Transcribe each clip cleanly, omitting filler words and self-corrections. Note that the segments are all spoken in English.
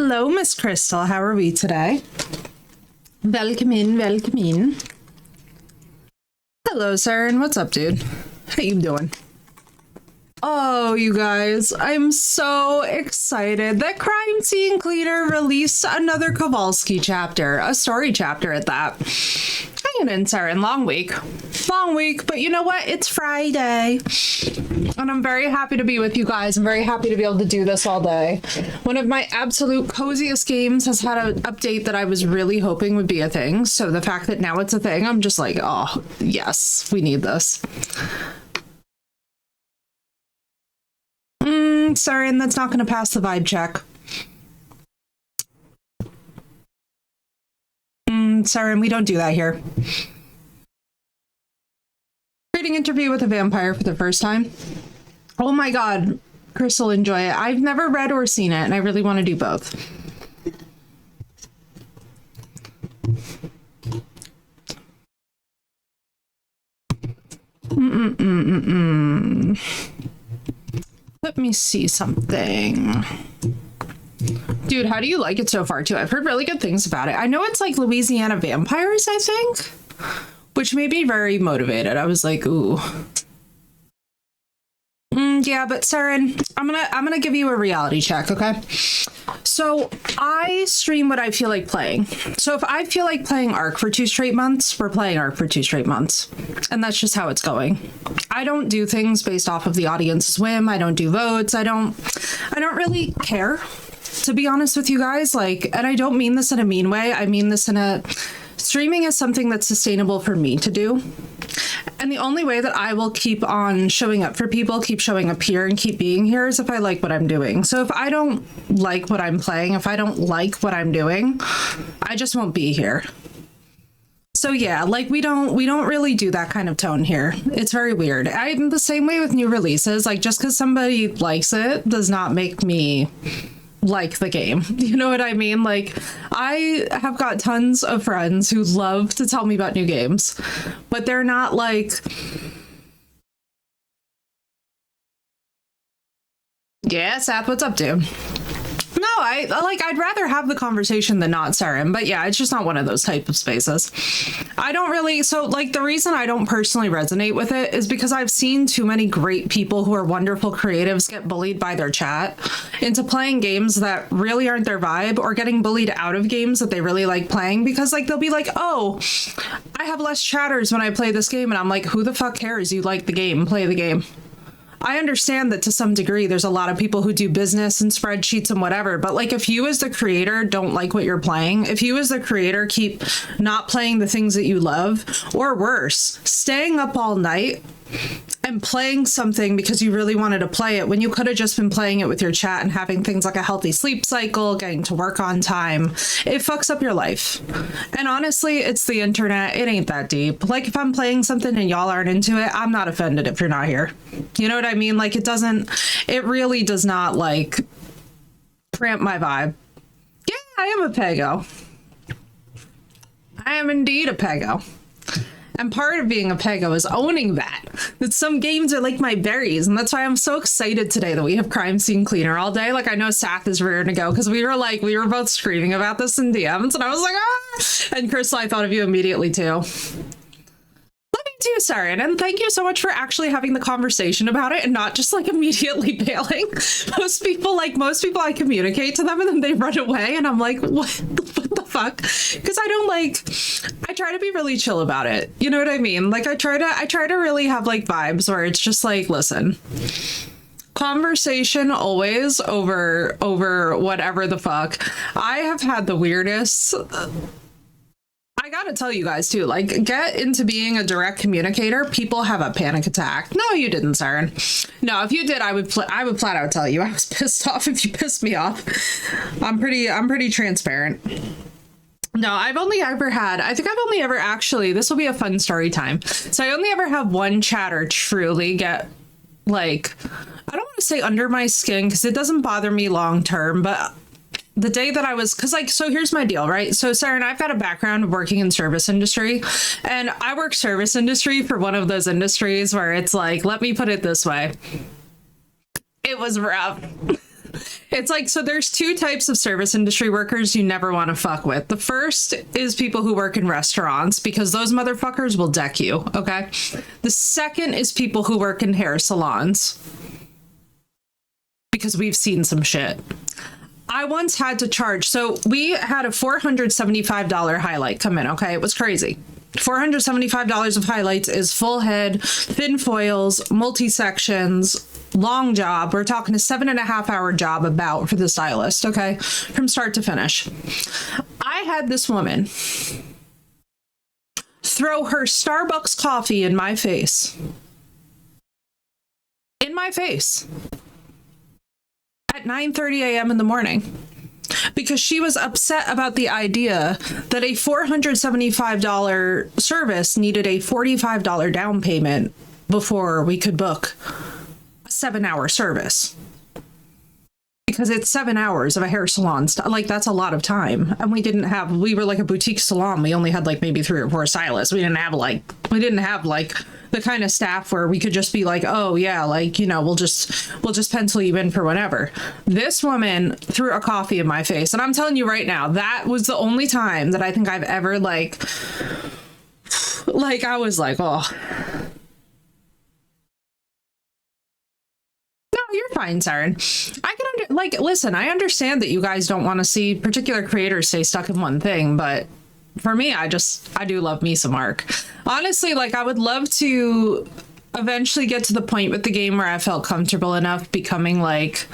Hello, Miss Crystal. How are we today? Welcome in, welcome in. Hello, Saren. What's up, dude? How you doing? Oh, you guys, I'm so excited that Crime Scene Cleaner released another Kowalski chapter, a story chapter at that. Hanging in, Saren. Long week, but you know what? It's Friday, and I'm very happy to be with you guys. I'm very happy to be able to do this all day. One of my absolute coziest games has had an update that I was really hoping would be a thing, so the fact that now it's a thing, I'm just like, oh, yes, we need this. Sorry, and that's not going to pass the vibe check. Sorry, and we don't do that here. Trading interview with a vampire for the first time. Oh my god, Crystal, enjoy it. I've never read or seen it, and I really want to do both. Let me see something. Dude, how do you like it so far, too? I've heard really good things about it. I know it's like Louisiana vampires, I think, which made me very motivated. I was like, ooh. Yeah, but Saren, I'm gonna give you a reality check, okay? So I stream what I feel like playing. So if I feel like playing Ark for 2 straight months, we're playing Ark for 2 straight months. And that's just how it's going. I don't do things based off of the audience's whim. I don't do votes. I don't really care, to be honest with you guys. Like, and I don't mean this in a mean way. I mean this in a, streaming is something that's sustainable for me to do. And the only way that I will keep on showing up for people, keep showing up here and keep being here is if I like what I'm doing. So if I don't like what I'm playing, if I don't like what I'm doing, I just won't be here. So yeah, like we don't really do that kind of tone here. It's very weird. I'm the same way with new releases. Like just because somebody likes it does not make me like the game. You know what I mean? Like I have got tons of friends who love to tell me about new games, but they're not like, yeah, Seth, what's up, dude? No, I'd rather have the conversation than not, Saren, but yeah, it's just not one of those type of spaces. I don't really, so like the reason I don't personally resonate with it is because I've seen too many great people who are wonderful creatives get bullied by their chat into playing games that really aren't their vibe, or getting bullied out of games that they really like playing because like they'll be like, oh, I have less chatters when I play this game, and I'm like, who the fuck cares? You like the game, play the game. I understand that to some degree there's a lot of people who do business and spreadsheets and whatever, but like if you as the creator don't like what you're playing, if you as the creator keep not playing the things that you love, or worse, staying up all night and playing something because you really wanted to play it when you could have just been playing it with your chat and having things like a healthy sleep cycle, getting to work on time, it fucks up your life. And honestly, it's the internet. It ain't that deep. Like if I'm playing something and y'all aren't into it, I'm not offended if you're not here. You know what I mean? Like it really does not like cramp my vibe. Yeah, I am a pego. I am indeed a pego. And part of being a pego is owning that some games are like my berries. And that's why I'm so excited today that we have Crime Scene Cleaner all day. Like I know Sath is ready to go because we were both screaming about this in DMs and I was like, ah! And Crystal, I thought of you immediately too. Too, Saren, and thank you so much for actually having the conversation about it and not just like immediately bailing. Most people I communicate to them and then they run away and I'm like, what the fuck? Because I try to be really chill about it. You know what I mean? Like I try to really have like vibes where it's just like, listen, conversation always over whatever the fuck. I have had the weirdest. I gotta tell you guys too, like get into being a direct communicator, people have a panic attack. No, you didn't, Saren. No, if you did, I would flat out tell you I was pissed off if you pissed me off. I'm pretty transparent. No, I think I've only ever actually, this will be a fun story time. So I only ever have one chatter truly get like, I don't want to say under my skin because it doesn't bother me long term, but the day that I was, because like, so here's my deal, right? So Sarah and I've got a background of working in service industry, and I work service industry for one of those industries where it's like, let me put it this way. It was rough. It's like, so there's two types of service industry workers you never want to fuck with. The first is people who work in restaurants, because those motherfuckers will deck you, okay? The second is people who work in hair salons, because we've seen some shit. I once had to charge, so we had a $475 highlight come in, okay? It was crazy. $475 of highlights is full head, thin foils, multi-sections, long job. We're talking a 7.5 hour job about for the stylist, okay? From start to finish. I had this woman throw her Starbucks coffee in my face. In my face. At 9:30 a.m. in the morning. Because she was upset about the idea that a $475 service needed a $45 down payment before we could book a 7-hour service. Because it's 7 hours of a hair salon. Like, that's a lot of time. And we were like a boutique salon. We only had like maybe 3 or 4 stylists. We didn't have like the kind of staff where we could just be like, oh yeah, like, you know, we'll just pencil you in for whenever. This woman threw a coffee in my face. And I'm telling you right now, that was the only time that I think I've ever like I was like, oh. No, you're fine, Siren. Listen, I understand that you guys don't want to see particular creators stay stuck in one thing, but for me, I do love me some Ark. Honestly, like, I would love to eventually get to the point with the game where I felt comfortable enough becoming like,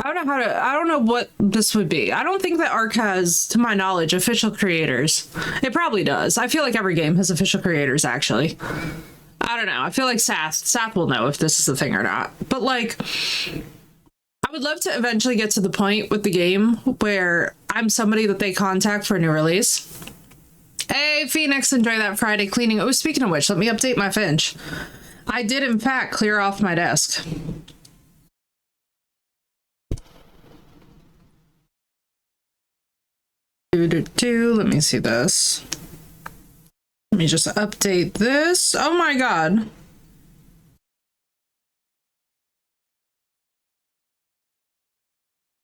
I don't know what this would be. I don't think that Ark has, to my knowledge, official creators. It probably does. I feel like every game has official creators, actually. I don't know. I feel like Sath will know if this is a thing or not. But like, I would love to eventually get to the point with the game where I'm somebody that they contact for a new release. Hey, Phoenix, enjoy that Friday cleaning. Oh, speaking of which, let me update my Finch. I did, in fact, clear off my desk. Let me see this. Let me just update this. Oh my god.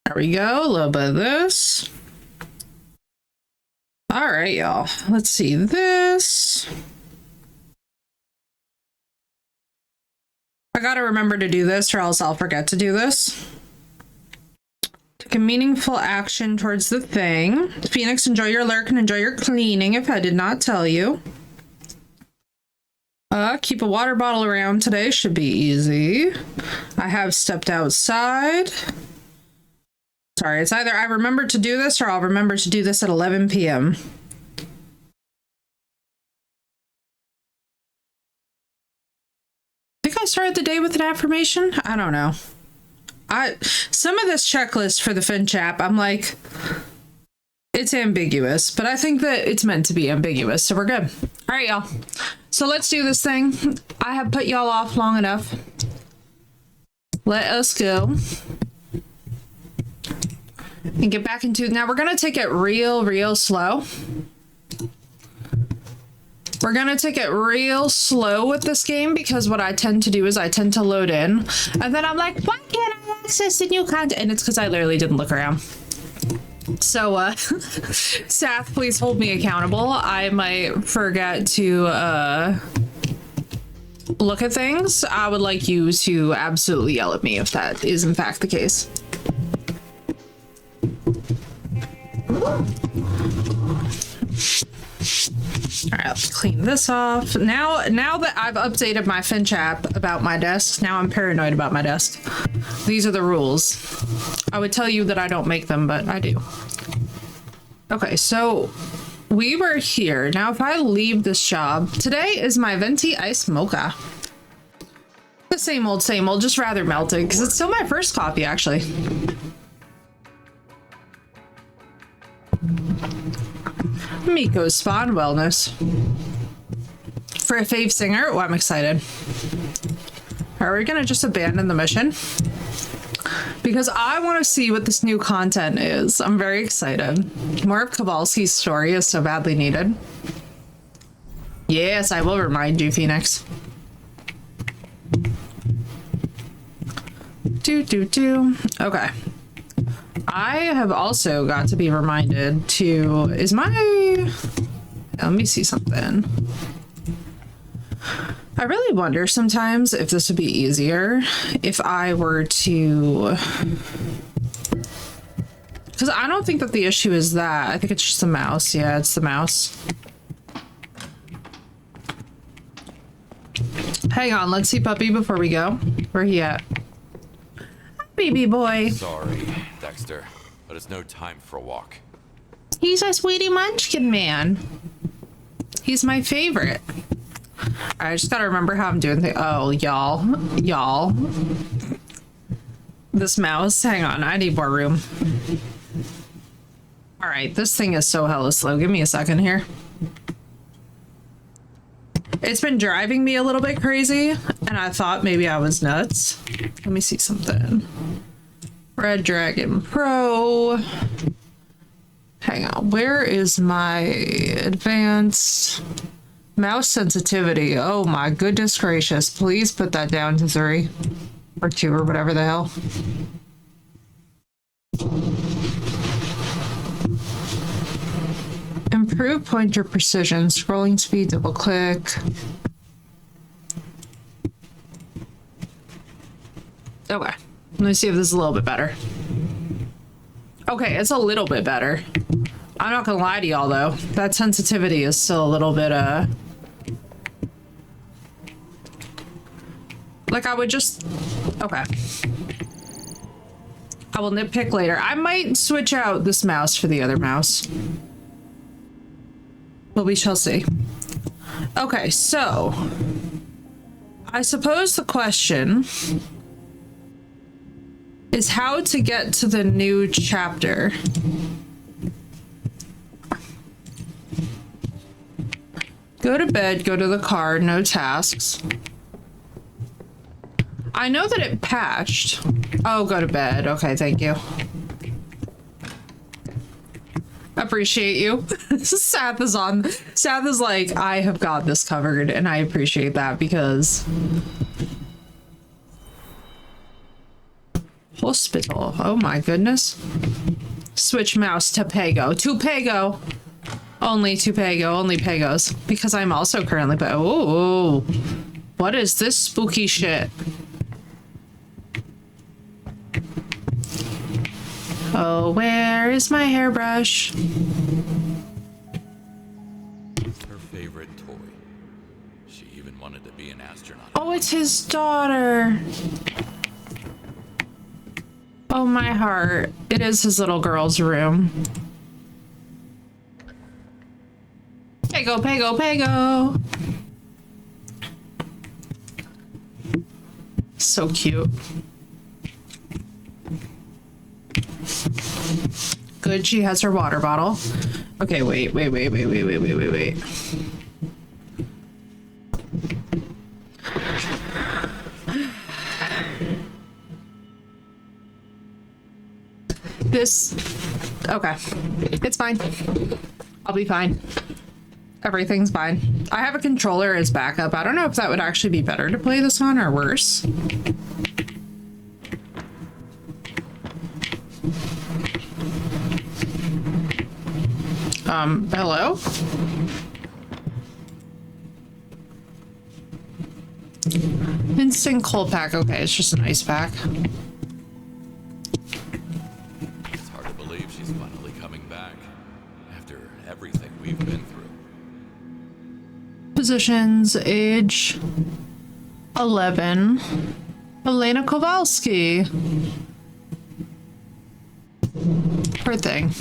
There we go. A little bit of this. All right, y'all. Let's see this. I gotta remember to do this or else I'll forget to do this. Take a meaningful action towards the thing. Phoenix, enjoy your lurk and enjoy your cleaning if I did not tell you. Keep a water bottle around today. Should be easy. I have stepped outside. Sorry, it's either I remember to do this or I'll remember to do this at 11 p.m. I think I started the day with an affirmation. I don't know. Some of this checklist for the Finch app, I'm like, it's ambiguous, but I think that it's meant to be ambiguous, so we're good. All right, y'all. So let's do this thing. I have put y'all off long enough. Let us go. And get back into it. Now we're gonna take it real slow. We're gonna take it real slow with this game because what I tend to do is I tend to load in and then I'm like, why can't I access the new content? And it's because I literally didn't look around. So Sath, please hold me accountable. I might forget to look at things. I would like you to absolutely yell at me if that is in fact the case. All right, let's clean this off. Now that I've updated my Finch app about my desk, now I'm paranoid about my desk. These are the rules. I would tell you that I don't make them, but I do. Okay, so we were here. Now, if I leave this job, today is my venti iced mocha. The same old, just rather melted, because it's still my first coffee, actually. Miko's Spa and Wellness. For a fave singer? Oh, I'm excited. Are we gonna just abandon the mission? Because I want to see what this new content is. I'm very excited. More of Kowalski's story is so badly needed. Yes, I will remind you, Phoenix. Okay. I have also got to be reminded to, let me see something. I really wonder sometimes if this would be easier if I were to, because I don't think that the issue is that. I think it's just the mouse. Yeah, it's the mouse. Hang on, let's see Puppy before we go. Where he at? Baby boy. Sorry, Dexter, but it's no time for a walk. He's a sweetie munchkin man. He's my favorite. I just gotta remember how I'm doing things. Oh, y'all. This mouse, hang on, I need more room. All right, this thing is so hella slow. Give me a second here. It's been driving me a little bit crazy, and I thought maybe I was nuts. Let me see something. Red Dragon Pro. Hang on, where is my advanced mouse sensitivity? Oh my goodness gracious. Please put that down to 3 or 2 or whatever the hell. Improve pointer precision, scrolling speed, double click. Okay, let me see if this is a little bit better. Okay, it's a little bit better. I'm not gonna lie to y'all though. That sensitivity is still a little bit, like I would just, okay. I will nitpick later. I might switch out this mouse for the other mouse. But we shall see. Okay, so I suppose the question is how to get to the new chapter. Go to bed, go to the car, no tasks. I know that it patched. Oh, go to bed. Okay, thank you. Appreciate you. Sath is on. Sath is like, I have got this covered, and I appreciate that because hospital. Oh my goodness. Switch mouse to Pago. To Pago. Only to Pago. Only Pagos. Because I'm also currently. Oh, what is this spooky shit? Oh, where is my hairbrush? It's her favorite toy. She even wanted to be an astronaut. Oh, it's his daughter. Oh, my heart. It is his little girl's room. Pago, Pago, Pago. So cute. Good, she has her water bottle. Okay, wait. This, okay, it's fine. I'll be fine. Everything's fine. I have a controller as backup. I don't know if that would actually be better to play this on or worse. Hello? Instant cold pack. Okay, it's just an ice pack. It's hard to believe she's finally coming back after everything we've been through. Positions, age 11. Elena Kowalski. Her thing.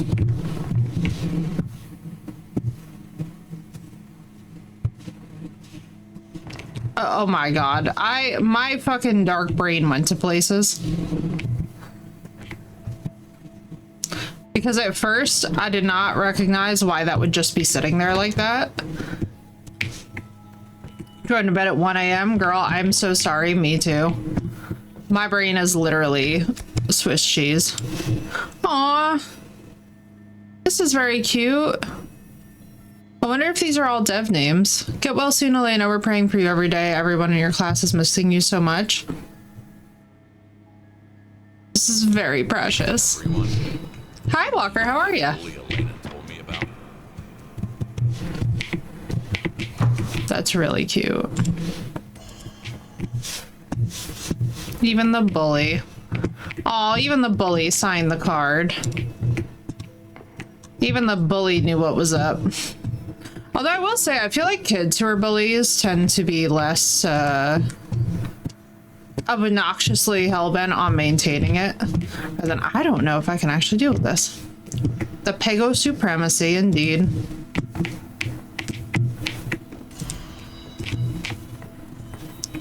Oh my god. My fucking dark brain went to places. Because at first, I did not recognize why that would just be sitting there like that. Going to bed at 1 a.m. Girl, I'm so sorry. Me too. My brain is literally Swiss cheese. Aw. This is very cute. I wonder if these are all dev names. Get well soon, Elena. We're praying for you every day. Everyone in your class is missing you so much. This is very precious. Everyone, Hi, Walker. How are you? bully Elena told me about. That's really cute. Even the bully. Oh, even the bully signed the card. Even the bully knew what was up. Although I will say, I feel like kids who are bullies tend to be less obnoxiously hellbent on maintaining it. But then I don't know if I can actually deal with this. The Pego supremacy, indeed.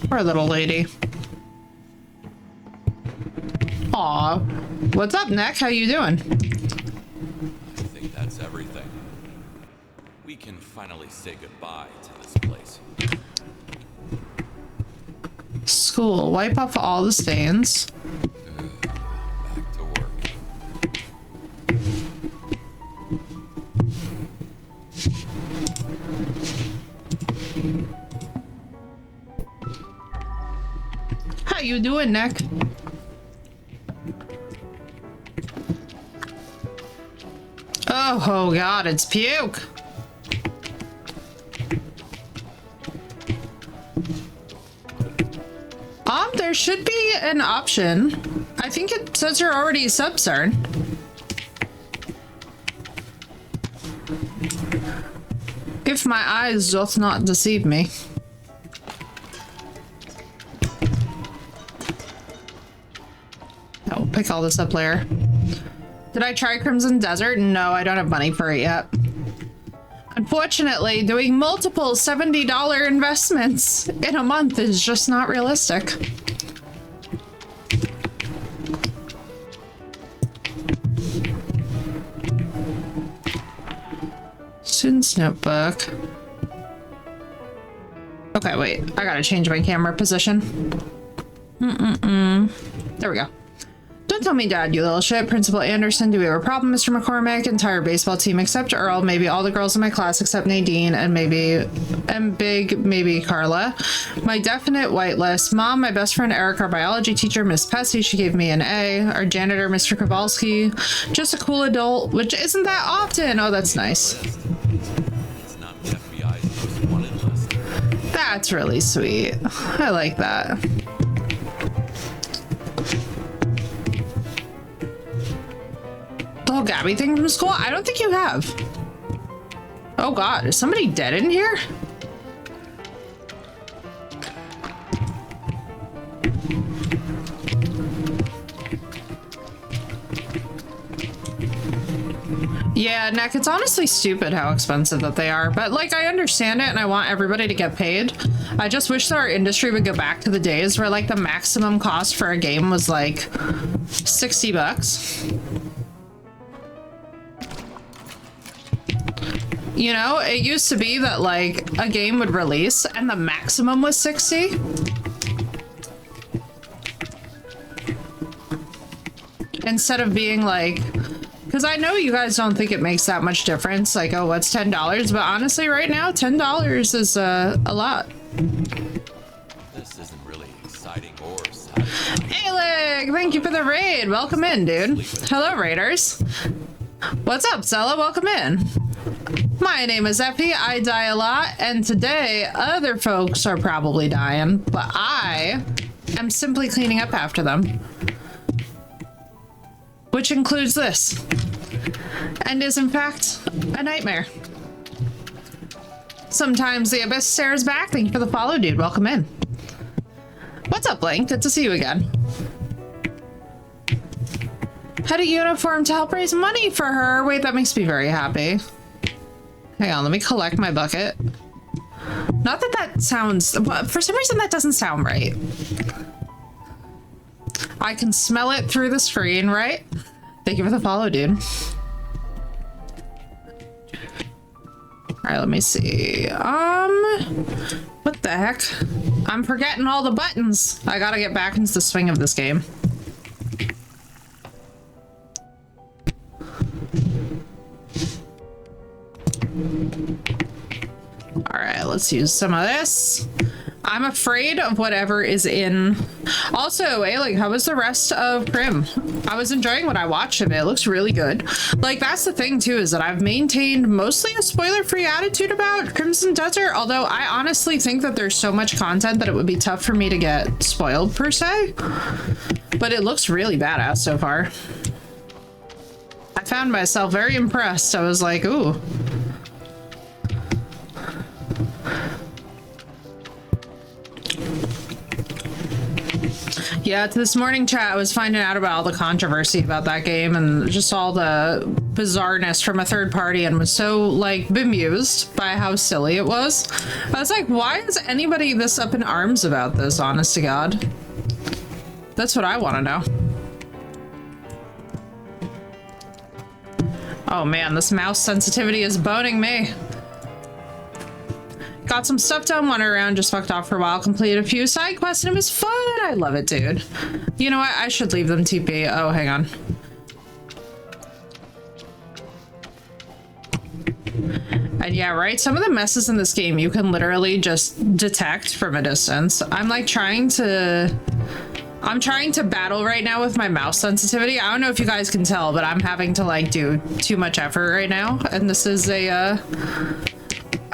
Poor little lady. Aw. What's up, Nick? How you doing? I think that's everything. We can finally say goodbye to this place. School. Wipe off all the stains. Back to work. How you doing, Nick? Oh god, it's puke. There should be an option. I think it says you're already sub-CERN. If my eyes doth not deceive me. Oh, pick all this up later. Did I try Crimson Desert? No, I don't have money for it yet. Unfortunately, doing multiple $70 investments in a month is just not realistic. Student's notebook. Okay, wait. I gotta change my camera position. There we go. Don't tell me, Dad, you little shit. Principal Anderson, do we have a problem, Mr. McCormick? Entire baseball team except Earl, maybe all the girls in my class except Nadine, and maybe Carla. My definite whitelist. Mom, my best friend Eric, our biology teacher, Miss Pessy, she gave me an A. Our janitor, Mr. Kowalski. Just a cool adult, which isn't that often. Oh, that's nice. It's not the FBI's most wanted list. That's really sweet. I like that. The whole Gabby thing from school? I don't think you have. Oh god, is somebody dead in here? Yeah, Nick, it's honestly stupid how expensive that they are, but like I understand it and I want everybody to get paid. I just wish that our industry would go back to the days where like the maximum cost for a game was like $60. You know, it used to be that like a game would release and the maximum was 60. Instead of being like, because I know you guys don't think it makes that much difference. Like, oh, what's $10? But honestly, right now, $10 is a lot. This isn't really exciting or satisfying. Alig, thank you for the raid. Welcome in, dude. Hello, raiders. What's up, Zella? Welcome in. My name is Effie. I die a lot, and today other folks are probably dying, but I am simply cleaning up after them. Which includes this. And is in fact a nightmare. Sometimes the abyss stares back. Thank you for the follow, dude. Welcome in. What's up, Blank? Good to see you again. Had a uniform to help raise money for her. Wait, that makes me very happy. Hang on, let me collect my bucket. Not that that sounds... For some reason, that doesn't sound right. I can smell it through the screen, right? Thank you for the follow, dude. All right, let me see. What the heck? I'm forgetting all the buttons. I gotta get back into the swing of this game. All right, let's use some of this. I'm afraid of whatever is in. Also, Ailing, how was the rest of Prim? I was enjoying what I watched of it. It looks really good. Like, that's the thing too, is that I've maintained mostly a spoiler-free attitude about Crimson Desert, although I honestly think that there's so much content that it would be tough for me to get spoiled per se. But it looks really badass so far. I found myself very impressed. I was like, ooh. Yeah, this morning chat, I was finding out about all the controversy about that game and just all the bizarreness from a third party, and was so like bemused by how silly it was. I was like, why is anybody this up in arms about this, honest to God? That's what I want to know. Oh man, this mouse sensitivity is boning me. Got some stuff done, went around, just fucked off for a while, completed a few side quests, and it was fun. I love it, dude. You know what? I should leave them TP. Oh, hang on. And yeah, right? Some of the messes in this game you can literally just detect from a distance. I'm trying to battle right now with my mouse sensitivity. I don't know if you guys can tell, but I'm having to like do too much effort right now. And this is a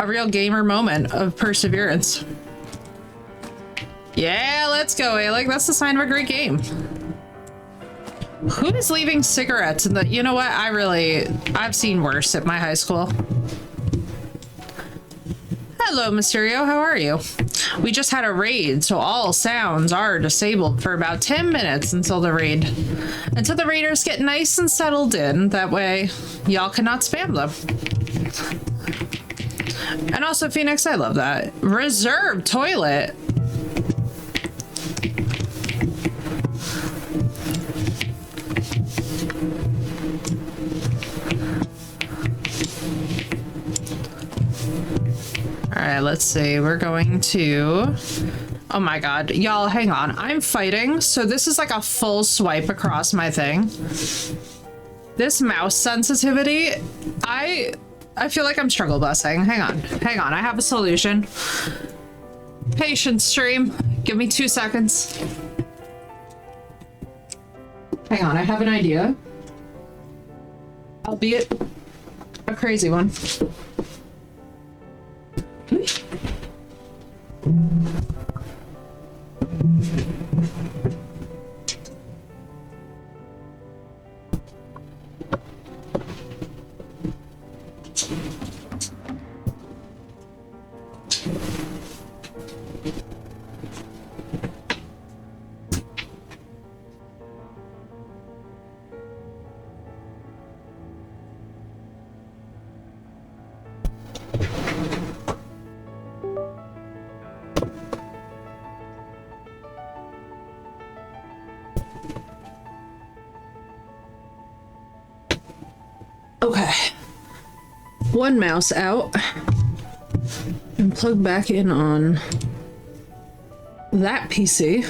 real gamer moment of perseverance. Yeah, let's go, Alec. That's the sign of a great game. Who is leaving cigarettes in the... You know what? I've seen worse at my high school. Hello, Mysterio. How are you? We just had a raid, so all sounds are disabled for about 10 minutes until the raiders get nice and settled in. That way, y'all cannot spam them. And also, Phoenix, I love that. Reserved toilet. All right, let's see. We're going to... Oh my God. Y'all, hang on. I'm fighting. So this is like a full swipe across my thing. This mouse sensitivity, I feel like I'm struggle busing. Hang on. Hang on. I have a solution. Patience, stream. Give me 2 seconds. Hang on. I have an idea. Albeit a crazy one. Okay. One mouse out. And plug back in on that PC.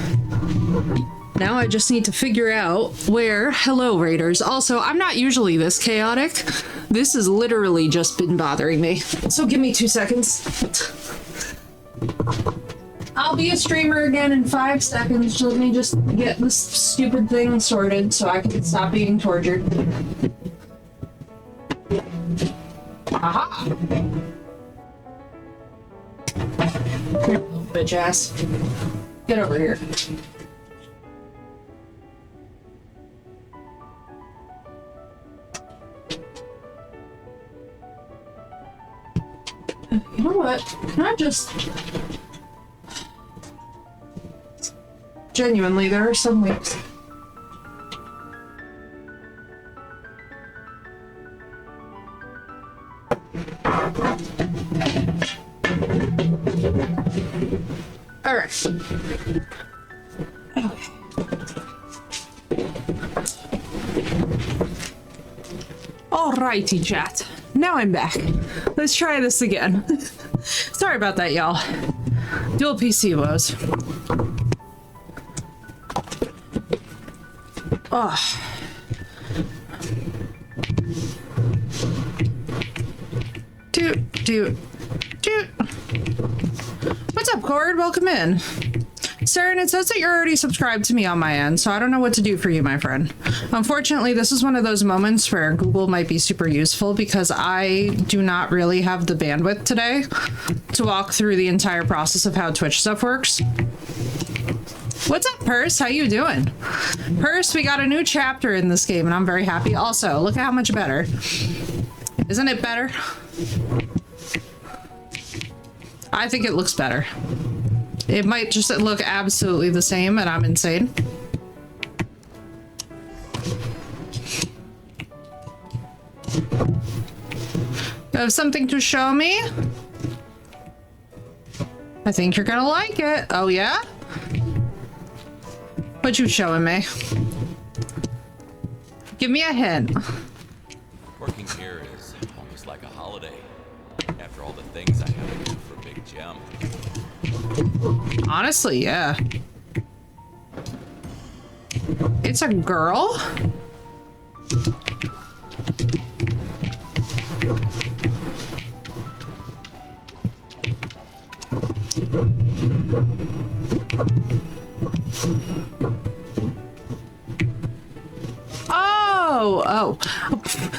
Now I just need to figure out where... Hello, Raiders. Also, I'm not usually this chaotic. This has literally just been bothering me. So give me 2 seconds. I'll be a streamer again in 5 seconds. Let me just get this stupid thing sorted so I can stop being tortured. Aha! Little bitch ass. Get over here. You know what? Can I just... Genuinely, there are some weeks. All right. Okay. Alrighty, chat. Now I'm back. Let's try this again. Sorry about that, y'all. Dual PC woes. Oh. Doot. What's up, Cord? Welcome in. Saren, it says that you're already subscribed to me on my end, so I don't know what to do for you, my friend. Unfortunately, this is one of those moments where Google might be super useful because I do not really have the bandwidth today to walk through the entire process of how Twitch stuff works. What's up, Purse? How you doing? Purse, we got a new chapter in this game, and I'm very happy. Also, look at how much better. Isn't it better? I think it looks better. It might just look absolutely the same, and I'm insane. You have something to show me? I think you're gonna like it. Oh, yeah? What you showing me? Give me a hint. Working here is almost like a holiday. After all the things I have to do for Big Gem. Honestly, yeah. It's a girl? Oh.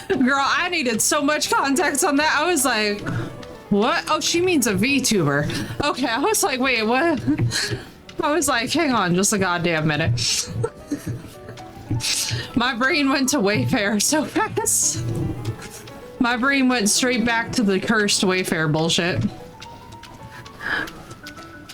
Girl, I needed so much context on that. I was like, what? Oh, she means a VTuber. Okay, I was like, wait, what? I was like, hang on just a goddamn minute. My brain went to Wayfair so fast. My brain went straight back to the cursed Wayfair bullshit.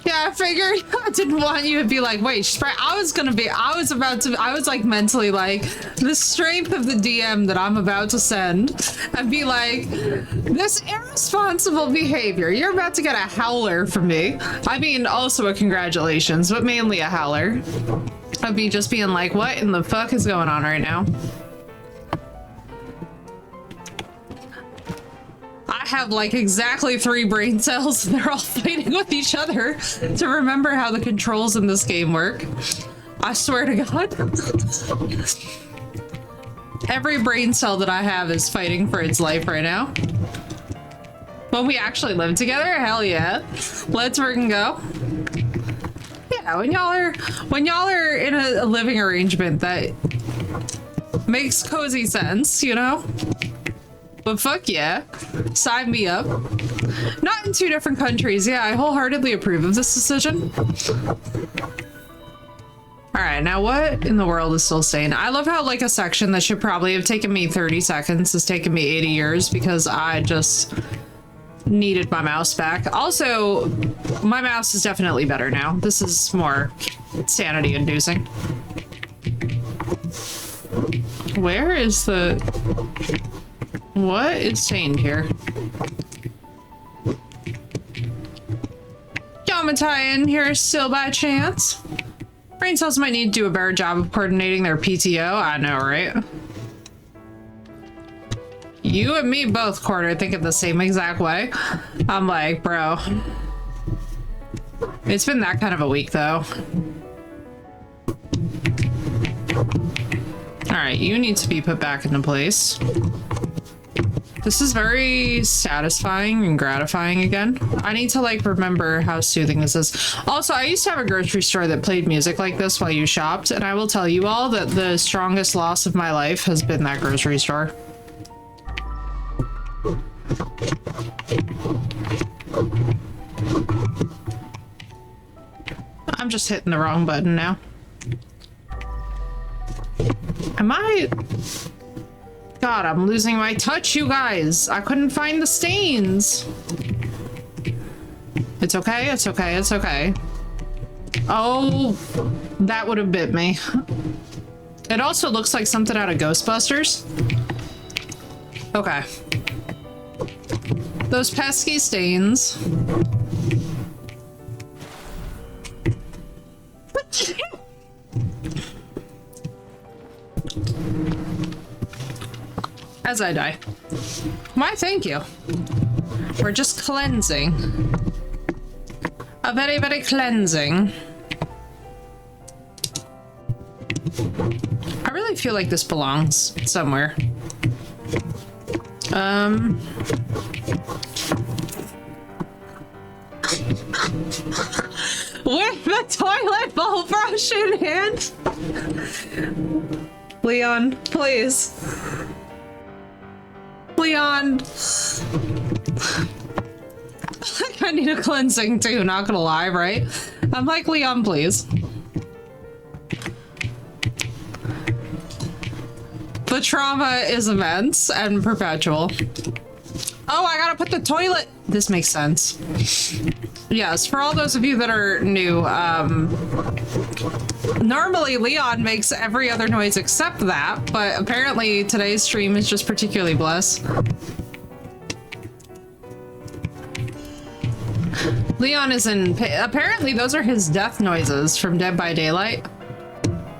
Yeah, I figured. I didn't want you to be like, wait, I was like mentally like, the strength of the DM that I'm about to send, and be like, this irresponsible behavior, you're about to get a howler from me. I mean, also a congratulations, but mainly a howler. I'd be just being like, what in the fuck is going on right now? I have like exactly 3 brain cells and they're all fighting with each other to remember how the controls in this game work. I swear to God. Every brain cell that I have is fighting for its life right now. When we actually live together, hell yeah. Let's freaking go. Yeah, when y'all are in a living arrangement that makes cozy sense, you know? But fuck yeah, sign me up. Not in 2 different countries. Yeah, I wholeheartedly approve of this decision. All right, now what in the world is still staying? I love how like a section that should probably have taken me 30 seconds has taken me 80 years because I just needed my mouse back. Also, my mouse is definitely better now. This is more sanity inducing. Where is the... What is chained here? Yamatai in here still by chance? Brain cells might need to do a better job of coordinating their PTO. I know, right? You and me both, Quarter, think it the same exact way. I'm like, bro. It's been that kind of a week, though. All right, you need to be put back into place. This is very satisfying and gratifying again. I need to like remember how soothing this is. Also, I used to have a grocery store that played music like this while you shopped, and I will tell you all that the strongest loss of my life has been that grocery store. I'm just hitting the wrong button now. Am I... God, I'm losing my touch, you guys. I couldn't find the stains. It's okay, it's okay, it's okay. Oh, that would have bit me. It also looks like something out of Ghostbusters. Okay. Those pesky stains. As I die. Why, thank you. We're just cleansing. A very, very cleansing. I really feel like this belongs somewhere. with the toilet bowl brush in hand. Leon, please. Leon. I need a cleansing too, not gonna lie, right? I'm like, Leon, please. The trauma is immense and perpetual. Oh, I gotta put the toilet. This makes sense. Yes, for all those of you that are new, normally Leon makes every other noise except that, but apparently today's stream is just particularly blessed. Leon is in apparently those are his death noises from Dead by Daylight,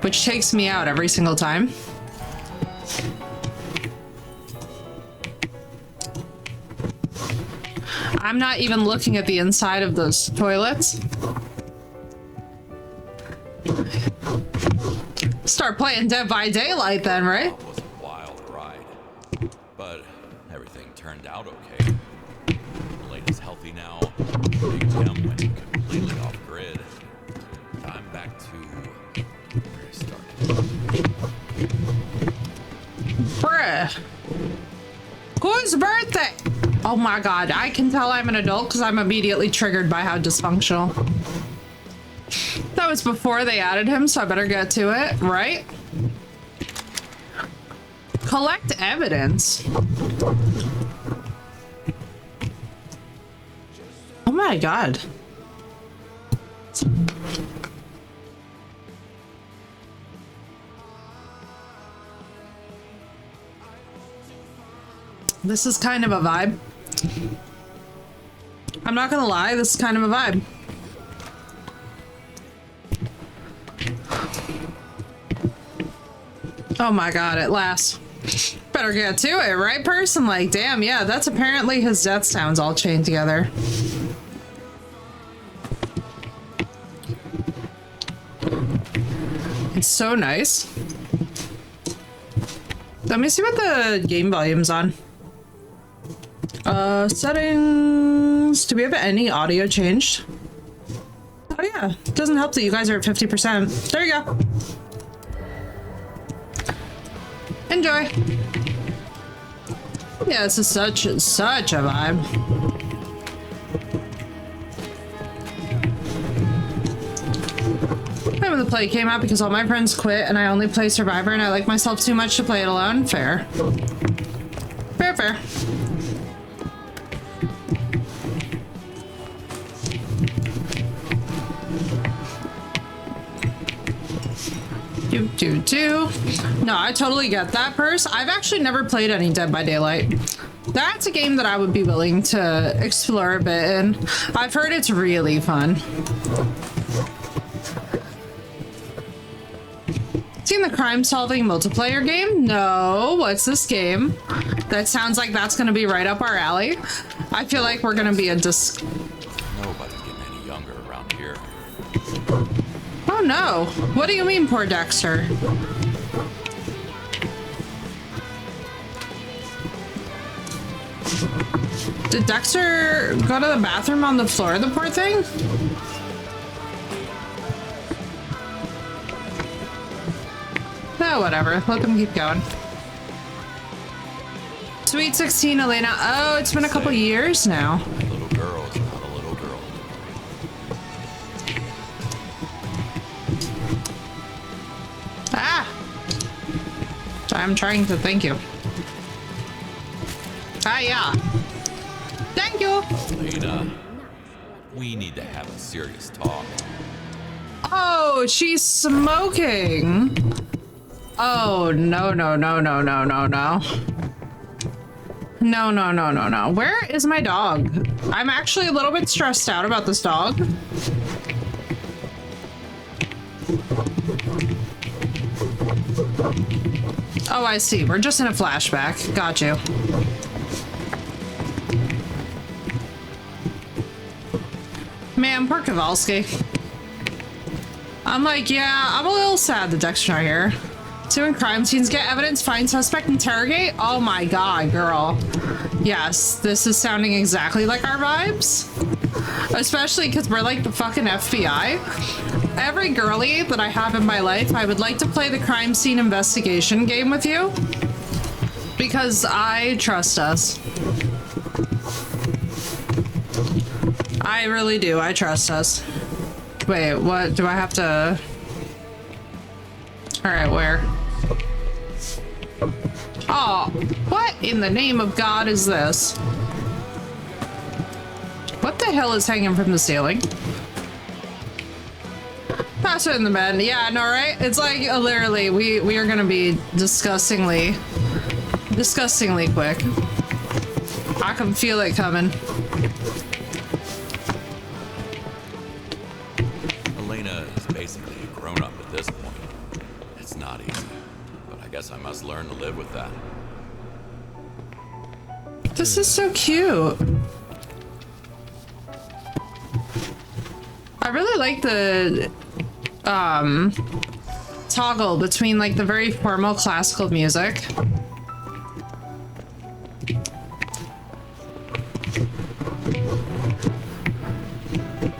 which takes me out every single time. I'm not even looking at the inside of those toilets. Start playing Dead by Daylight then, right? It was a wild ride, but everything turned out okay. Lady's healthy now. Big Tim went completely off grid. I'm back to where I started. Bruh. Whose birthday? Oh my god, I can tell I'm an adult because I'm immediately triggered by how dysfunctional. That was before they added him, so I better get to it, right? Collect evidence. Oh my god. This is kind of a vibe. I'm not gonna lie, this is kind of a vibe. Oh my god, at last. Better get to it, right person? Like, damn, yeah, that's apparently his death sounds all chained together. It's so nice. Let me see what the game volume's on. Settings. Do we have any audio changed? Oh yeah, it doesn't help that you guys are at 50%. There you go. Enjoy. Yeah, this is such a vibe. When the play came out because all my friends quit and I only play Survivor and I like myself too much to play it alone. Fair. Fair, fair. No, I totally get that, Purse. I've actually never played any Dead by Daylight. That's a game that I would be willing to explore a bit in. I've heard it's really fun. Seen the crime-solving multiplayer game? No. What's this game? That sounds like that's going to be right up our alley. I feel like we're going to be a Nobody's getting any younger around here. Oh no. What do you mean, poor Dexter? Did Dexter go to the bathroom on the floor, the poor thing? Oh, whatever. Let them keep going. Sweet 16, Elena. Oh, it's been a couple years now. Little girl is not a little girl. Ah! I'm trying to thank you. Ah, yeah. Thank you. Elena, we need to have a serious talk. Oh, she's smoking. Oh, no, no, no, no, no, no, no. No, no, no, no, no. Where is my dog? I'm actually a little bit stressed out about this dog. Oh, I see. We're just in a flashback. Got you. Man, poor Kowalski. I'm like, yeah, I'm a little sad that Dexter's not here. Doing crime scenes, get evidence, find suspect, interrogate. Oh my god, girl. Yes, this is sounding exactly like our vibes. Especially because we're like the fucking FBI. Every girly that I have in my life, I would like to play the crime scene investigation game with you. Because I trust us. I really do. I trust us. Wait, what? Do I have to... Alright, where? Oh, what in the name of God is this? What the hell is hanging from the ceiling? Pass it in the bed. Yeah, no, right? It's like literally we are gonna be disgustingly quick. I can feel it coming. Elena is basically a grown-up at this point. It's not easy, but I guess I must learn to live with that. This is so cute. I really like the toggle between like the very formal classical music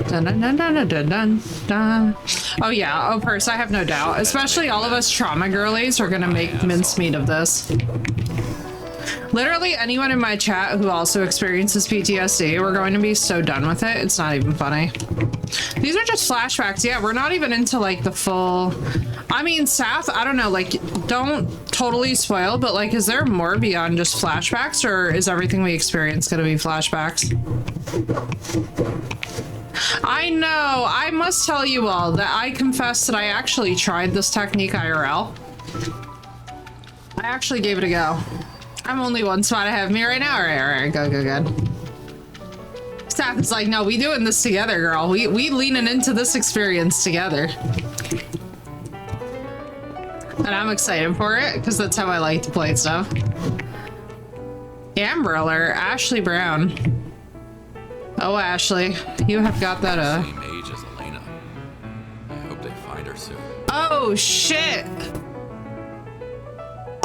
dun, dun, dun, dun, dun, dun, dun. Oh yeah, oh Purse, I have no doubt. Especially all of us trauma girlies are gonna make mincemeat of this. Literally anyone in my chat who also experiences PTSD, we're going to be so done with it. It's not even funny. These are just flashbacks. Yeah, we're not even into like the full... I mean, Saf, I don't know, like, don't totally spoil, but like, is there more beyond just flashbacks, or is everything we experience gonna be flashbacks? I know, I must tell you all that I confess that I actually tried this technique IRL. I actually gave it a go. I'm only one spot ahead of me right now. All right, go, good. Staff is like, no, we doing this together, girl. We leaning into this experience together. And I'm excited for it, because that's how I like to play stuff. Amber Alert, Ashley Brown. Oh, Ashley, you have got that, Same age as Elena. I hope they find her soon. Oh, shit!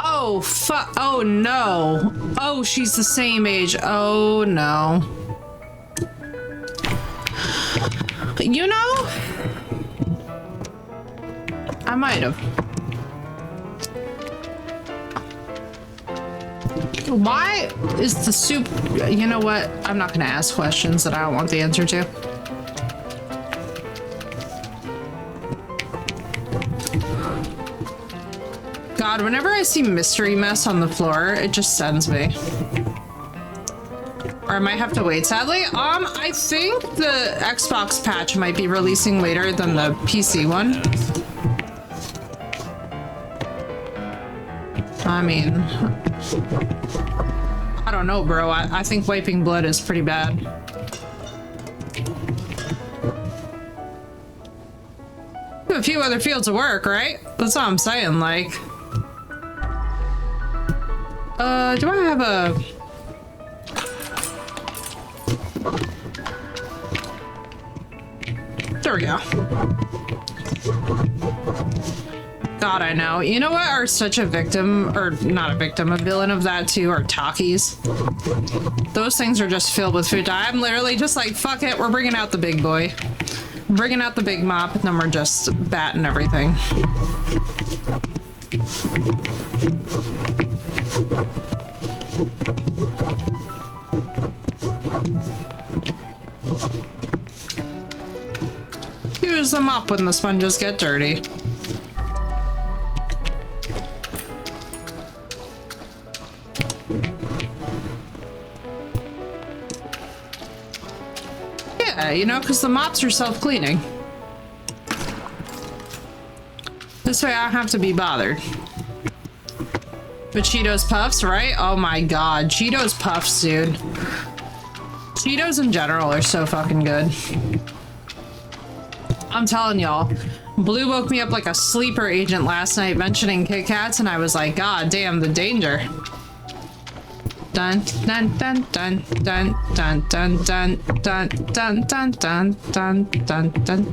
Oh, fuck. Oh, no. Oh, she's the same age. Oh, no. You know? I might have. Why is the soup... You know what? I'm not going to ask questions that I don't want the answer to. God, whenever I see mystery mess on the floor, it just sends me. Or I might have to wait, sadly. I think the Xbox patch might be releasing later than the PC one. I mean, I don't know, bro. I think wiping blood is pretty bad. We have a few other fields of work, right? That's all I'm saying, like... do I have a... There we go. God, I know. You know what are such a victim, or not a victim, a villain of that too, are Takis. Those things are just filled with food dye. I'm literally just like, fuck it, we're bringing out the big boy. Bringing out the big mop, and then we're just batting everything. Use the mop when the sponges get dirty. Yeah, you know, because the mops are self-cleaning. This way I don't have to be bothered. But Cheetos Puffs, right? Oh my god, Cheetos Puffs, dude. Cheetos in general are so fucking good. I'm telling y'all, Blue woke me up like a sleeper agent last night mentioning Kit Kats, and I was like, god damn, the danger. Dun dun dun dun dun dun dun dun dun dun dun dun dun dun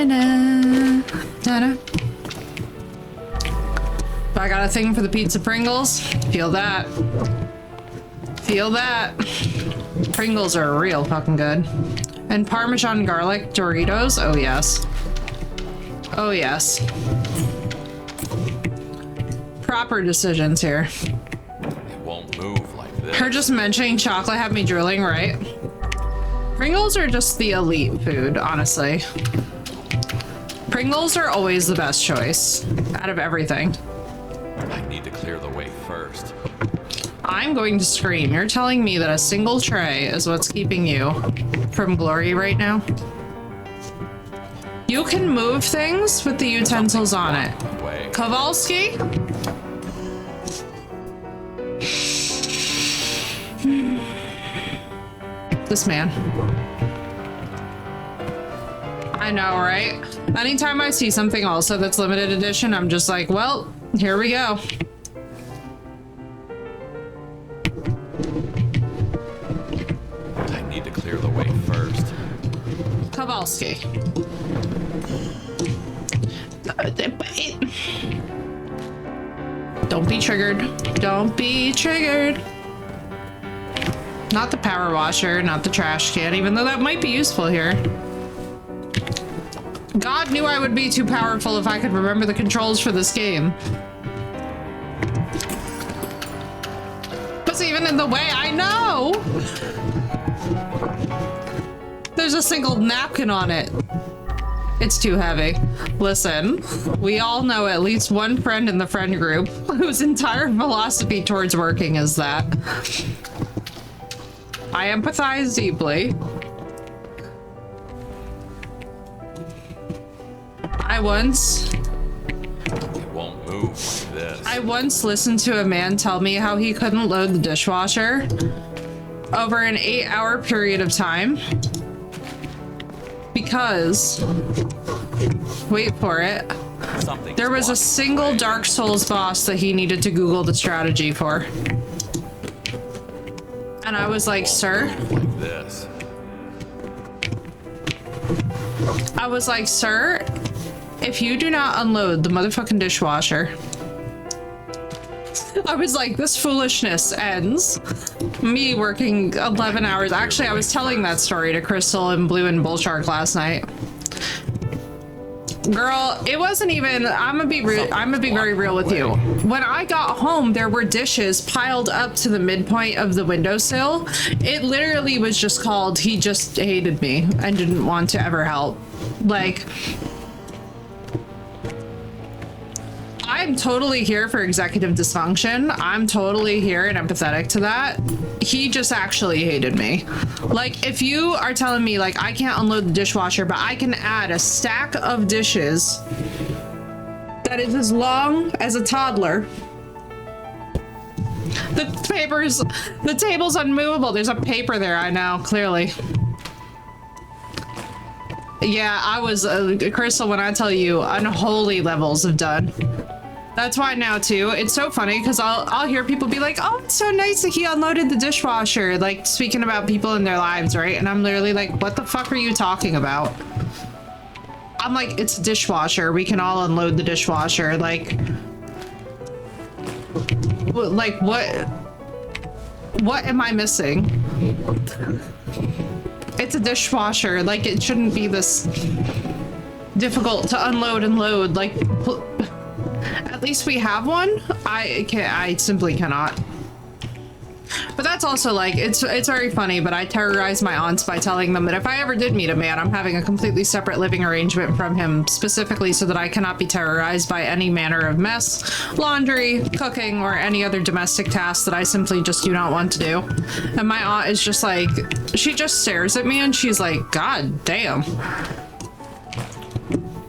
dun dun. I got a thing for the pizza Pringles. Feel that. Feel that. Pringles are real fucking good. And Parmesan garlic Doritos. Oh, yes. Oh, yes. Proper decisions here. It won't move like this. Her just mentioning chocolate had me drooling, right? Pringles are just the elite food, honestly. Pringles are always the best choice out of everything. I need to clear the way first. I'm going to scream. You're telling me that a single tray is what's keeping you from glory right now? You can move things with the utensils on it. Way. Kowalski? This man. I know, right? Anytime I see something also that's limited edition, I'm just like, well, here we go. I need to clear the way first. Kowalski. Don't be triggered. Don't be triggered. Not the power washer, not the trash can, even though that might be useful here. God knew I would be too powerful if I could remember the controls for this game. But even in the way, I know! There's a single napkin on it. It's too heavy. Listen, we all know at least one friend in the friend group whose entire philosophy towards working is that. I empathize deeply. I once listened to a man tell me how he couldn't load the dishwasher over an 8-hour period of time because, wait for it, there was a single Dark Souls boss that he needed to Google the strategy for. And I was like, sir? Like this. I was like, sir, if you do not unload the motherfucking dishwasher, I was like, this foolishness ends. Me working 11 hours. Actually, I was telling that story to Crystal and Blue and Bullshark last night. Girl, it wasn't even, I'm gonna be very real with you. When I got home, there were dishes piled up to the midpoint of the windowsill. It literally was just called, he just hated me and didn't want to ever help. Like, I'm totally here for executive dysfunction. I'm totally here and empathetic to that. He just actually hated me. Like, if you are telling me, like, I can't unload the dishwasher, but I can add a stack of dishes that is as long as a toddler. The table's unmovable. There's a paper there, I know, clearly. Yeah, I was, Crystal, when I tell you, unholy levels of done. That's why now too, it's so funny because I'll hear people be like, oh, it's so nice that he unloaded the dishwasher, like speaking about people in their lives, right? And I'm literally like, what the fuck are you talking about? I'm like, it's a dishwasher. We can all unload the dishwasher. Like what am I missing? It's a dishwasher. Like, it shouldn't be this difficult to unload and load. Like, at least we have one. I simply cannot. But that's also like, it's very funny, but I terrorize my aunts by telling them that if I ever did meet a man, I'm having a completely separate living arrangement from him, specifically so that I cannot be terrorized by any manner of mess, laundry, cooking, or any other domestic tasks that I simply just do not want to do. And my aunt is just like, she just stares at me and she's like, God damn.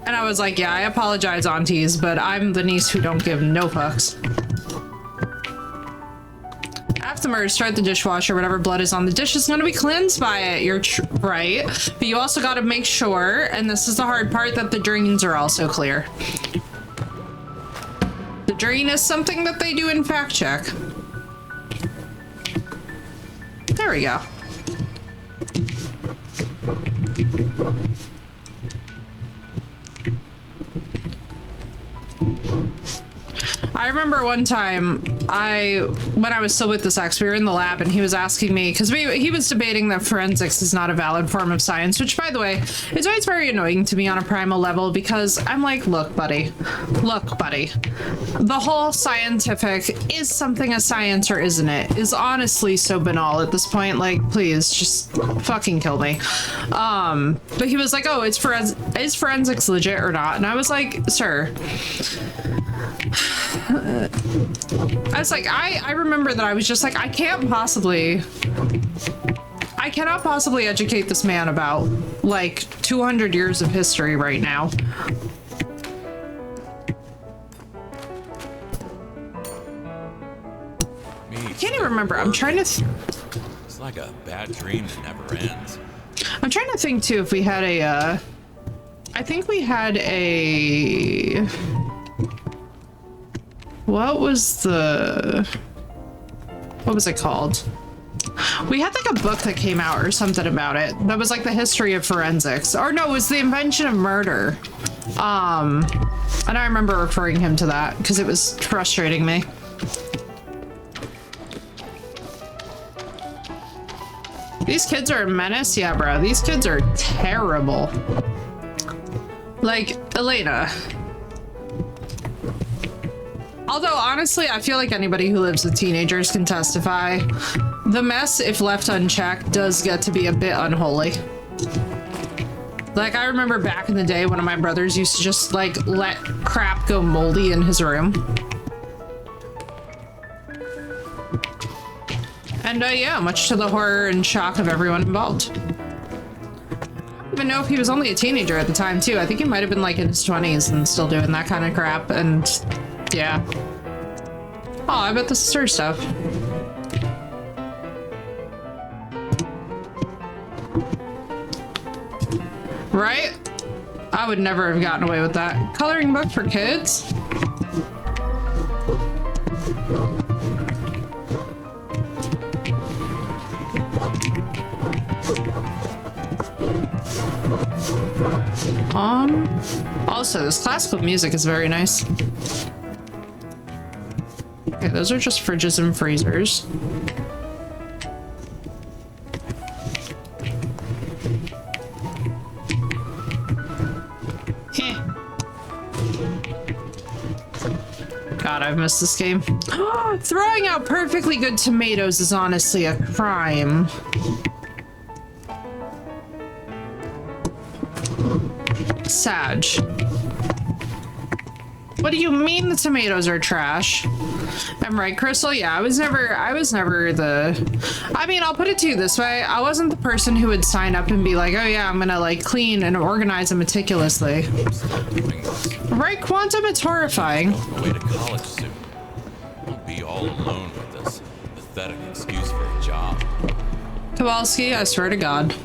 And I was like, yeah, I apologize, aunties, but I'm the niece who don't give no fucks. Afterwards, start the dishwasher. Whatever blood is on the dish is going to be cleansed by it. You're right. But you also got to make sure, and this is the hard part, that the drains are also clear. The drain is something that they do in fact check. There we go. I remember one time when I was still with this ex, we were in the lab and he was asking me, because he was debating that forensics is not a valid form of science, which, by the way, is always very annoying to me on a primal level, because I'm like, look, buddy, the whole scientific, is something a science or isn't it, is honestly so banal at this point. Like, please just fucking kill me. But he was like, oh, is forensics legit or not? And I was like, sir, I was like, I remember that I was just like, I cannot possibly educate this man about like 200 years of history right now. I can't even remember. I'm trying to it's like a bad dream that never ends. I'm trying to think too if we had a I think we had a what was it called? We had like a book that came out or something about it that was like the history of forensics, or no, it was the invention of murder. And I remember referring him to that because it was frustrating me. These kids are a menace. Yeah, bro, these kids are terrible. Like, Elena. Although, honestly, I feel like anybody who lives with teenagers can testify. The mess, if left unchecked, does get to be a bit unholy. Like, I remember back in the day, one of my brothers used to just, like, let crap go moldy in his room. And, yeah, much to the horror and shock of everyone involved. I don't even know if he was only a teenager at the time, too. I think he might have been, like, in his 20s and still doing that kind of crap, and... yeah. Oh, I bet this is her stuff. Right? I would never have gotten away with that. Coloring book for kids? Also, this classical music is very nice. Okay, those are just fridges and freezers. Heh. God, I've missed this game. Throwing out perfectly good tomatoes is honestly a crime. Sag. What do you mean the tomatoes are trash? I'm right, Crystal. Yeah, I was never the... I mean, I'll put it to you this way. I wasn't the person who would sign up and be like, oh yeah, I'm gonna like clean and organize them meticulously. Right, Quantum? It's horrifying. Away to college soon. I'll be all alone with this pathetic excuse for a job. Kowalski, I swear to God.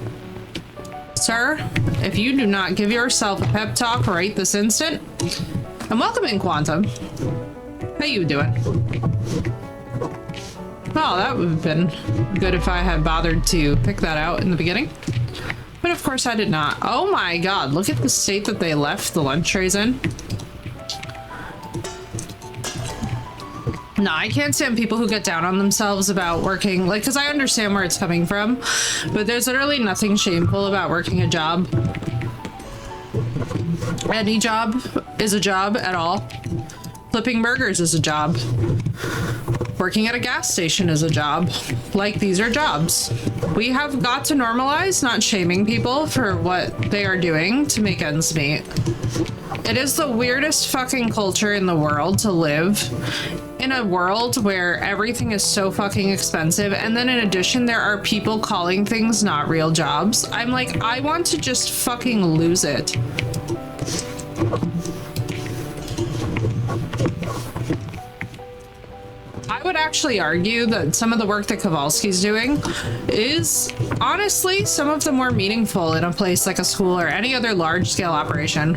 Sir, if you do not give yourself a pep talk right this instant... And welcome in, Quantum. How you doing? Oh, that would have been good if I had bothered to pick that out in the beginning. But of course I did not. Oh my God, look at the state that they left the lunch trays in. No, I can't stand people who get down on themselves about working, like, because I understand where it's coming from, but there's literally nothing shameful about working a job. Any job is a job at all. Flipping burgers is a job. Working at a gas station is a job. Like, these are jobs. We have got to normalize not shaming people for what they are doing to make ends meet. It is the weirdest fucking culture in the world to live in a world where everything is so fucking expensive, and then in addition there are people calling things not real jobs. I'm like, I want to just fucking lose it. I would actually argue that some of the work that Kowalski's doing is honestly some of the more meaningful in a place like a school or any other large-scale operation.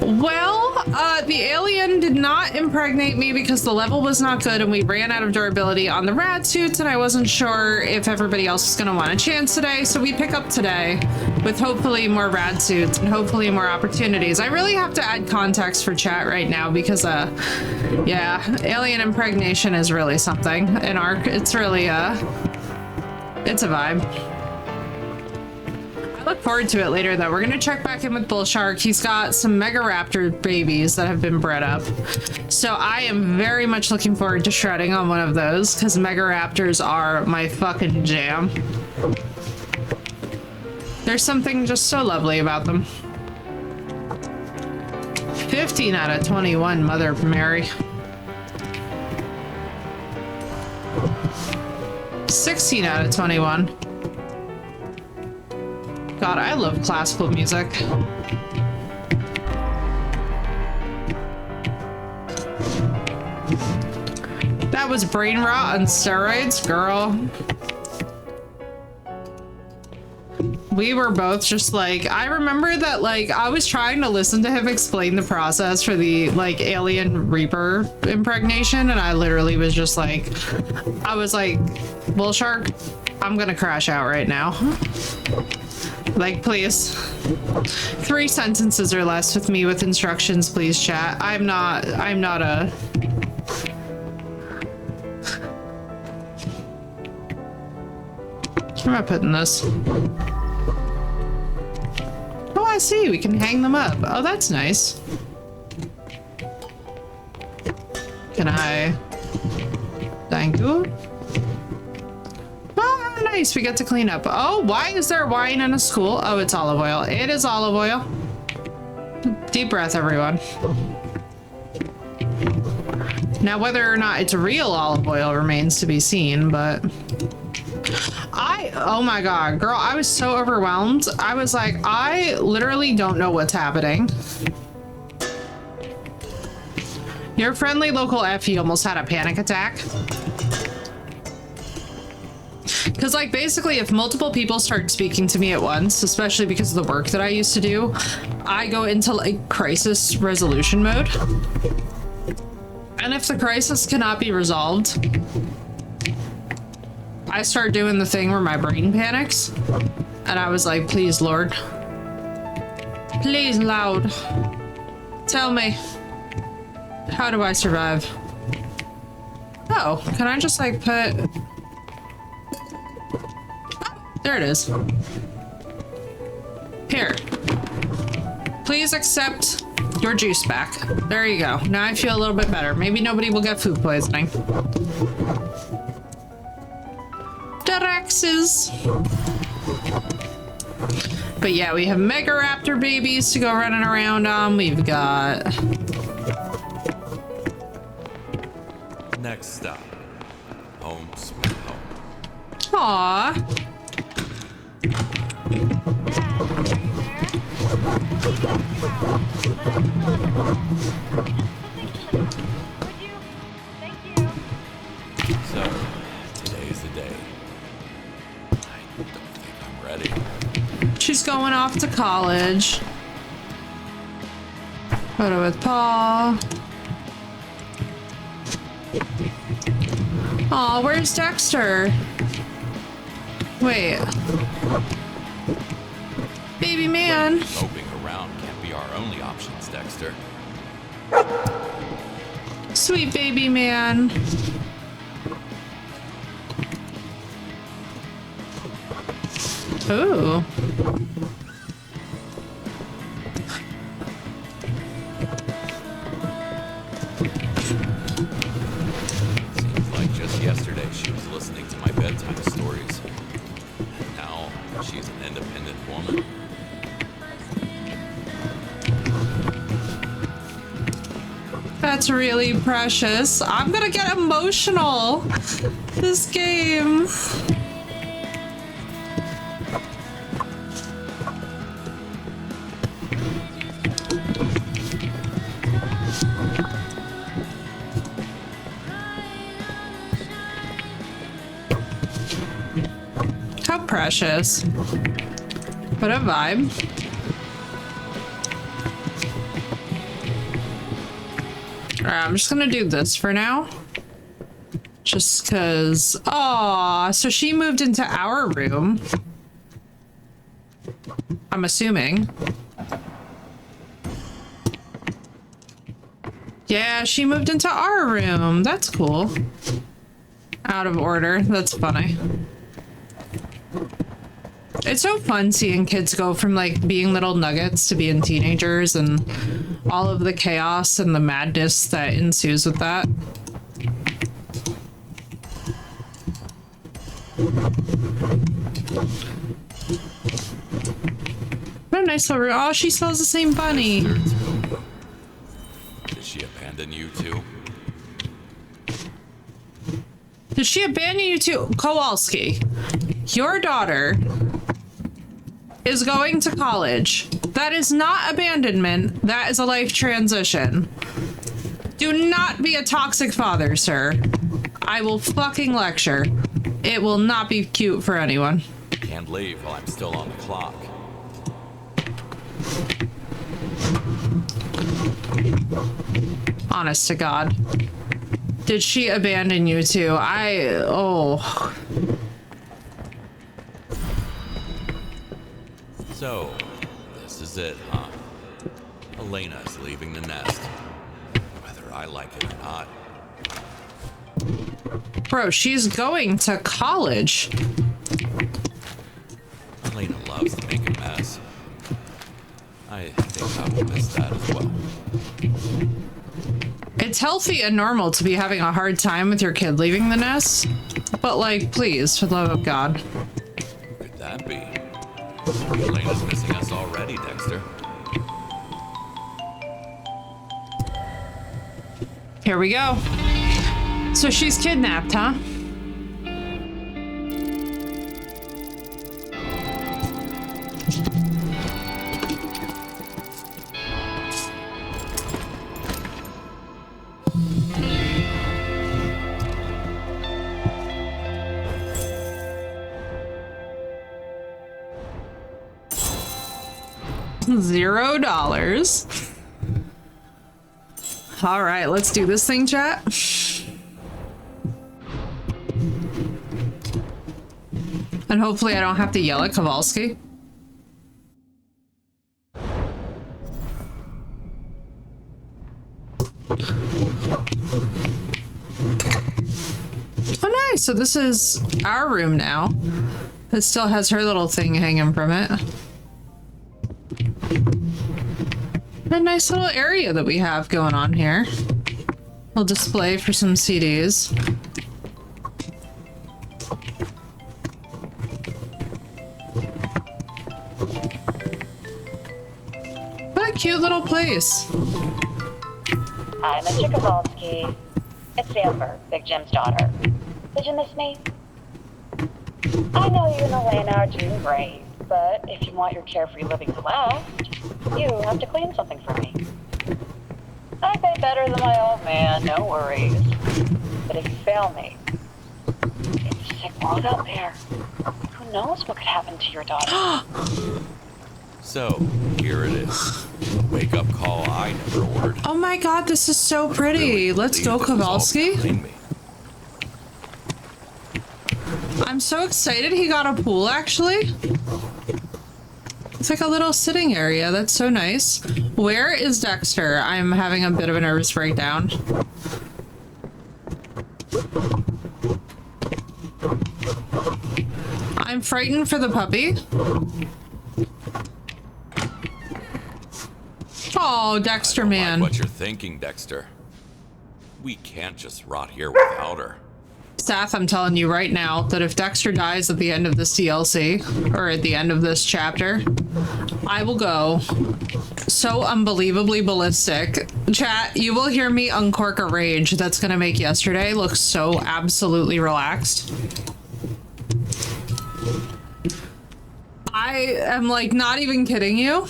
Well, the alien did not impregnate me because the level was not good and we ran out of durability on the rad suits, and I wasn't sure if everybody else was going to want a chance today, so we pick up today with hopefully more rad suits and hopefully more opportunities. I really have to add context for chat right now because, yeah, alien impregnation is really something in ARC. It's really, it's a vibe. I look forward to it later, though. We're going to check back in with Bullshark. He's got some Megaraptor babies that have been bred up. So I am very much looking forward to shredding on one of those because Megaraptors are my fucking jam. There's something just so lovely about them. 15 out of 21, Mother Mary. 16 out of 21. God, I love classical music. That was brain rot on steroids, girl. We were both just like, I remember that, like, I was trying to listen to him explain the process for the, like, alien Reaper impregnation, and I literally was just like, I was like, Bullshark, I'm gonna crash out right now. Like, please. 3 sentences or less with me with instructions, please, chat. I'm not a... Where am I putting this? Oh, I see. We can hang them up. Oh, that's nice. Can I... Thank you. Oh, nice. We get to clean up. Oh, why is there wine in a school? Oh, it's olive oil. It is olive oil. Deep breath, everyone. Now, whether or not it's real olive oil remains to be seen, but... oh my god, girl, I was so overwhelmed. I was like, I literally don't know what's happening. Your friendly local FE almost had a panic attack. Because, like, basically, if multiple people start speaking to me at once, especially because of the work that I used to do, I go into, like, crisis resolution mode. And if the crisis cannot be resolved, I start doing the thing where my brain panics. And I was like, please, Lord. Please, loud. Tell me. How do I survive? Oh, can I just, like, put... There it is. Here. Please accept your juice back. There you go. Now I feel a little bit better. Maybe nobody will get food poisoning. Direxes. But yeah, we have Megaraptor babies to go running around on. We've got... Next stop. Home sweet home. Aww. So, today's the day. I don't think I'm ready. She's going off to college. Photo with Paul. Aw, where's Dexter? Wait. Baby man. Moping around can't be our only options, Dexter. Sweet baby man. Ooh. Seems like just yesterday she was listening to my bedtime stories. And now she's an independent woman. That's really precious. I'm gonna get emotional. This game. How precious. What a vibe. Alright, I'm just gonna do this for now. Just because... Aw, so she moved into our room. I'm assuming. Yeah, she moved into our room. That's cool. Out of order. That's funny. It's so fun seeing kids go from like being little nuggets to being teenagers and all of the chaos and the madness that ensues with that. What a nice little room. Oh, she smells the same bunny. Did she abandon you too? Did she abandon you too? Kowalski, your daughter is going to college. That is not abandonment. That is a life transition. Do not be a toxic father, sir. I will fucking lecture. It will not be cute for anyone. Can't leave while I'm still on the clock. Honest to God. Did she abandon you too? Oh. So, this is it, huh? Elena's leaving the nest. Whether I like it or not. Bro, she's going to college. Elena loves to make a mess. I think I will miss that as well. It's healthy and normal to be having a hard time with your kid leaving the nest. But like, please, for the love of God. Who could that be? Elena's missing us already, Dexter. Here we go. So she's kidnapped, huh? $0. All right, let's do this thing, chat. And hopefully I don't have to yell at Kowalski. Oh, nice. So this is our room now. It still has her little thing hanging from it. A nice little area that we have going on here. We'll display for some CDs. What a cute little place. Hi, Mr. Kowalski. It's Amber, Big Jim's daughter. Did you miss me? I know you and Elena are doing great, but if you want your carefree living to last, you have to clean something for me. I pay better than my old man, no worries. But if you fail me, it's a sick world out there. Who knows what could happen to your daughter? So, here it is. A wake-up call I never ordered. Oh my god, this is so pretty. Let's go, Kowalski. I'm so excited he got a pool, actually. It's like a little sitting area. That's so nice. Where is Dexter? I'm having a bit of a nervous breakdown. I'm frightened for the puppy. Oh, Dexter, man. Like what you're thinking, Dexter. We can't just rot here without her. Seth, I'm telling you right now that if Dexter dies at the end of this DLC, or at the end of this chapter, I will go so unbelievably ballistic. Chat, you will hear me uncork a rage that's gonna make yesterday look so absolutely relaxed. I am like not even kidding you.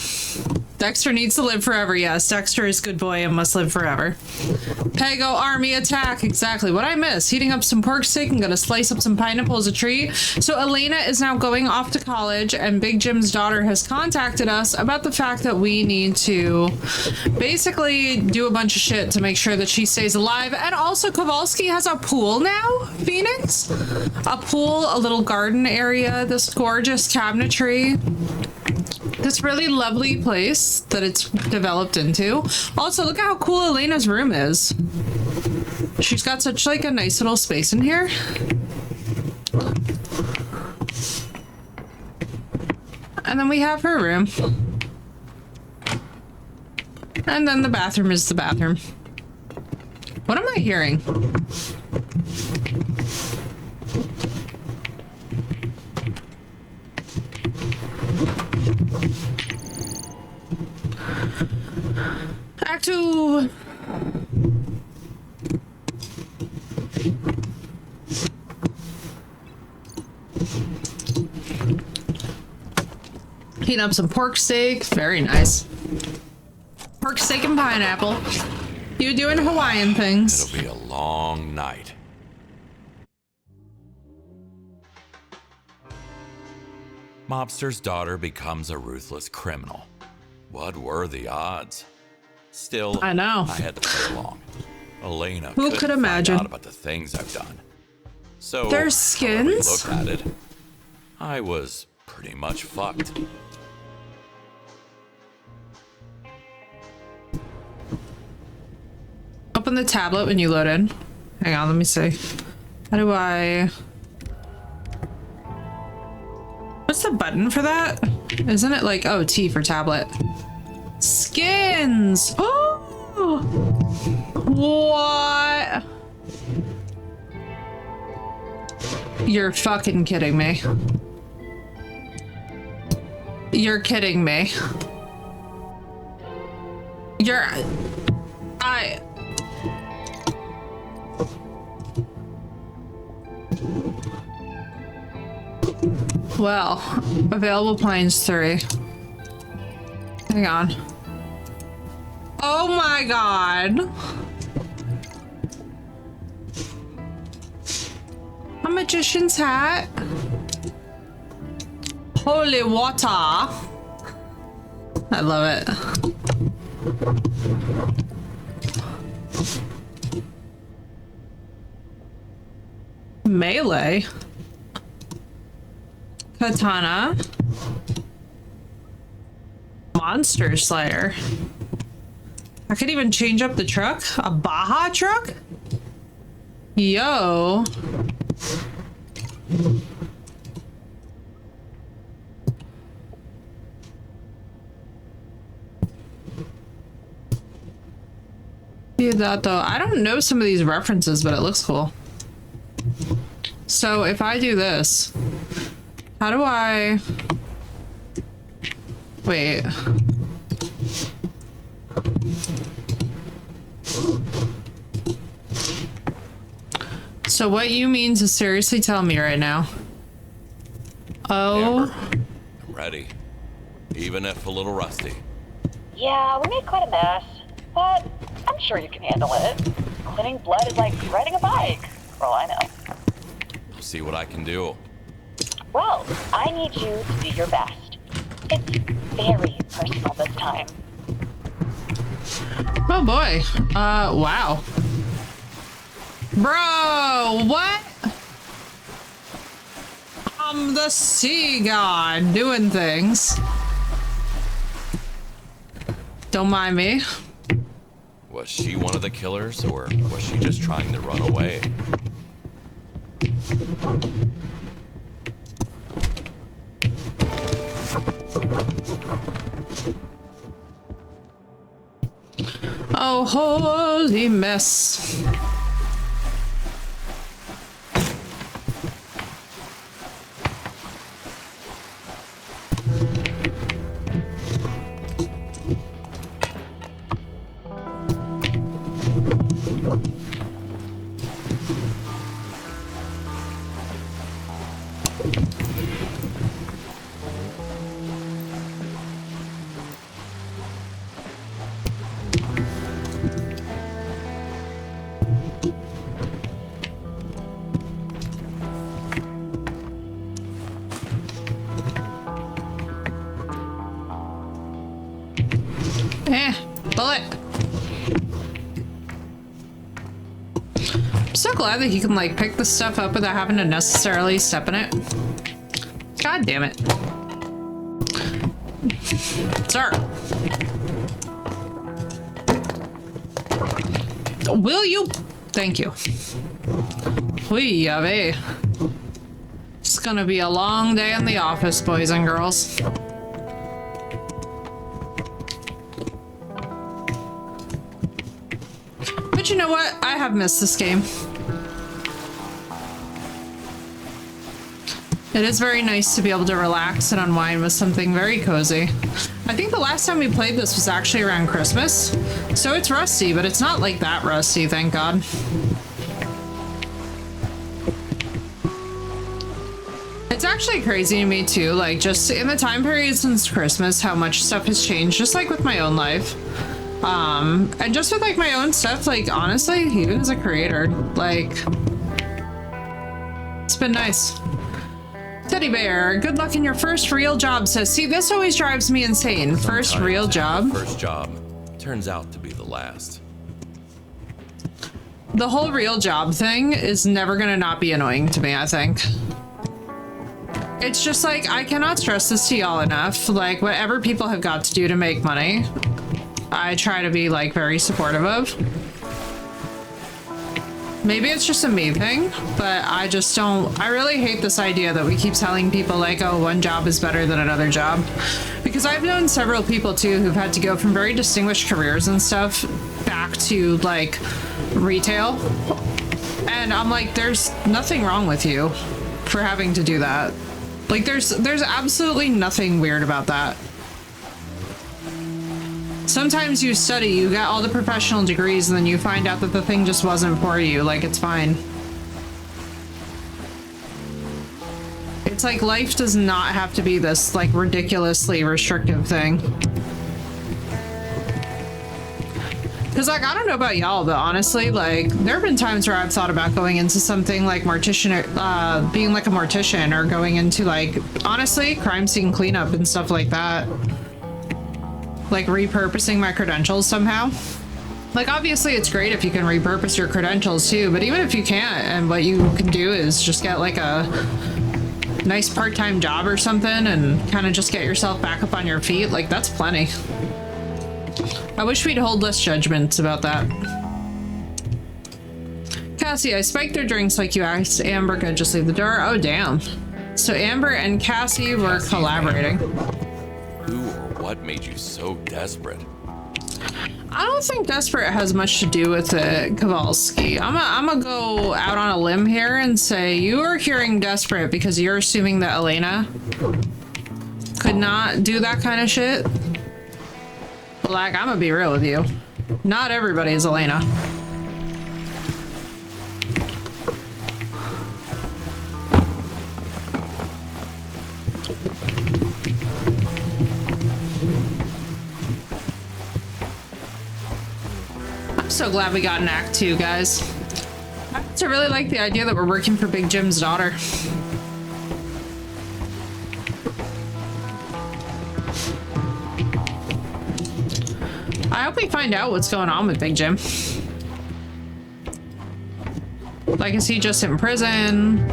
Dexter needs to live forever. Yes, Dexter is good boy and must live forever. Pego army attack. Exactly what I miss. Heating up some pork steak. I'm gonna slice up some pineapple as a treat. So Elena is now going off to college, and Big Jim's daughter has contacted us about the fact that we need to basically do a bunch of shit to make sure that she stays alive. And also Kowalski has a pool now, Phoenix. A pool, a little garden area, this gorgeous cabinetry. This really lovely place that it's developed into. Also, look at how cool Elena's room is. She's got such like a nice little space in here. And then we have her room. And then the bathroom is the bathroom. What am I hearing? Act 2. Heating up some pork steak. Very nice. Pork steak and pineapple. You doing Hawaiian things. It'll be a long night. Mobster's daughter becomes a ruthless criminal. What were the odds? Still, I know. I had to play along. Elena Who could imagine? Find out about the things I've done. So, Their however you skins? look at it, I was pretty much fucked. Open the tablet when you load in. Hang on, let me see. How do I... What's the button for that? Isn't it like, oh, T for tablet. Skins! Oh! What? You're fucking kidding me. You're kidding me. Well, available planes 3. Hang on. Oh my god. A magician's hat. Holy water. I love it. Melee. Katana. Monster Slayer. I could even change up the truck. A Baja truck? Yo. See that though. I don't know some of these references, but it looks cool. So if I do this, how do I... Wait. So what you mean to seriously tell me right now? Oh. Amber, I'm ready. Even if a little rusty. Yeah, we made quite a mess, but I'm sure you can handle it. Cleaning blood is like riding a bike, for all I know. I'll see what I can do. Well, I need you to do your best. It's very personal this time. Oh boy. Wow. Bro, what? I'm the sea god doing things. Don't mind me. Was she one of the killers, or was she just trying to run away? Oh, holy mess. Bullet. I'm so glad that he can like pick the stuff up without having to necessarily step in it. God damn it. Sir. Will you? Thank you. It's gonna be a long day in the office, boys and girls. But you know what? I have missed this game. It is very nice to be able to relax and unwind with something very cozy. I think the last time we played this was actually around Christmas. So it's rusty, but it's not like that rusty, thank God. It's actually crazy to me too, like just in the time period since Christmas, how much stuff has changed, just like with my own life. And just with like my own stuff, like honestly, even as a creator, like it's been nice. Teddy Bear, good luck in your first real job, says, see, this always drives me insane. First real job. First job turns out to be the last. The whole real job thing is never gonna not be annoying to me, I think. It's just like, I cannot stress this to y'all enough. Like, whatever people have got to do to make money, I try to be like very supportive of. Maybe it's just a me thing, but I just don't, I really hate this idea that we keep telling people like, oh, one job is better than another job. Because I've known several people too who've had to go from very distinguished careers and stuff back to like retail. And I'm like, there's nothing wrong with you for having to do that. Like there's absolutely nothing weird about that. Sometimes you study, you get all the professional degrees, and then you find out that the thing just wasn't for you. Like, it's fine. It's like life does not have to be this, like, ridiculously restrictive thing. Because, like, I don't know about y'all, but honestly, like, there have been times where I've thought about going into something like mortician, being like a mortician, or going into, like, honestly, crime scene cleanup and stuff like that. Like repurposing my credentials somehow. Like obviously it's great if you can repurpose your credentials too, but even if you can't, and what you can do is just get like a nice part-time job or something and kind of just get yourself back up on your feet, like that's plenty. I wish we'd hold less judgments about that. Cassie, I spiked their drinks like you asked Amber could just leave the door. Oh damn. So Amber and Cassie were collaborating. What made you so desperate? I don't think desperate has much to do with it, Kowalski. I'm gonna go out on a limb here and say you are hearing desperate because you're assuming that Elena could not do that kind of shit. But like, I'm gonna be real with you. Not everybody is Elena. So glad we got an Act 2, guys. I also really like the idea that we're working for Big Jim's daughter. I hope we find out what's going on with Big Jim. Like, is he just in prison?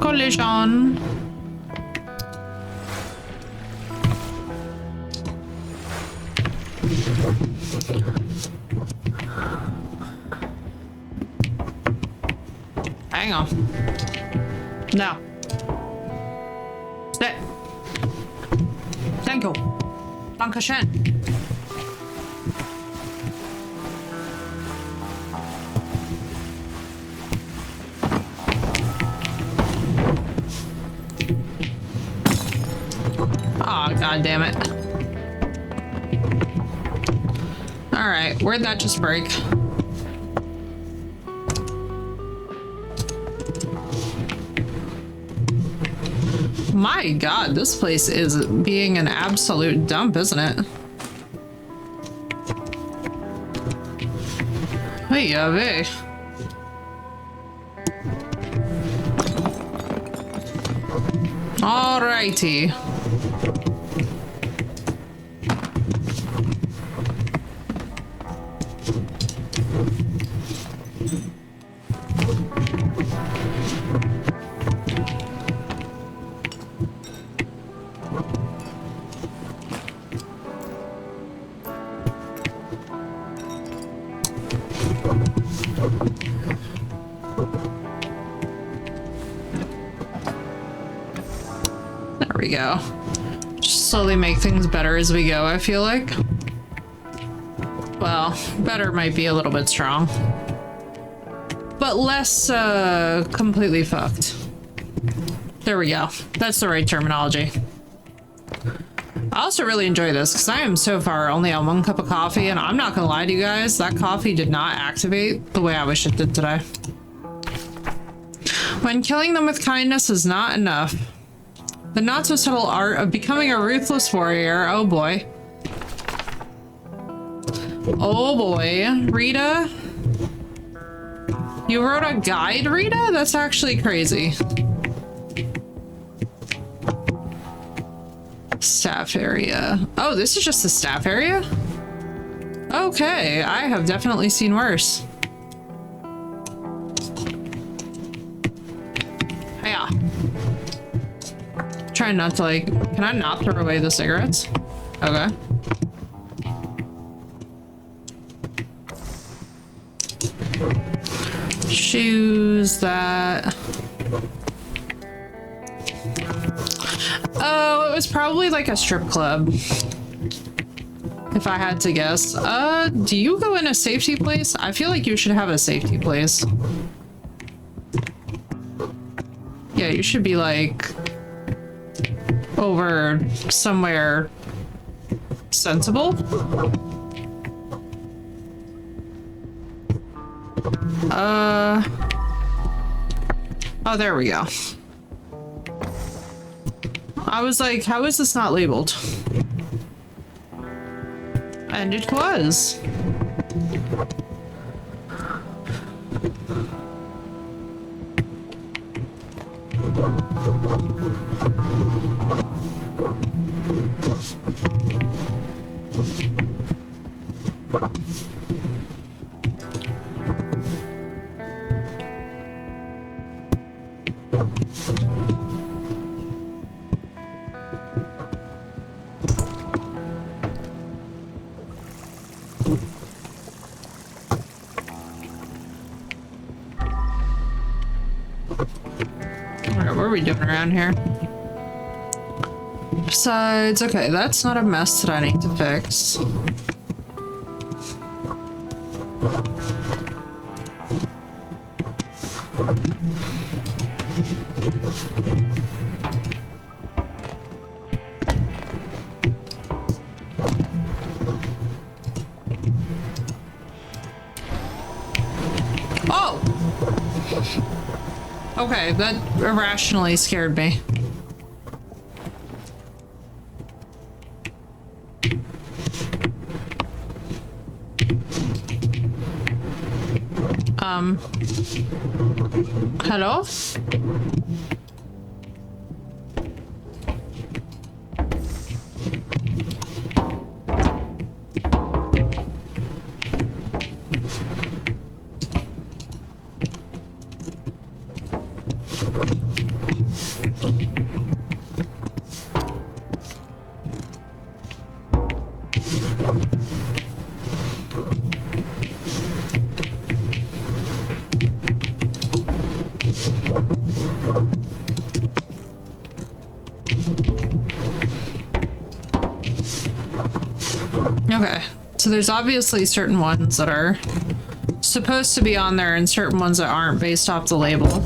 Collision. Hang on. No. Sit. Thank you. Dankeschön. Oh, god damn it. All right, where'd that just break? My god, this place is being an absolute dump, isn't it? Hey, Ave. Alrighty. There we go. Just slowly make things better as we go, I feel like. Well, better might be a little bit strong. But less, completely fucked. There we go. That's the right terminology. I also really enjoy this because I am so far only on 1 cup of coffee, and I'm not gonna lie to you guys, that coffee did not activate the way I wish it did today. When killing them with kindness is not enough. The not so subtle art of becoming a ruthless warrior. Oh boy. Oh boy. Rita? You wrote a guide, Rita? That's actually crazy. Staff area. Oh, this is just the staff area? Okay, I have definitely seen worse. Yeah. Trying not to like, can I not throw away the cigarettes? Okay. Shoes, that. Oh, it was probably like a strip club. If I had to guess. Do you go in a safety place? I feel like you should have a safety place. Yeah, you should be like over somewhere sensible. Oh, there we go. I was like, how is this not labeled? And it was. What are we doing around here? Besides, okay, that's not a mess that I need to fix. Oh! Okay, that irrationally scared me. Hello? Okay, so there's obviously certain ones that are supposed to be on there and certain ones that aren't based off the label.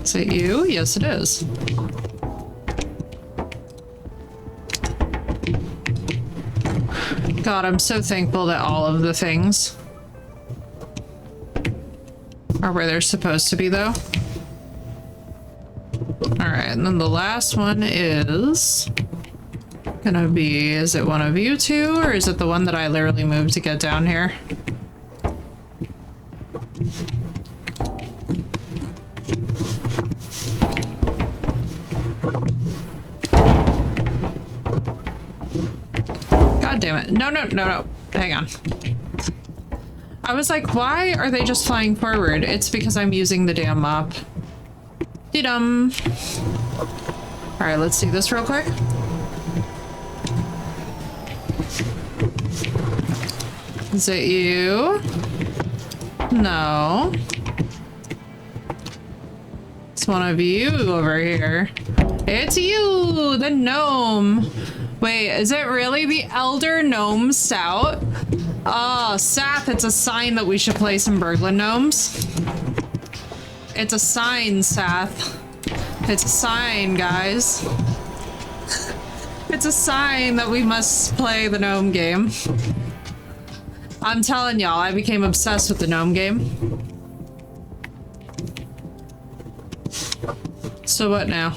Is it you? Yes, it is. God, I'm so thankful that all of the things are where they're supposed to be, though. All right, and then the last one is gonna be, is it one of you two, or is it the one that I literally moved to get down here? God damn it. No, no, no, no. Hang on. I was like, why are they just flying forward? It's because I'm using the damn mop. Dee-dum. Alright, let's see this real quick. Is it you? No. It's one of you over here. It's you, the gnome. Wait, is it really the Elder Gnome Stout? Oh, Sath, it's a sign that we should play some Berglund Gnomes. It's a sign, Sath. It's a sign, guys. It's a sign that we must play the gnome game. I'm telling y'all, I became obsessed with the gnome game. So what now?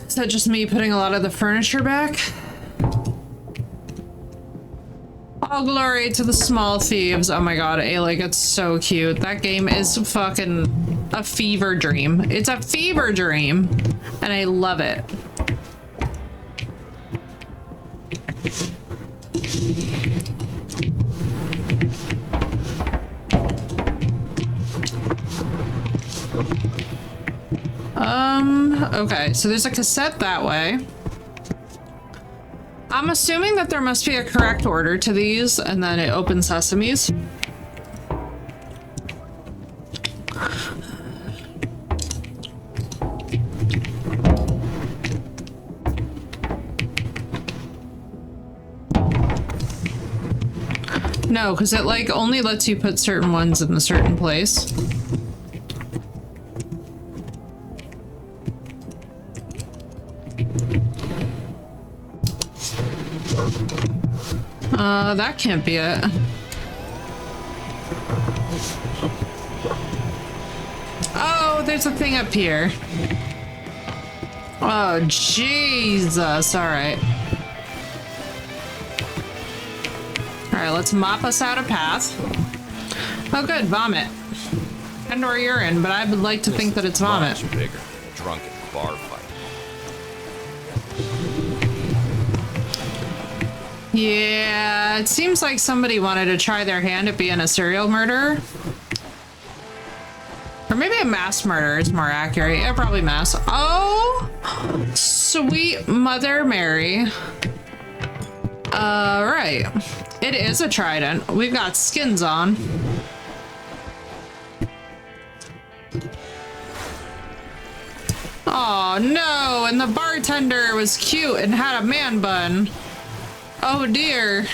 Is that just me putting a lot of the furniture back? All glory to the small thieves. Oh my god, Ailey, it's so cute. That game is fucking a fever dream. It's a fever dream. And I love it. Okay, so there's a cassette that way. I'm assuming that there must be a correct order to these, and then it opens sesames. No, because it like only lets you put certain ones in a certain place. That can't be it. Oh, there's a thing up here. Oh, Jesus. All right. All right, let's mop us out a path. Oh, good. Vomit. And or urine, but I would like to think that it's vomit. Much bigger than a drunken bar fight. Yeah, it seems like somebody wanted to try their hand at being a serial murderer. Or maybe a mass murderer is more accurate. Yeah, probably mass. Oh, sweet Mother Mary. Right. It is a trident. We've got skins on. Oh no, and the bartender was cute and had a man bun. Oh dear.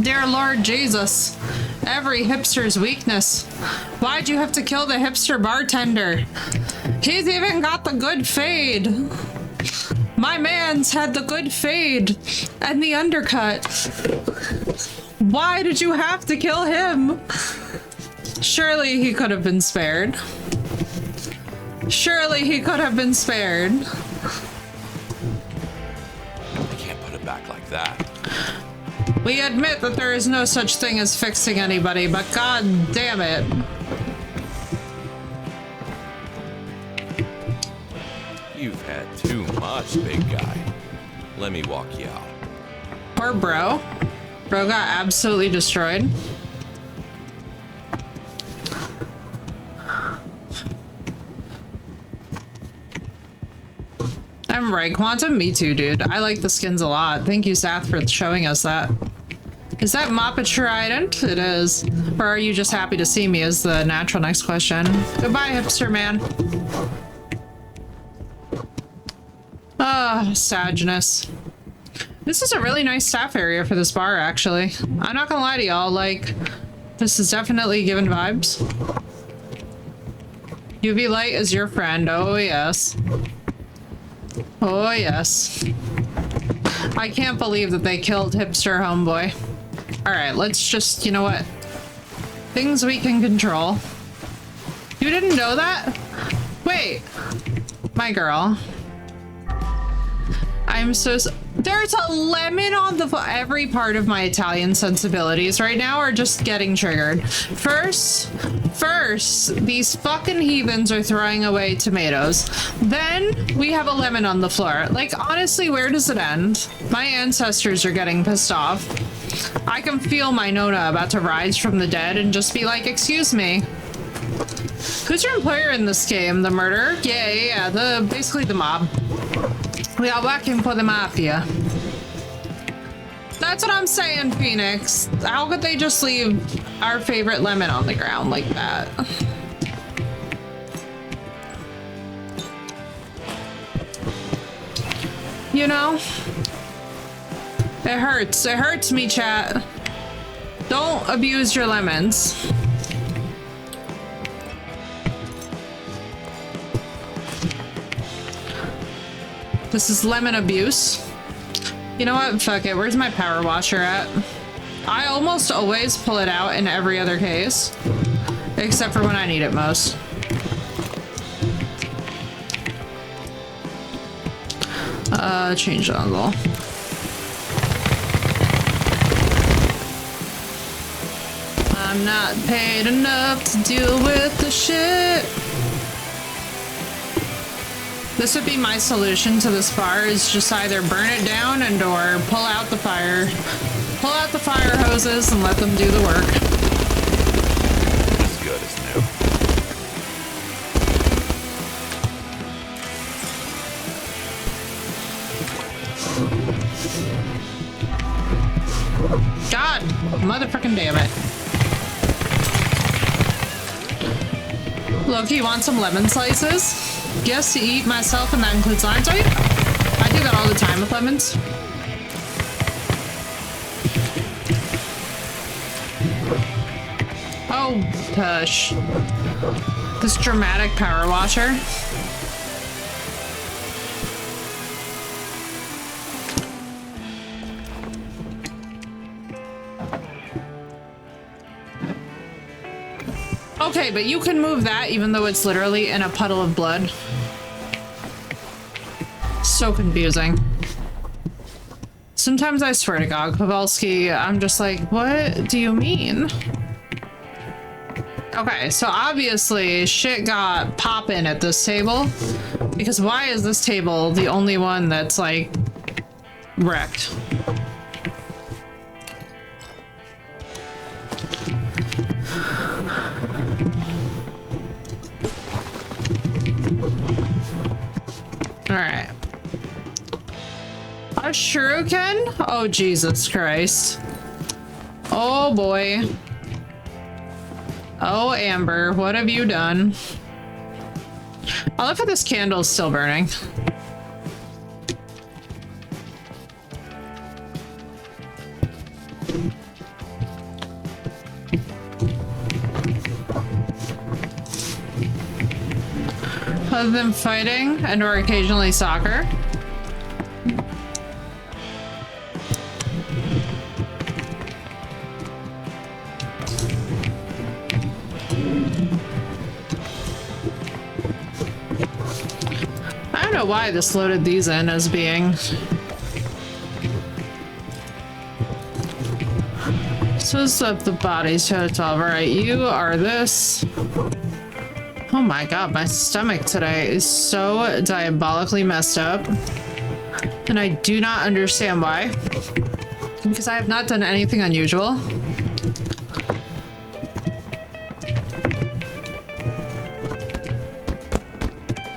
Dear Lord Jesus. Every hipster's weakness. Why'd you have to kill the hipster bartender? He's even got the good fade. My man's had the good fade and the undercut. Why did you have to kill him? Surely he could have been spared. Surely he could have been spared. Back like that. We admit that there is no such thing as fixing anybody, but god damn it. You've had too much, big guy. Let me walk you out. Poor bro. Bro got absolutely destroyed. I'm right, Quantum? Me too, dude. I like the skins a lot. Thank you, Sath, for showing us that. Is that mop a trident? It is. Or are you just happy to see me is the natural next question. Goodbye, hipster man. Ah, sadness. This is a really nice staff area for this bar, actually. I'm not gonna lie to y'all, like, this is definitely giving vibes. UV light is your friend. Oh, yes. Oh, yes. I can't believe that they killed hipster homeboy. Alright, let's just, you know what? Things we can control. You didn't know that? Wait. My girl. I'm so there's a lemon on the every part of my Italian sensibilities right now are just getting triggered. First, these fucking heathens are throwing away tomatoes. Then we have a lemon on the floor. Like, honestly, where does it end? My ancestors are getting pissed off. I can feel my Nona about to rise from the dead and just be like, excuse me. Who's your employer in this game? The murderer? Yeah, basically the mob. We are working for the mafia. That's what I'm saying, Phoenix. How could they just leave our favorite lemon on the ground like that? You know? It hurts. It hurts me, chat. Don't abuse your lemons. This is lemon abuse. You know what? Fuck it. Where's my power washer at? I almost always pull it out in every other case. Except for when I need it most. Change angle. I'm not paid enough to deal with the shit. This would be my solution to this bar, is just either burn it down and or pull out the fire hoses and let them do the work. As good as new. God, motherfucking damn it. Loki, want some lemon slices? Yes, to eat myself, and that includes limes. I do that all the time with lemons. Oh, push. This dramatic power washer. Okay, but you can move that even though it's literally in a puddle of blood. So confusing. Sometimes I swear to God, Kowalski, I'm just like, what do you mean? Okay, so obviously shit got poppin' at this table. Because why is this table the only one that's like wrecked? Alright. A shuriken? Oh, Jesus Christ. Oh, boy. Oh, Amber, what have you done? I love how this candle is still burning. Other than fighting and or occasionally soccer. I don't know why this loaded these in as being. So this is up the bodies to 12. Alright, you are this. Oh my God, my stomach today is so diabolically messed up. And I do not understand why. Because I have not done anything unusual.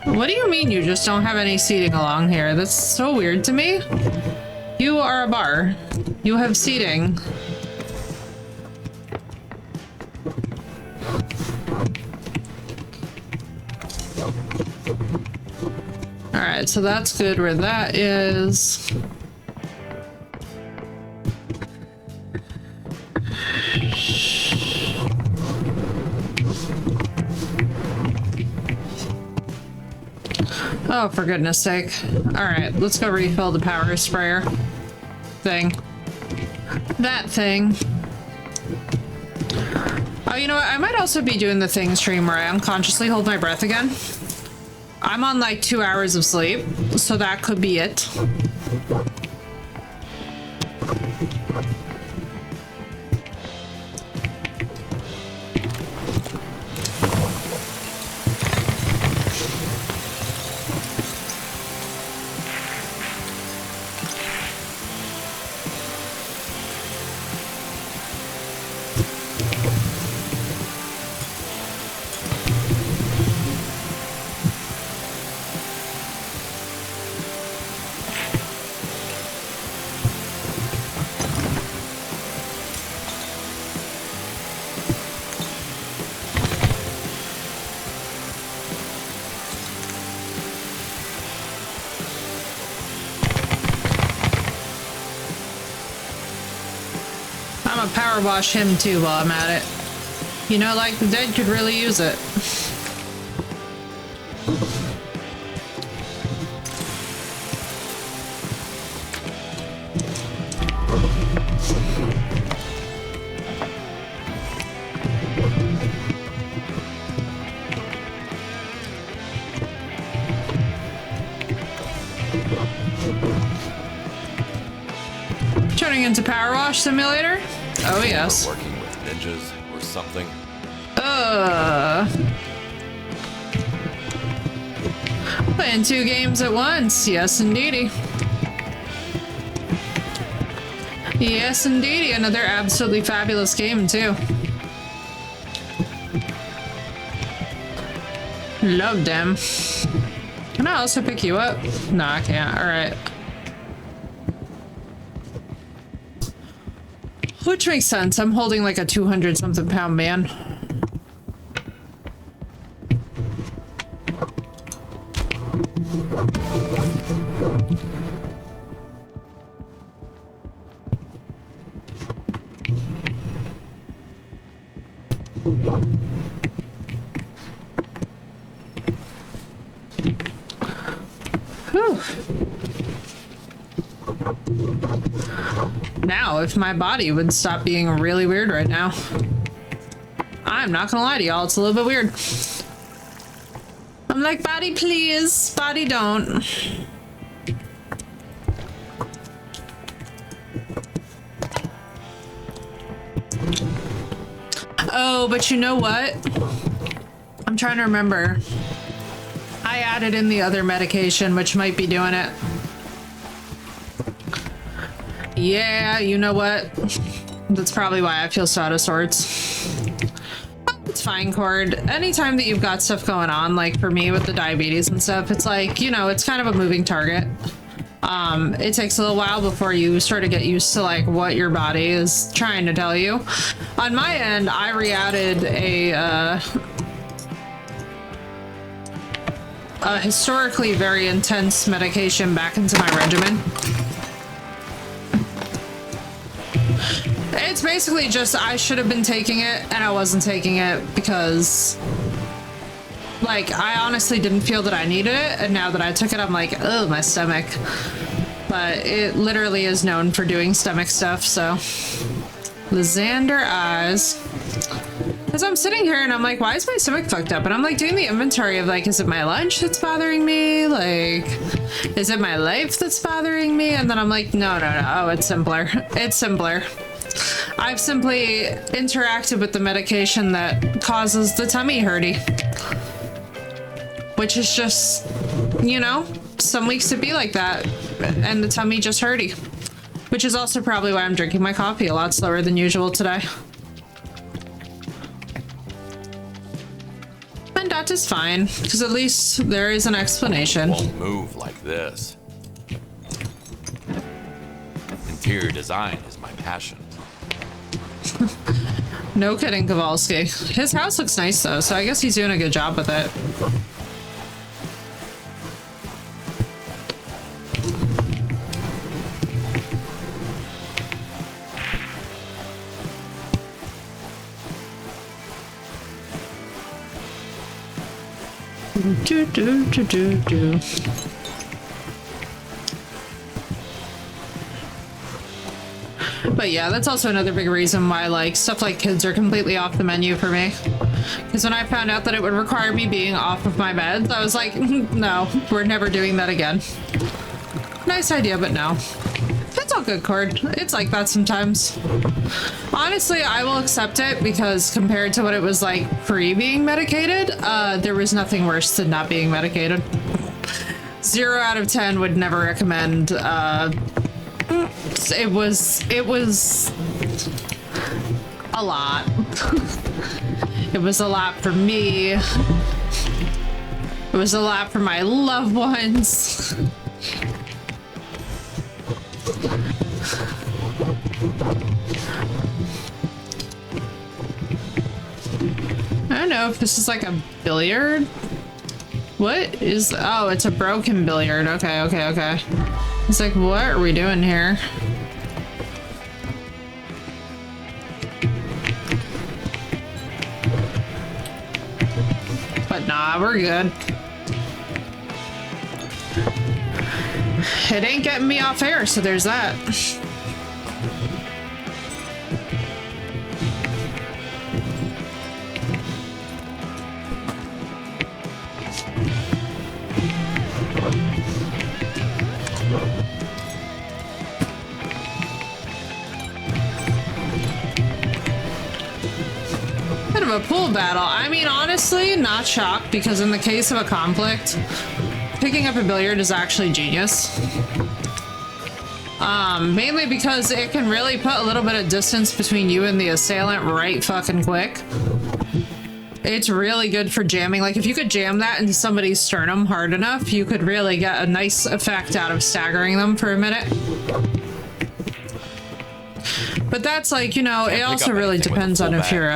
What do you mean you just don't have any seating along here? That's so weird to me. You are a bar. You have seating. Alright, so that's good where that is. Oh, for goodness sake. Alright, let's go refill the power sprayer thing. That thing. Oh, you know what? I might also be doing the thing stream where I unconsciously hold my breath again. I'm on like 2 hours of sleep, so that could be it. I'm gonna power wash him too while I'm at it. You know, like the dead could really use it. Turning into Power Wash Simulator? Oh yes. Working with ninjas or something. Playing 2 games at once. Yes, indeedy. Yes, indeedy. Another absolutely fabulous game, too. Love them. Can I also pick you up? No, I can't. Alright. Which makes sense. I'm holding like a 200-something pound man. Whew. Now, if my body would stop being really weird right now. I'm not gonna lie to y'all, it's a little bit weird. I'm like, body please, body don't. Oh, but you know what? I'm trying to remember. I added in the other medication, which might be doing it. Yeah, you know what? That's probably why I feel so out of sorts. It's fine, Cord. Anytime that you've got stuff going on, like for me with the diabetes and stuff, it's like, you know, it's kind of a moving target. It takes a little while before you sort of get used to like what your body is trying to tell you. On my end, I re-added a historically very intense medication back into my regimen. It's basically just I should have been taking it and I wasn't taking it because like I honestly didn't feel that I needed it, and now that I took it I'm like, oh, my stomach. But it literally is known for doing stomach stuff, so Lysander eyes. Because I'm sitting here and I'm like, why is my stomach fucked up? And I'm like doing the inventory of like, is it my lunch that's bothering me? Like, is it my life that's bothering me? And then I'm like, no, oh, it's simpler. It's simpler. I've simply interacted with the medication that causes the tummy hurty. Which is just, you know, some weeks it'd be like that. And the tummy just hurty. Which is also probably why I'm drinking my coffee a lot slower than usual today. And that is fine, because at least there is an explanation. Won't move like this. Interior design is my passion. No kidding, Kowalski. His house looks nice though, so I guess he's doing a good job with it. Do. But yeah, that's also another big reason why like stuff like kids are completely off the menu for me. Because when I found out that it would require me being off of my meds, I was like, no, we're never doing that again. Nice idea, but no. It's all good, Cord. It's like that sometimes. Honestly, I will accept it because compared to what it was like pre being medicated, there was nothing worse than not being medicated. 0 out of 10 would never recommend. It was a lot. It was a lot for me. It was a lot for my loved ones. I don't know if this is like a billiard. What is, oh, it's a broken billiard. Okay, okay, okay. It's like, what are we doing here? But nah, we're good. It ain't getting me off air, so there's that. Bit of a pool battle. I mean, honestly, not shocked, because in the case of a conflict, picking up a billiard is actually genius. Mainly because it can really put a little bit of distance between you and the assailant right fucking quick. It's really good for jamming. Like, if you could jam that into somebody's sternum hard enough, you could really get a nice effect out of staggering them for a minute. But that's like, you know, it also really depends on if you're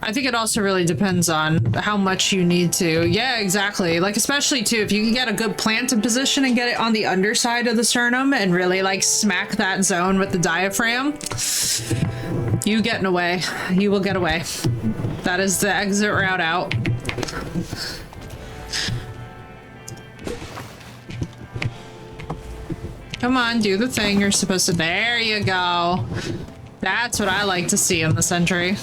I think it also really depends on how much you need to. Yeah, exactly. Like, especially too, if you can get a good planted position and get it on the underside of the sternum and really like smack that zone with the diaphragm, you getting away. You will get away. That is the exit route out. Come on, do the thing you're supposed to. There you go. That's what I like to see in the Sentry.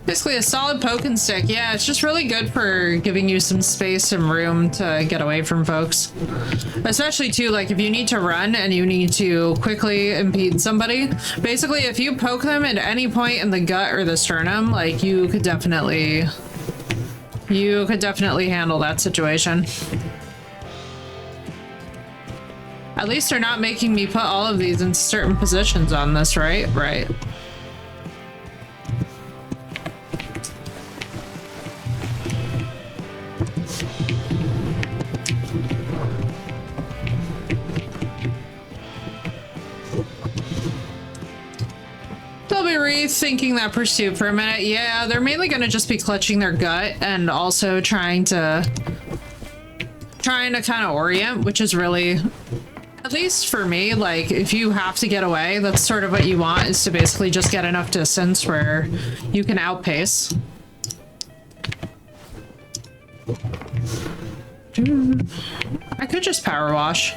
Basically a solid poke and stick. Yeah, it's just really good for giving you some space and room to get away from folks. Especially too, like if you need to run and you need to quickly impede somebody. Basically, if you poke them at any point in the gut or the sternum, like you could definitely handle that situation. At least they're not making me put all of these in certain positions on this, right? Right. They'll be rethinking that pursuit for a minute. Yeah, they're mainly going to just be clutching their gut and also trying to kind of orient, which is really, at least for me, like if you have to get away, that's sort of what you want, is to basically just get enough distance where you can outpace. I could just power wash.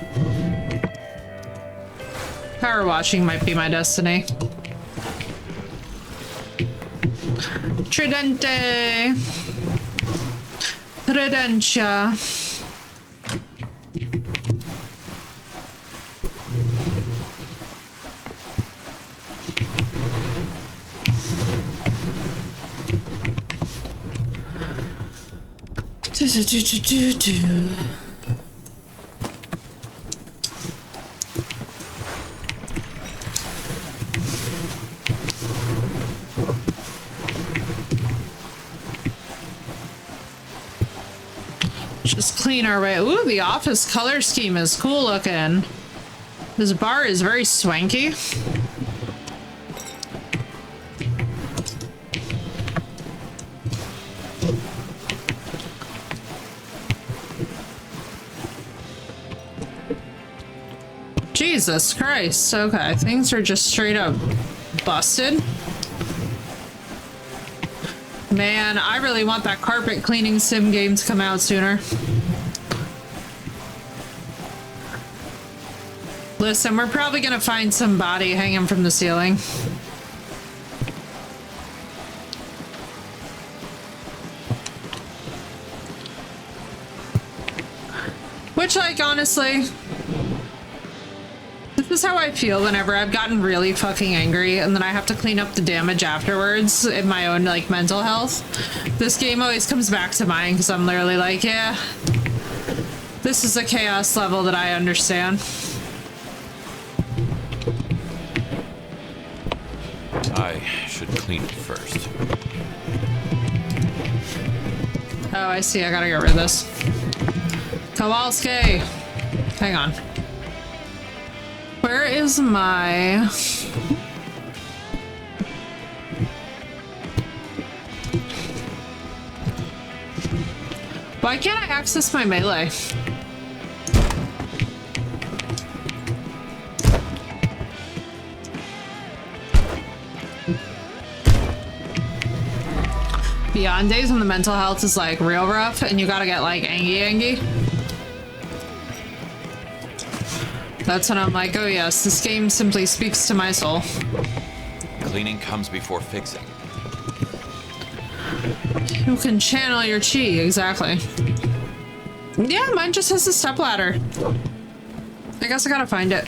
Power washing might be my destiny. Tridente. Tridentia. Just clean our way. Ooh, the office color scheme is cool looking. This bar is very swanky. Jesus Christ. Okay, things are just straight up busted. Man, I really want that carpet cleaning sim game to come out sooner. Listen, we're probably gonna find some body hanging from the ceiling. Which, like, honestly, this is how I feel whenever I've gotten really fucking angry and then I have to clean up the damage afterwards in my own, like, mental health. This game always comes back to mind because I'm literally like, yeah, this is a chaos level that I understand. I should clean it first. Oh, I see. I gotta get rid of this. Kowalski! Hang on. Where is my... Why can't I access my melee? Beyond days when the mental health is like real rough and you gotta get like angy. That's when I'm like, oh yes, this game simply speaks to my soul. Cleaning comes before fixing. You can channel your chi, exactly. Yeah, mine just has a stepladder. I guess I gotta find it.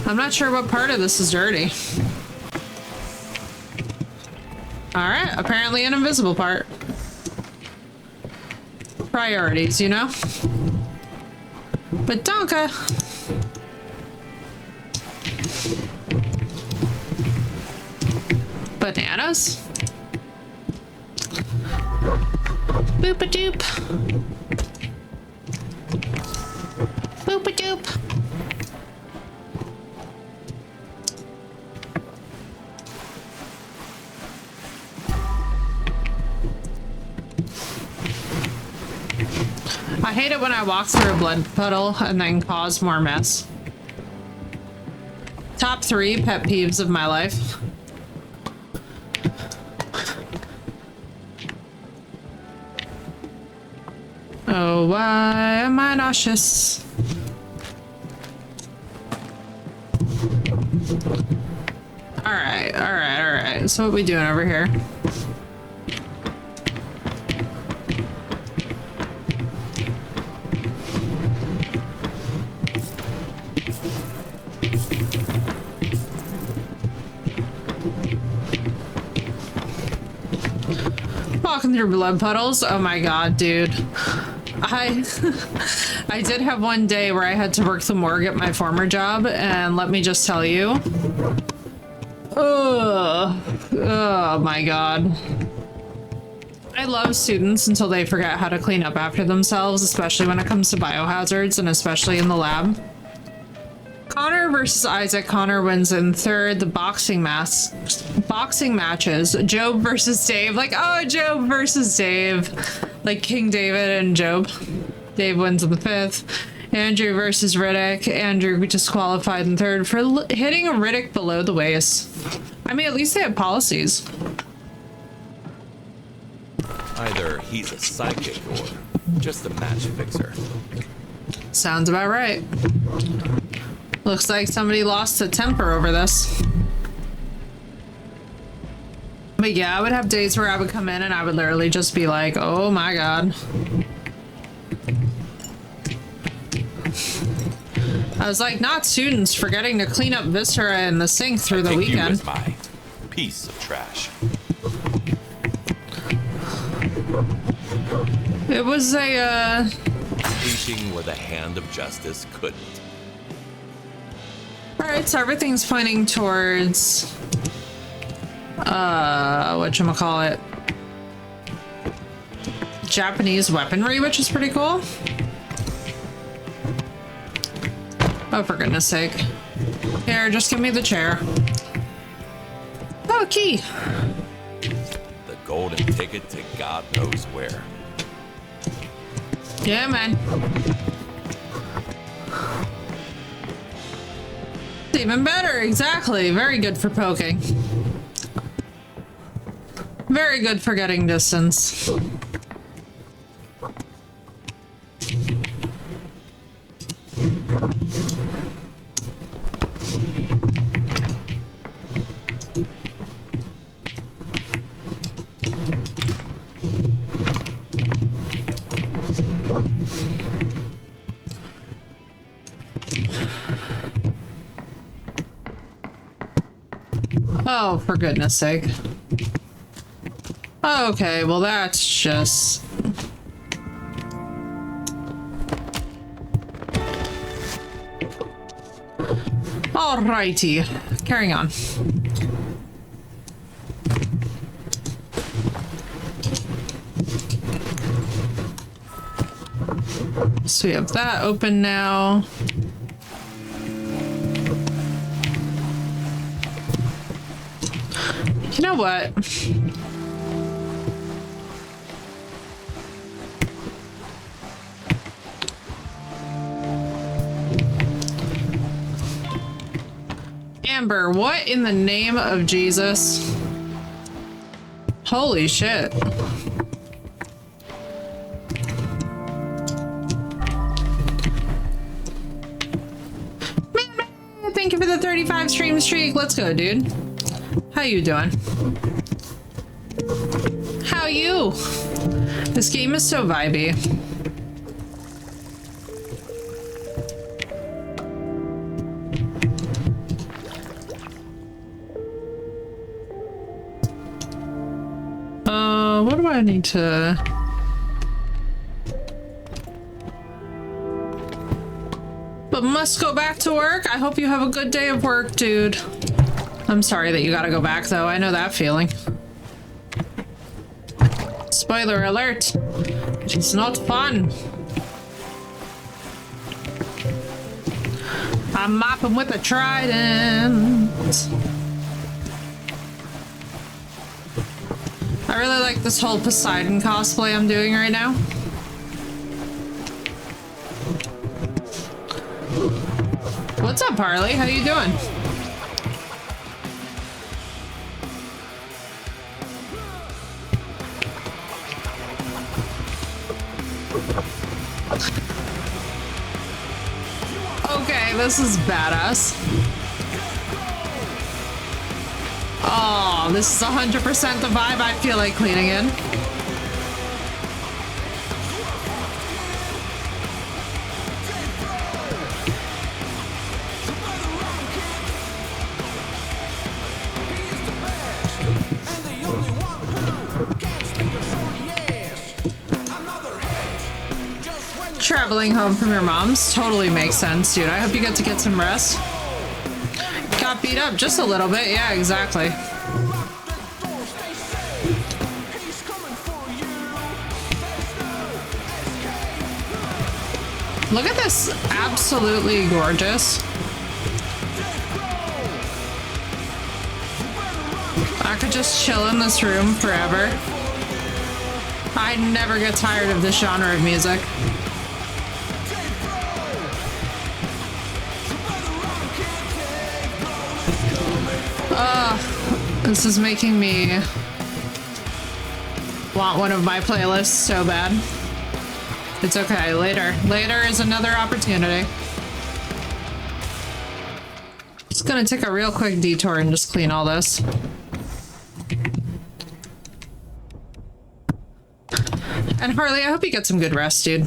I'm not sure what part of this is dirty. Alright, apparently an invisible part. Priorities, you know? But Donka! Bananas? Boop-a-doop. Boop-a-doop. I hate it when I walk through a blood puddle and then cause more mess. Top 3 pet peeves of my life. Oh, why am I nauseous? Alright. So what are we doing over here? Walking through blood puddles. Oh my god, dude. I did have one day where I had to work the morgue at my former job, and let me just tell you. Oh my god. I love students until they forget how to clean up after themselves, especially when it comes to biohazards and especially in the lab. Connor versus Isaac. Connor wins in 3rd. The boxing matches. Job versus Dave. Like, oh, Job versus Dave. Like King David and Job. Dave wins in the 5th. Andrew versus Riddick. Andrew disqualified in 3rd for hitting a Riddick below the waist. I mean, at least they have policies. Either he's a psychic or just a match fixer. Sounds about right. Looks like somebody lost a temper over this. But yeah, I would have days where I would come in and I would literally just be like, oh my god. I was like, not students forgetting to clean up viscera in the sink through the weekend. You as my piece of trash. It was a, Reaching where the hand of justice couldn't. Alright, so everything's pointing towards... whatchamacallit? Japanese weaponry, which is pretty cool. Oh, for goodness sake. Here, just give me the chair. Oh, key! The golden ticket to God knows where. Yeah, man. Even better, exactly. Very good for poking. Very good for getting distance. Oh, for goodness sake. Okay, well that's just... Alrighty, carrying on. So we have that open now. You know what? Amber, what in the name of Jesus? Holy shit. Thank you for the 35 stream streak. Let's go, dude. How you doing? How you? This game is so vibey. What do I need to... But must go back to work? I hope you have a good day of work, dude. I'm sorry that you gotta go back, though. I know that feeling. Spoiler alert. It is not fun. I'm mopping with a trident. I really like this whole Poseidon cosplay I'm doing right now. What's up, Harley? How you doing? Okay, this is badass. Oh, this is 100% the vibe I feel like cleaning in. Traveling home from your mom's totally makes sense, dude. I hope you get to get some rest. Got beat up just a little bit. Yeah, exactly. Look at this. Absolutely gorgeous. I could just chill in this room forever. I never get tired of this genre of music. This is making me want one of my playlists so bad. It's okay, later. Later is another opportunity. Just gonna take a real quick detour and just clean all this. And Harley, I hope you get some good rest, dude.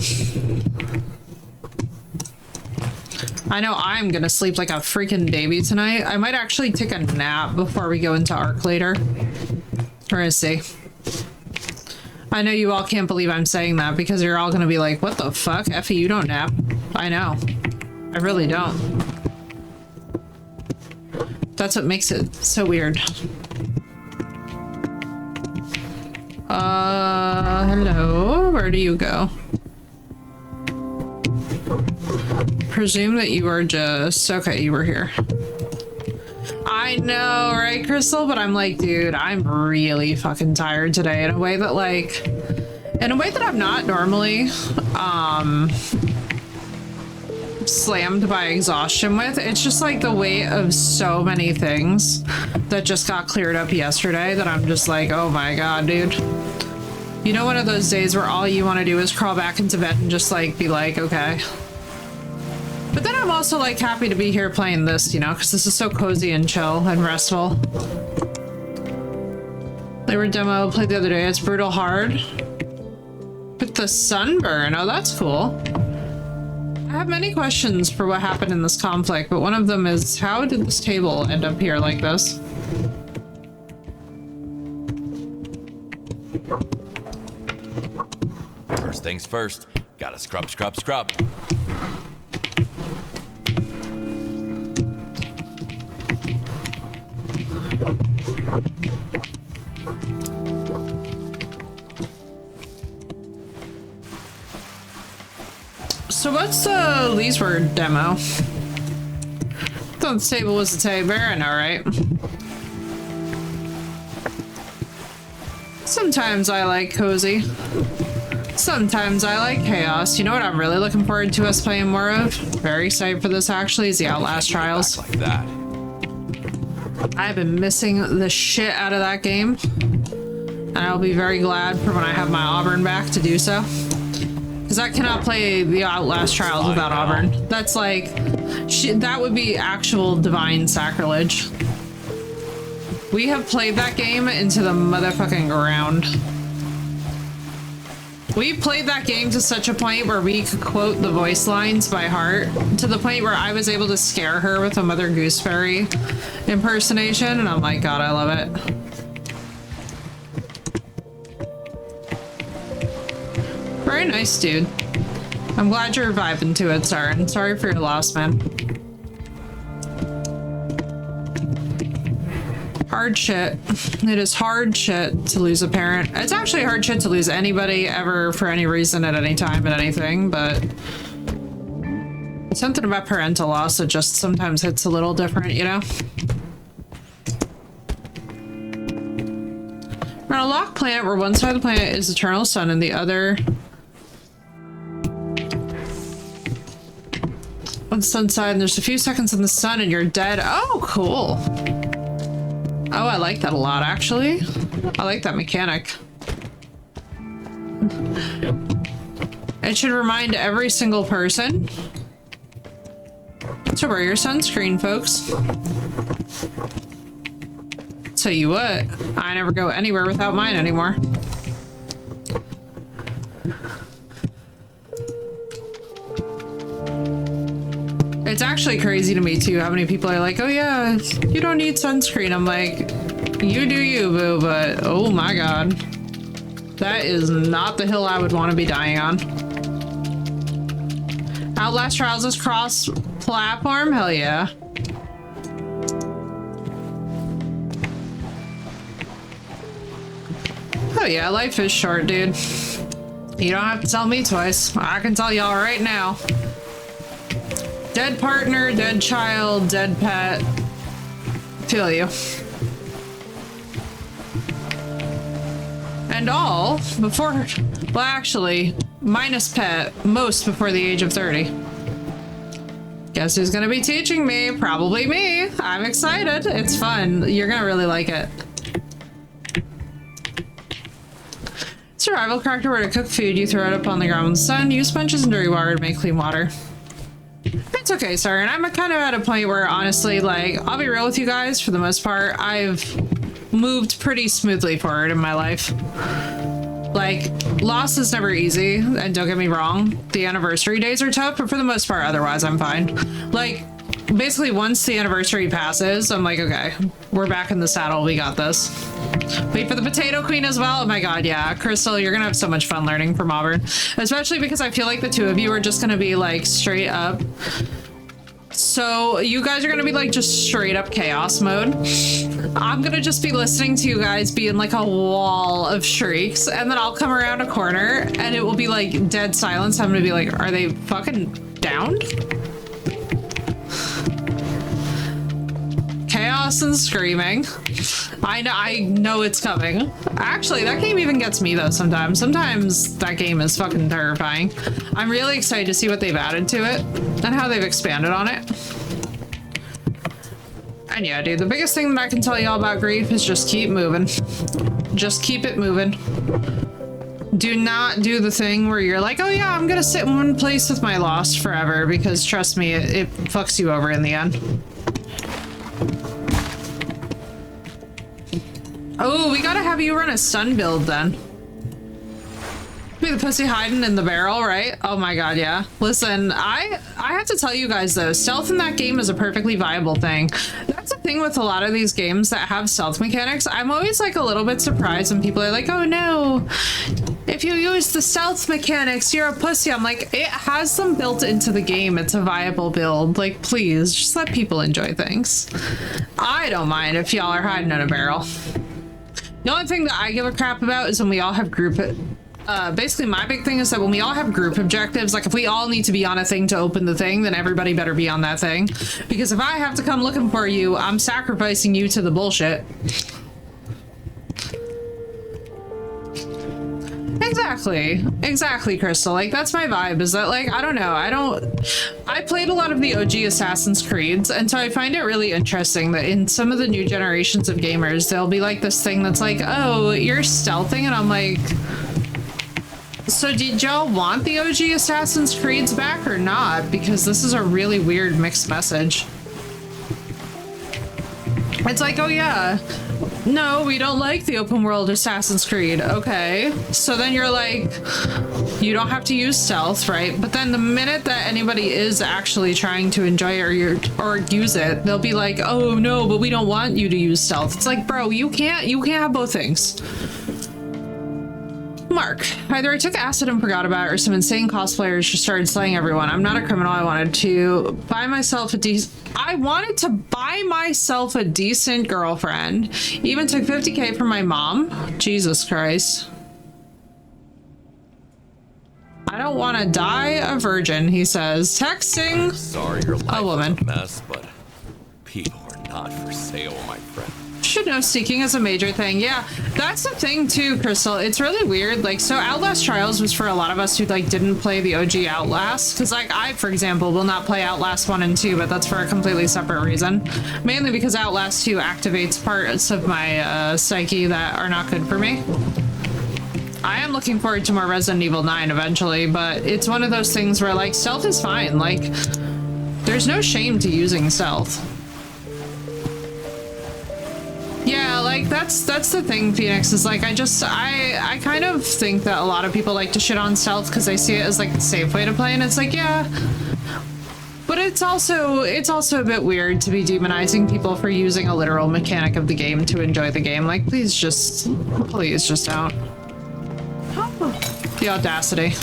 I know I'm gonna sleep like a freaking baby tonight. I might actually take a nap before we go into ARC later. We're gonna see. I know you all can't believe I'm saying that because you're all gonna be like, what the fuck? Effie, you don't nap. I know. I really don't. That's what makes it so weird. Hello? Where do you go? Presume that you are just... Okay, you were here. I know, right, Crystal? But I'm like, dude, I'm really fucking tired today in a way that, like... In a way that I'm not normally, slammed by exhaustion with. It's just like the weight of so many things that just got cleared up yesterday that I'm just like, oh my god, dude. You know, one of those days where all you want to do is crawl back into bed and just like be like, okay. But then I'm also like happy to be here playing this, you know, because this is so cozy and chill and restful. They were demo played the other day. It's brutal hard. With the sunburn. Oh, that's cool. I have many questions for what happened in this conflict, but one of them is, how did this table end up here like this? First things first, gotta scrub, scrub, scrub. So what's the Leesburg demo? Thought the table was a teddy bear, I know, right? Sometimes I like cozy. Sometimes I like chaos. You know what I'm really looking forward to us playing more of? Very excited for this actually, is the Outlast Trials. Back like that. I've been missing the shit out of that game. And I'll be very glad for when I have my Auburn back to do so. Because I cannot play the Outlast Trials without Auburn. That's like, that would be actual divine sacrilege. We have played that game into the motherfucking ground. We played that game to such a point where we could quote the voice lines by heart, to the point where I was able to scare her with a Mother Gooseberry impersonation, and I'm like, God, I love it. Very nice, dude. I'm glad you're vibing to it, Saren. Sorry for your loss, man. Hard shit. It is hard shit to lose a parent. It's actually hard shit to lose anybody ever for any reason at any time at anything, but something about parental loss that just sometimes hits a little different, you know? We're on a locked planet where one side of the planet is eternal sun and the other... on sun side, and there's a few seconds in the sun and you're dead. Oh, cool. Oh, I like that a lot, actually. I like that mechanic. It should remind every single person to wear your sunscreen, folks. Tell you what, I never go anywhere without mine anymore. It's actually crazy to me too how many people are like, oh yeah, you don't need sunscreen. I'm like, you do you, boo, but oh my god. That is not the hill I would want to be dying on. Outlast Trials is cross-platform? Hell yeah. Oh yeah, life is short, dude. You don't have to tell me twice. I can tell y'all right now. Dead partner, dead child, dead pet. Feel you. And all before, well actually, minus pet, most before the age of 30. Guess who's gonna be teaching me? Probably me. I'm excited. It's fun. You're gonna really like it. Survival character where to cook food, you throw it up on the ground in the sun, use sponges and dirty water to make clean water. It's okay, sorry, and I'm kind of at a point where honestly, like, I'll be real with you guys, for the most part, I've moved pretty smoothly forward in my life. Like, loss is never easy, and don't get me wrong, the anniversary days are tough, but for the most part, otherwise I'm fine. Like, basically once the anniversary passes, I'm like, okay, we're back in the saddle, we got this. Wait for the Potato Queen as well. Oh my god, yeah. Crystal, you're gonna have so much fun learning from Auburn. Especially because I feel like the two of you are just gonna be like straight up. So you guys are gonna be like just straight up chaos mode. I'm gonna just be listening to you guys be in like a wall of shrieks, and then I'll come around a corner and it will be like dead silence. I'm gonna be like, are they fucking downed? Chaos and screaming. I know it's coming. Actually, that game even gets me though sometimes. Sometimes that game is fucking terrifying. I'm really excited to see what they've added to it and how they've expanded on it. And yeah, dude, the biggest thing that I can tell y'all about grief is just keep moving. Just keep it moving. Do not do the thing where you're like, oh yeah, I'm gonna sit in one place with my loss forever, because trust me, it fucks you over in the end. Oh, we gotta have you run a stun build then. Be the pussy hiding in the barrel, right? Oh my god, yeah. Listen, I have to tell you guys though, stealth in that game is a perfectly viable thing. That That's the thing with a lot of these games that have stealth mechanics. I'm always like a little bit surprised when people are like, oh no, if you use the stealth mechanics, you're a pussy. I'm like, it has them built into the game. It's a viable build. Like, please, just let people enjoy things. I don't mind if y'all are hiding in a barrel. The only thing that I give a crap about is when we all have basically my big thing is that when we all have group objectives, like if we all need to be on a thing to open the thing, then everybody better be on that thing. Because if I have to come looking for you, I'm sacrificing you to the bullshit. Exactly, Crystal. Like, that's my vibe, is that, like, I don't know. I played a lot of the OG Assassin's Creeds, and so I find it really interesting that in some of the new generations of gamers, there'll be like this thing that's like, oh, you're stealthing, and I'm like, so did y'all want the OG Assassin's Creeds back or not? Because this is a really weird mixed message. It's like, oh yeah, no, we don't like the open world Assassin's Creed. Okay, so then you're like, you don't have to use stealth, right? But then the minute that anybody is actually trying to enjoy it or use it, they'll be like, oh no, but we don't want you to use stealth. It's like, bro, you can't have both things. Mark, either I took acid and forgot about it, or some insane cosplayers just started slaying everyone. I'm not a criminal. I wanted to buy myself a decent girlfriend. Even took 50K from my mom. Jesus Christ. I don't want to die a virgin, he says. Texting Sorry your life a woman. is a mess, but people are not for sale, my friend. Should know sneaking is a major thing. Yeah, that's the thing too, Crystal. It's really weird. Like, so Outlast Trials was for a lot of us who like didn't play the OG Outlast, because like I, for example, will not play Outlast 1 and 2, but that's for a completely separate reason. Mainly because Outlast 2 activates parts of my psyche that are not good for me. I am looking forward to more Resident Evil 9 eventually, but it's one of those things where like stealth is fine. Like, there's no shame to using stealth. Yeah, like that's the thing, Phoenix, is like I kind of think that a lot of people like to shit on stealth because they see it as like the safe way to play, and it's like, yeah, but it's also a bit weird to be demonizing people for using a literal mechanic of the game to enjoy the game. Like, please just don't. The audacity.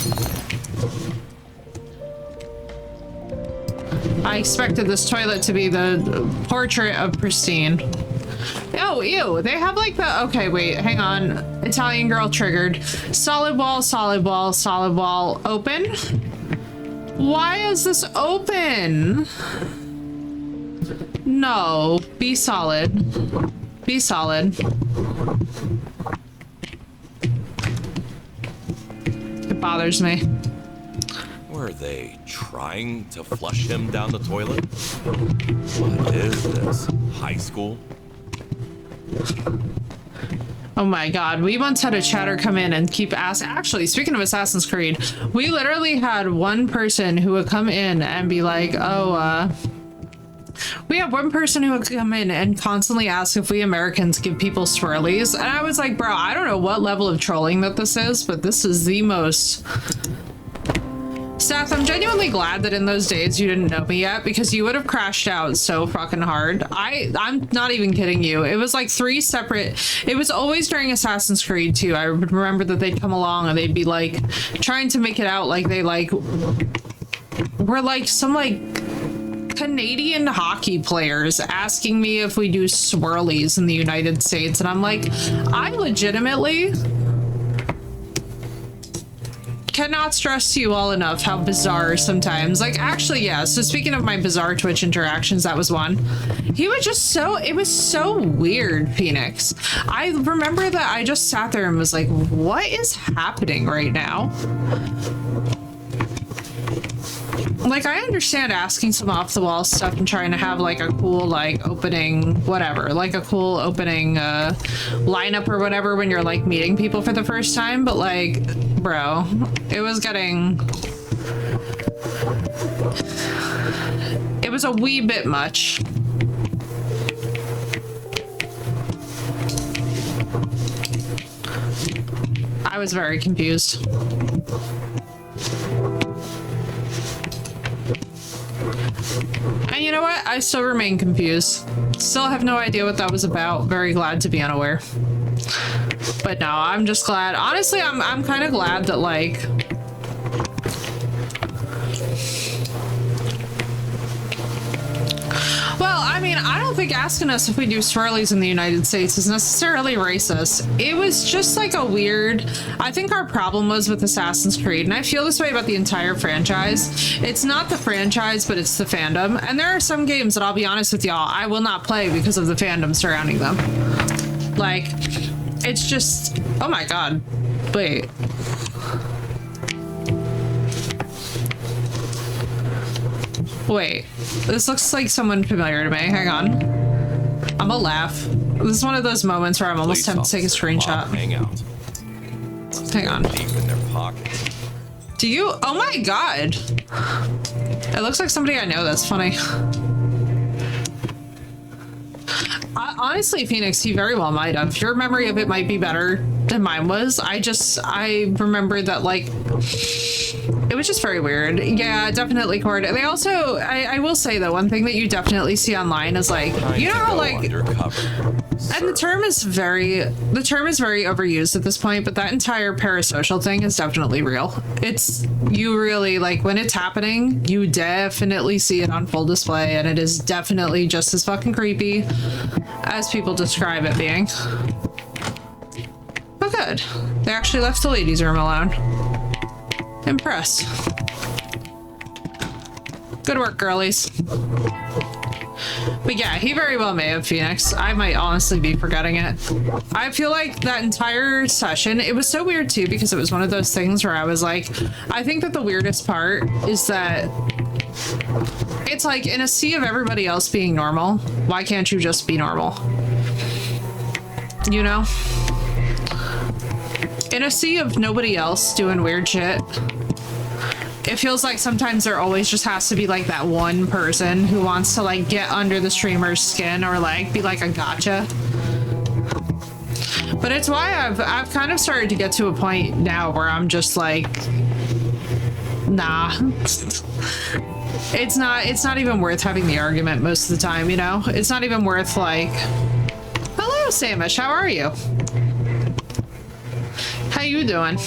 I expected this toilet to be the portrait of pristine. Oh, ew. They have like the... Okay, wait. Hang on. Italian girl triggered. Solid wall, solid wall, solid wall. Open? Why is this open? No. Be solid. Be solid. It bothers me. Were they trying to flush him down the toilet? What is this? High school? Oh my god, we once had a chatter come in and keep asking. Actually, speaking of Assassin's Creed, we literally had one person who would come in and be like, oh, we have one person who would come in and constantly ask if we Americans give people swirlies. And I was like, bro, I don't know what level of trolling that this is, but this is the most... Seth, I'm genuinely glad that in those days you didn't know me yet, because you would have crashed out so fucking hard. I'm not even kidding you. It was like 3 separate... It was always during Assassin's Creed too. I remember that they'd come along and they'd be like trying to make it out like they like were like some like Canadian hockey players asking me if we do swirlies in the United States, and I'm like, I legitimately cannot stress to you all enough how bizarre sometimes. Like, actually, yeah, so speaking of my bizarre Twitch interactions, that was one. He was just so, it was so weird, Phoenix. I remember that I just sat there and was like, what is happening right now? Like, I understand asking some off-the-wall stuff and trying to have, like, a cool, like, opening, whatever, like, a cool opening lineup or whatever when you're, like, meeting people for the first time, but, like, bro, it was getting... It was a wee bit much. I was very confused. And you know what? I still remain confused. Still have no idea what that was about. Very glad to be unaware. But no, I'm just glad. Honestly, I'm kind of glad that, like, well, I mean, I don't think asking us if we do swirlies in the United States is necessarily racist. It was just like a weird, I think our problem was with Assassin's Creed, and I feel this way about the entire franchise. It's not the franchise, but it's the fandom. And there are some games that I'll be honest with y'all, I will not play because of the fandom surrounding them. Like, it's just, oh my God. Wait. Wait, this looks like someone familiar to me. Hang on. I'm gonna laugh. This is one of those moments where I'm almost tempted to take a screenshot. Hang on. Deep in their pockets. Do you? Oh my God. It looks like somebody I know. That's funny. Honestly, Phoenix, you very well might have. Your memory of it might be better than mine was. I remember that, like, it was just very weird. Yeah, definitely, Cord. They also, I will say though, one thing that you definitely see online is like, you know how like, undercover, and the term is very overused at this point, but that entire parasocial thing is definitely real. It's, you really, like, when it's happening, you definitely see it on full display, and it is definitely just as fucking creepy as people describe it being. Oh good. They actually left the ladies' room alone. Impressed. Good work, girlies. But yeah, he very well may have, Phoenix. I might honestly be forgetting it. I feel like that entire session, it was so weird too, because it was one of those things where I was like, I think that the weirdest part is that it's like, in a sea of everybody else being normal, why can't you just be normal? You know? In a sea of nobody else doing weird shit, it feels like sometimes there always just has to be like that one person who wants to like get under the streamer's skin or like be like a gotcha. But it's why I've kind of started to get to a point now where I'm just like, nah. It's not even worth having the argument most of the time, you know? It's not even worth like, hello, Samish, how are you? How you doing?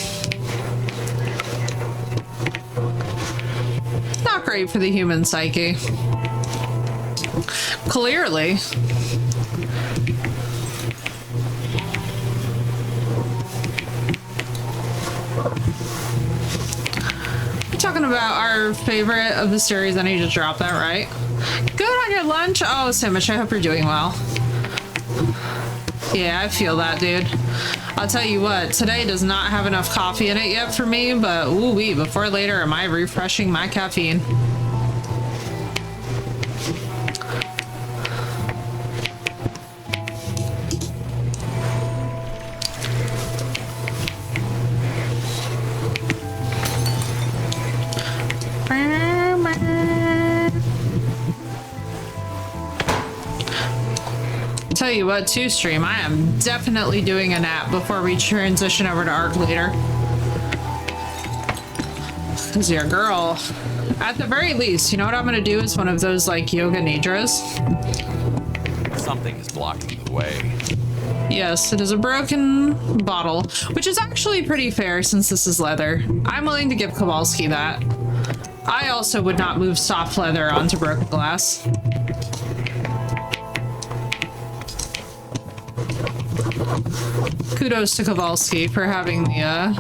Not great for the human psyche. Clearly. Talking about our favorite of the series, I need to drop that, right? Good on your lunch? Oh, Samish, I hope you're doing well. Yeah, I feel that, dude. I'll tell you what, today does not have enough coffee in it yet for me, but ooh-wee, before later am I refreshing my caffeine. Tell you what, to stream, I am definitely doing a nap before we transition over to Arc later. Cause your girl, at the very least, you know what I'm gonna do is one of those like yoga nidras. Something is blocking the way. Yes, it is a broken bottle, which is actually pretty fair since this is leather. I'm willing to give Kowalski that. I also would not move soft leather onto broken glass. Kudos to Kowalski for having the,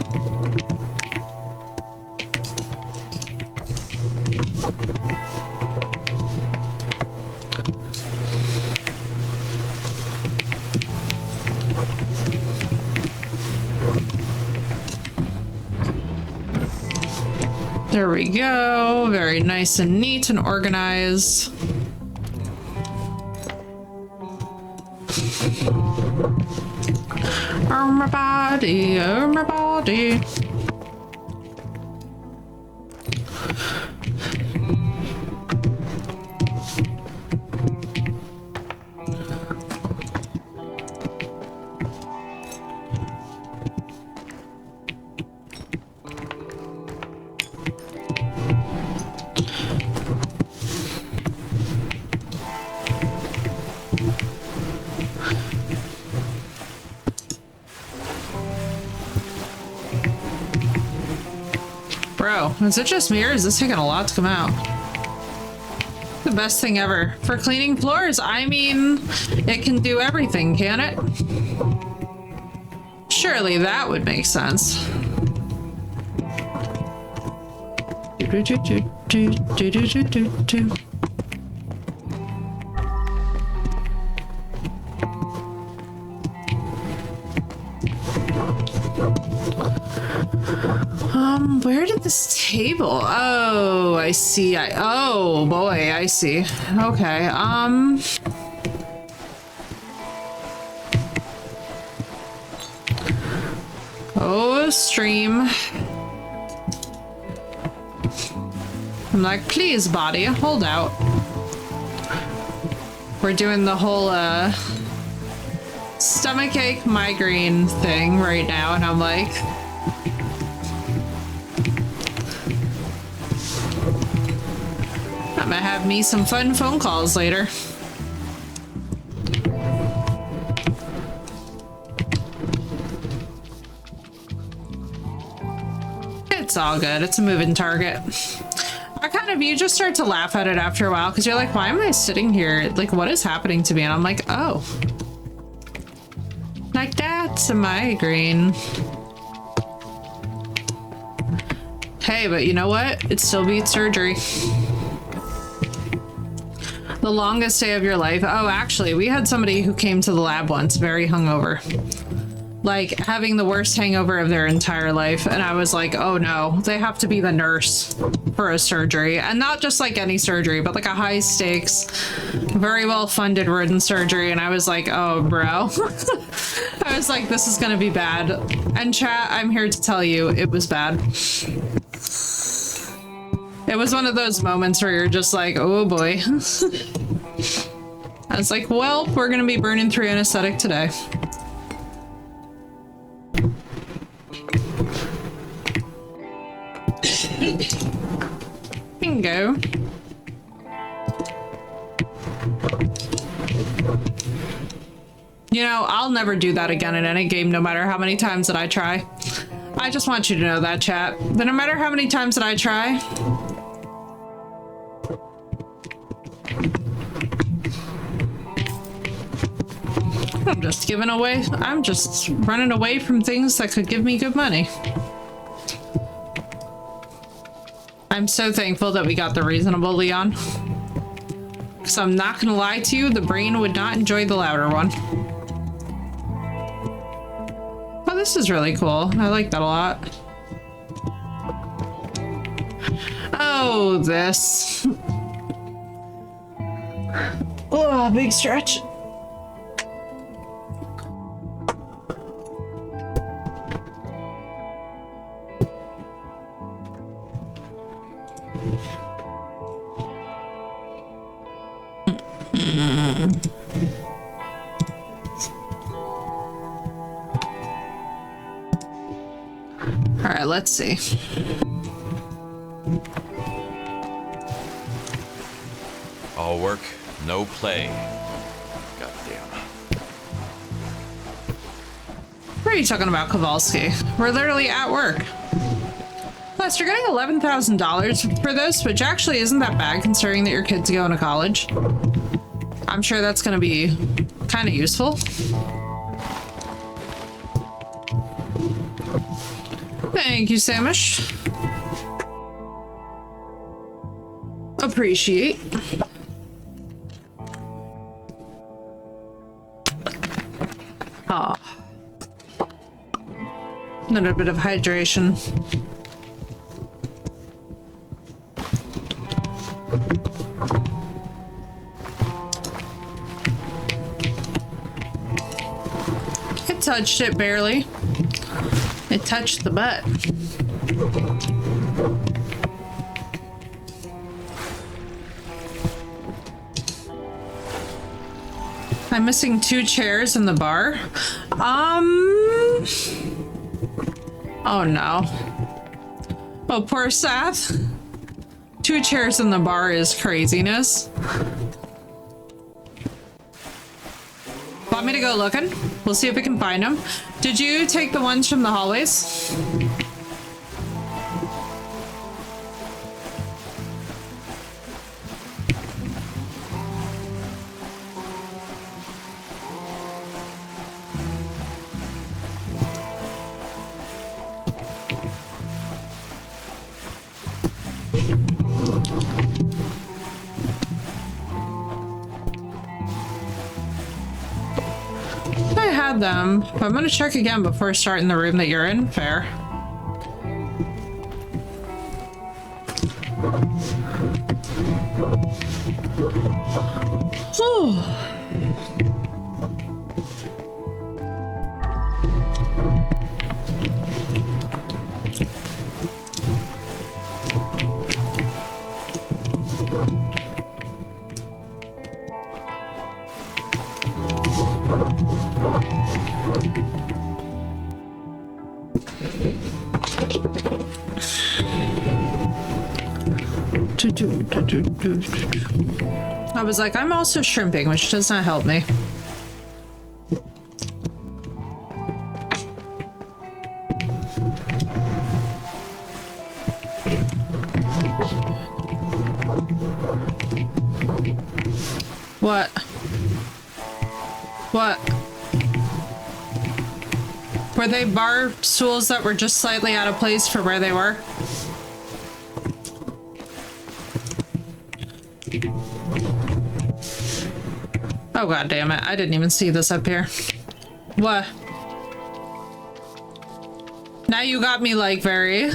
There we go. Very nice and neat and organized. Oh my body, oh my body. Bro, is it just me or is this taking a lot to come out? The best thing ever. For cleaning floors, I mean, it can do everything, can it? Surely that would make sense. Where did this table? Oh, I see. Oh boy, I see. Okay, oh, stream. I'm like, please, body, hold out. We're doing the whole, stomachache migraine thing right now, and I'm like... I'm gonna have me some fun phone calls later. It's all good. It's a moving target. You just start to laugh at it after a while because you're like, why am I sitting here? Like, what is happening to me? And I'm like, oh. Like, that's a migraine. Hey, but you know what? It still beats surgery. The longest day of your life. Oh, actually, we had somebody who came to the lab once, very hungover. Like, having the worst hangover of their entire life. And I was like, oh no, they have to be the nurse for a surgery. And not just like any surgery, but like a high stakes, very well funded written surgery. And I was like, oh bro. I was like, this is gonna be bad. And chat, I'm here to tell you, it was bad. It was one of those moments where you're just like, oh boy. I was like, well, we're gonna be burning through anesthetic today. Bingo. You know, I'll never do that again in any game, no matter how many times that I try. I just want you to know that, chat. That no matter how many times that I try, I'm just running away from things that could give me good money. I'm so thankful that we got the reasonable Leon. Because I'm not gonna lie to you, the brain would not enjoy the louder one. Oh, this is really cool. I like that a lot. Oh, this. Oh, big stretch. All right, let's see. All work, no play. Goddamn. What are you talking about, Kowalski? We're literally at work. Plus, you're getting $11,000 for this, which actually isn't that bad considering that your kid's going to college. I'm sure that's going to be kind of useful. Thank you, Samish. Appreciate. Ah. Another bit of hydration. It touched it barely. It touched the butt. I'm missing 2 chairs in the bar. Oh no. Oh, poor Seth. 2 chairs in the bar is craziness. Want me to go looking? We'll see if we can find them. Did you take the ones from the hallways? I had them, but I'm gonna check again before starting the room that you're in. Fair. Whew. I was like, I'm also shrimping, which does not help me. What? What? Were they bar stools that were just slightly out of place for where they were? Oh god damn it, I didn't even see this up here. What? Now you got me like very...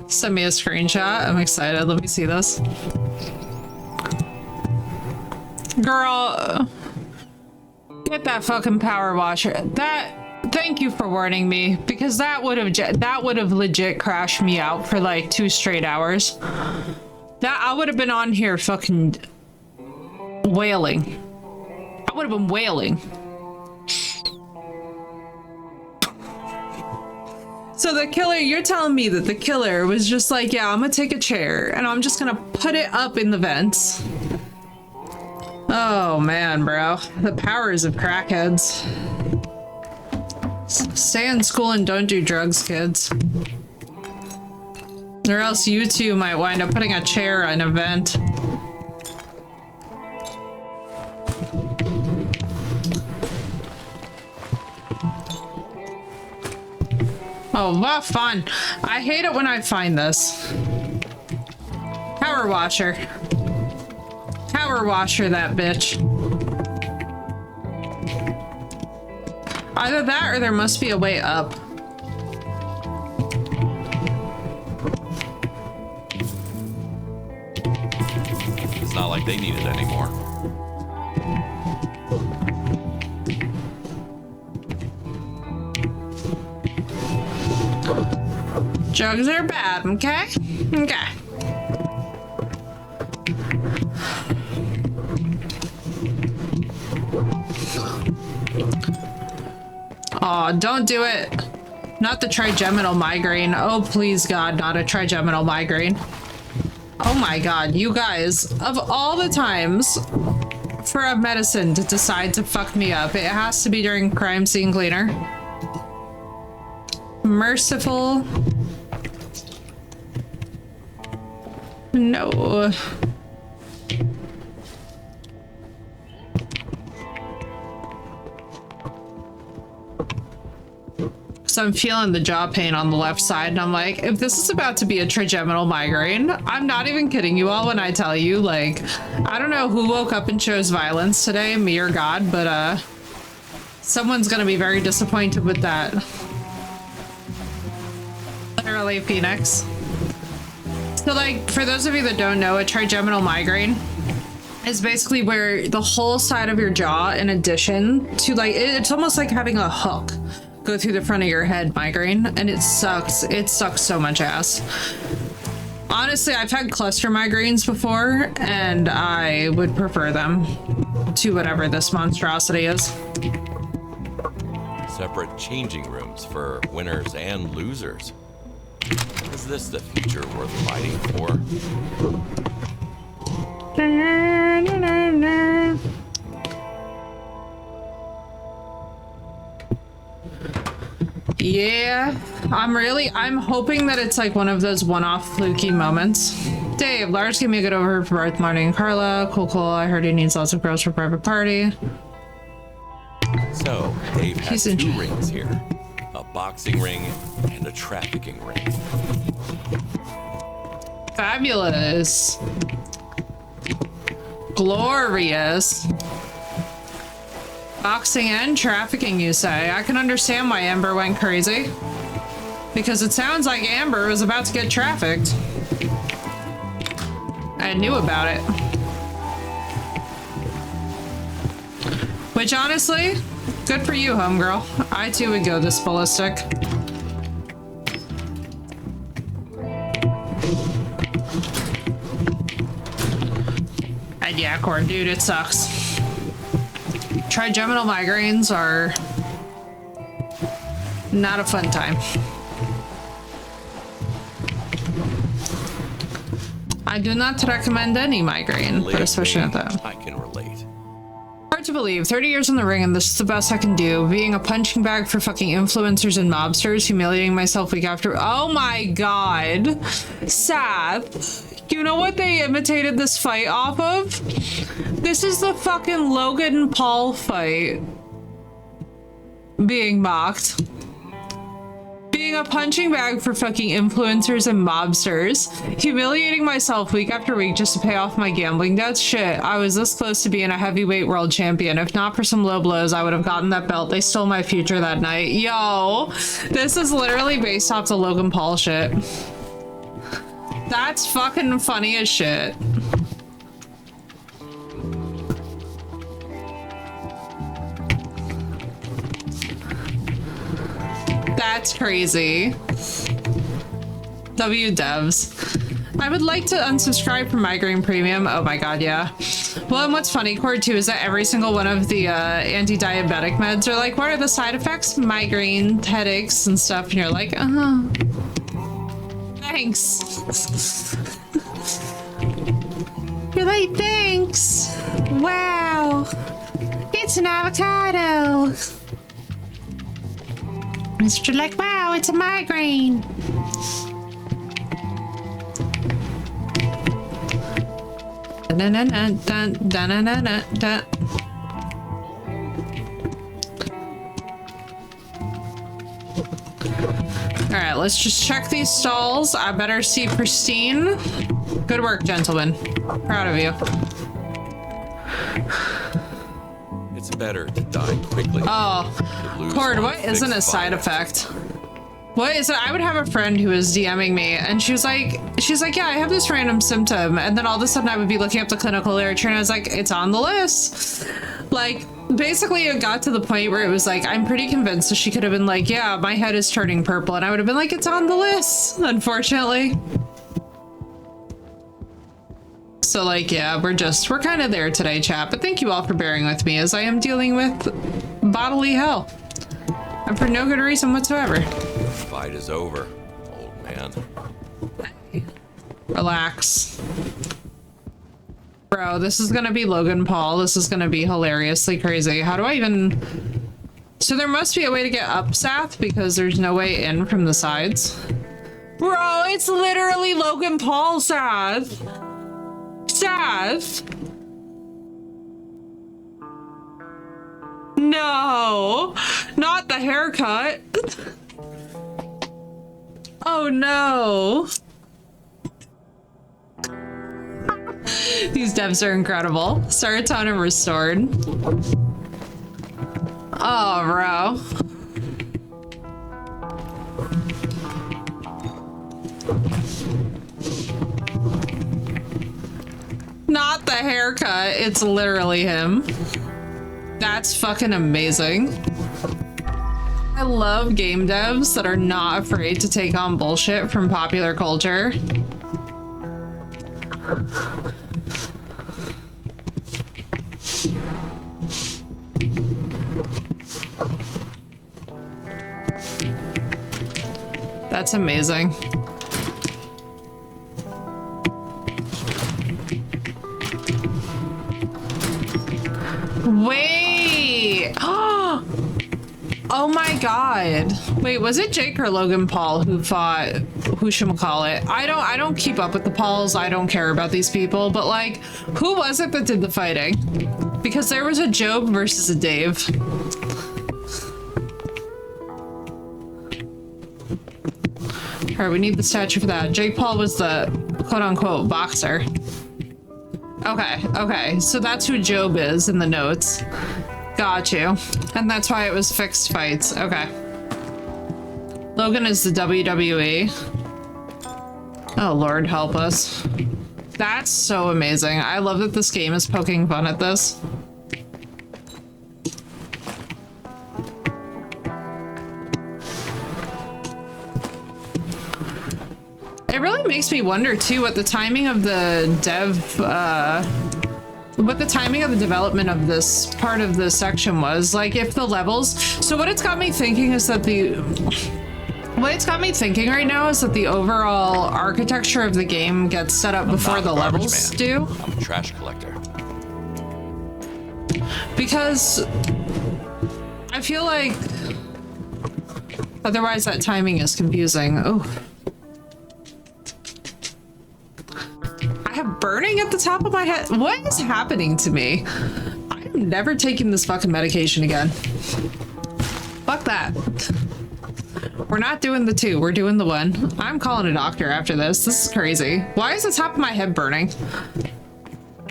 Send me a screenshot. I'm excited. Let me see this. Girl, get that fucking power washer. Thank you for warning me, because that would have legit crashed me out for like 2 straight hours. That I would have been on here fucking wailing. I would have been wailing. So the killer, you're telling me that the killer was just like, yeah, I'm gonna take a chair and I'm just gonna put it up in the vents. Oh man, bro. The powers of crackheads. Stay in school and don't do drugs, kids. Or else you too might wind up putting a chair in a vent. Oh, well, fun. I hate it when I find this. Power washer. Power washer that bitch. Either that or there must be a way up. It's not like they need it anymore. Drugs are bad, okay? Okay. Aw, don't do it. Not the trigeminal migraine. Oh, please, God, not a trigeminal migraine. Oh my God, you guys, of all the times for a medicine to decide to fuck me up, it has to be during crime scene cleaner. Merciful. No. So I'm feeling the jaw pain on the left side, and I'm like, if this is about to be a trigeminal migraine, I'm not even kidding you all when I tell you, like, I don't know who woke up and chose violence today, me or God, but someone's gonna be very disappointed with that. Literally, Phoenix. So, like, for those of you that don't know, a trigeminal migraine is basically where the whole side of your jaw, in addition to, like, it's almost like having a hook go through the front of your head migraine, and it sucks. It sucks so much ass. Honestly, I've had cluster migraines before, and I would prefer them to whatever this monstrosity is. Separate changing rooms for winners and losers. Is this the future worth fighting for? Yeah, I'm hoping that it's like one of those one-off fluky moments. Dave, Lars gave me a good overheard for birth Marty and Carla. Cool. I heard he needs lots of girls for private party. So, Dave has He's in- 2 rings here. A boxing ring and a trafficking ring. Fabulous. Glorious. Boxing and trafficking, you say? I can understand why Amber went crazy. Because it sounds like Amber was about to get trafficked. I knew about it. Which honestly, good for you, homegirl. I too would go this ballistic. And yeah, Cord, dude, it sucks. Trigeminal migraines are not a fun time. I do not recommend any migraine, but especially not that. I can relate. Hard to believe. 30 years in the ring and this is the best I can do. Being a punching bag for fucking influencers and mobsters, humiliating myself week after. Oh my god. Seth. You know what they imitated this fight off of? This is the fucking Logan Paul fight. Being mocked. Being a punching bag for fucking influencers and mobsters. Humiliating myself week after week just to pay off my gambling debts. Shit, I was this close to being a heavyweight world champion. If not for some low blows, I would have gotten that belt. They stole my future that night. Yo, this is literally based off the Logan Paul shit. That's fucking funny as shit. That's crazy. W devs. I would like to unsubscribe from Migraine Premium. Oh my god, yeah. Well, and what's funny, Cord, too, is that every single one of the anti-diabetic meds are like, what are the side effects? Migraine, headaches, and stuff. And you're like, thanks. You're like, thanks. Wow. It's an avocado. And you're like, wow, it's a migraine. All right, let's just check these stalls. I better see pristine. Good work, gentlemen. Proud of you. It's better to die quickly. Oh, Cord, what isn't a side effect? What is it? I would have a friend who was DMing me and she's like, yeah, I have this random symptom. And then all of a sudden I would be looking up the clinical literature and I was like, it's on the list. Like, basically it got to the point where it was like, I'm pretty convinced that she could have been like, yeah, my head is turning purple. And I would have been like, it's on the list, unfortunately. So like, yeah, we're kind of there today, chat. But thank you all for bearing with me as I am dealing with bodily hell. And for no good reason whatsoever. Fight is over, old man. Relax. Bro, this is gonna be Logan Paul. This is gonna be hilariously crazy. How do I even... So there must be a way to get up, Sath, because there's no way in from the sides. Bro, it's literally Logan Paul, Sath. Sath. No, not the haircut. Oh no. These devs are incredible. Serotonin restored. Oh, bro. Not the haircut. It's literally him. That's fucking amazing. I love game devs that are not afraid to take on bullshit from popular culture. That's amazing. Wait! Oh my god. Wait, was it Jake or Logan Paul who fought whochamacallit? I don't keep up with the Pauls. I don't care about these people, but like, who was it that did the fighting? Because there was a Job versus a Dave. All right, we need the statue for that. Jake Paul was the quote-unquote boxer. Okay, so that's who Job is in the notes. Got you. And that's why it was fixed fights. Okay. Logan is the WWE. Oh, Lord, help us. That's so amazing. I love that this game is poking fun at this. It really makes me wonder too what the timing of the development of this part of the section was. Like if the levels, so what it's got me thinking is that what it's got me thinking right now is that the overall architecture of the game gets set up before the levels do. I'm a trash collector. Because I feel like otherwise that timing is confusing. Oh. I have burning at the top of my head. What is happening to me? I'm never taking this fucking medication again. Fuck that. We're not doing the 2, we're doing the 1. I'm calling a doctor after this. This is crazy. Why is the top of my head burning?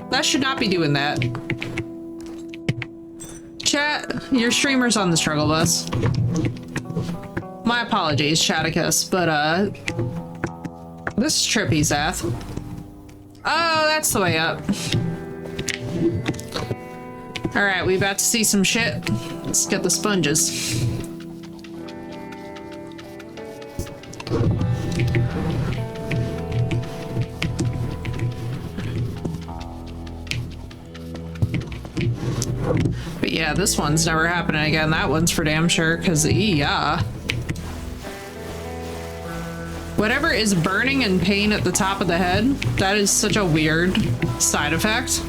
That should not be doing that. Chat, your streamer's on the struggle bus. My apologies, Chaticus, but this is trippy, Zath. Oh, that's the way up. All right, we about to see some shit. Let's get the sponges. But yeah, this one's never happening again. That one's for damn sure, because yeah. Whatever is burning and pain at the top of the head, that is such a weird side effect.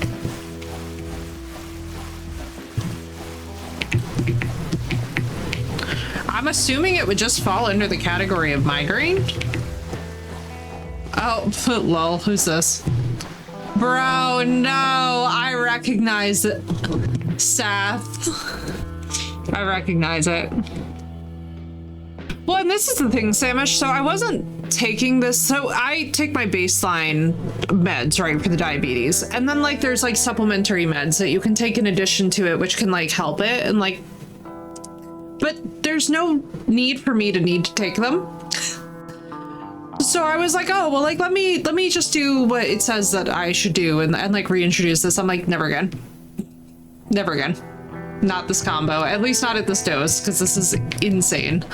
I'm assuming it would just fall under the category of migraine. Oh, lol, who's this? Bro, no, I recognize it. Sath. I recognize it. Well, and this is the thing, Samish, so I wasn't taking this, so I take my baseline meds, right, for the diabetes, and then, like, there's, like, supplementary meds that you can take in addition to it, which can, like, help it, and, like, but there's no need for me to need to take them. So I was like, oh, well, like, let me just do what it says that I should do and like reintroduce this. I'm like, never again. Never again. Not this combo, at least not at this dose, because this is insane.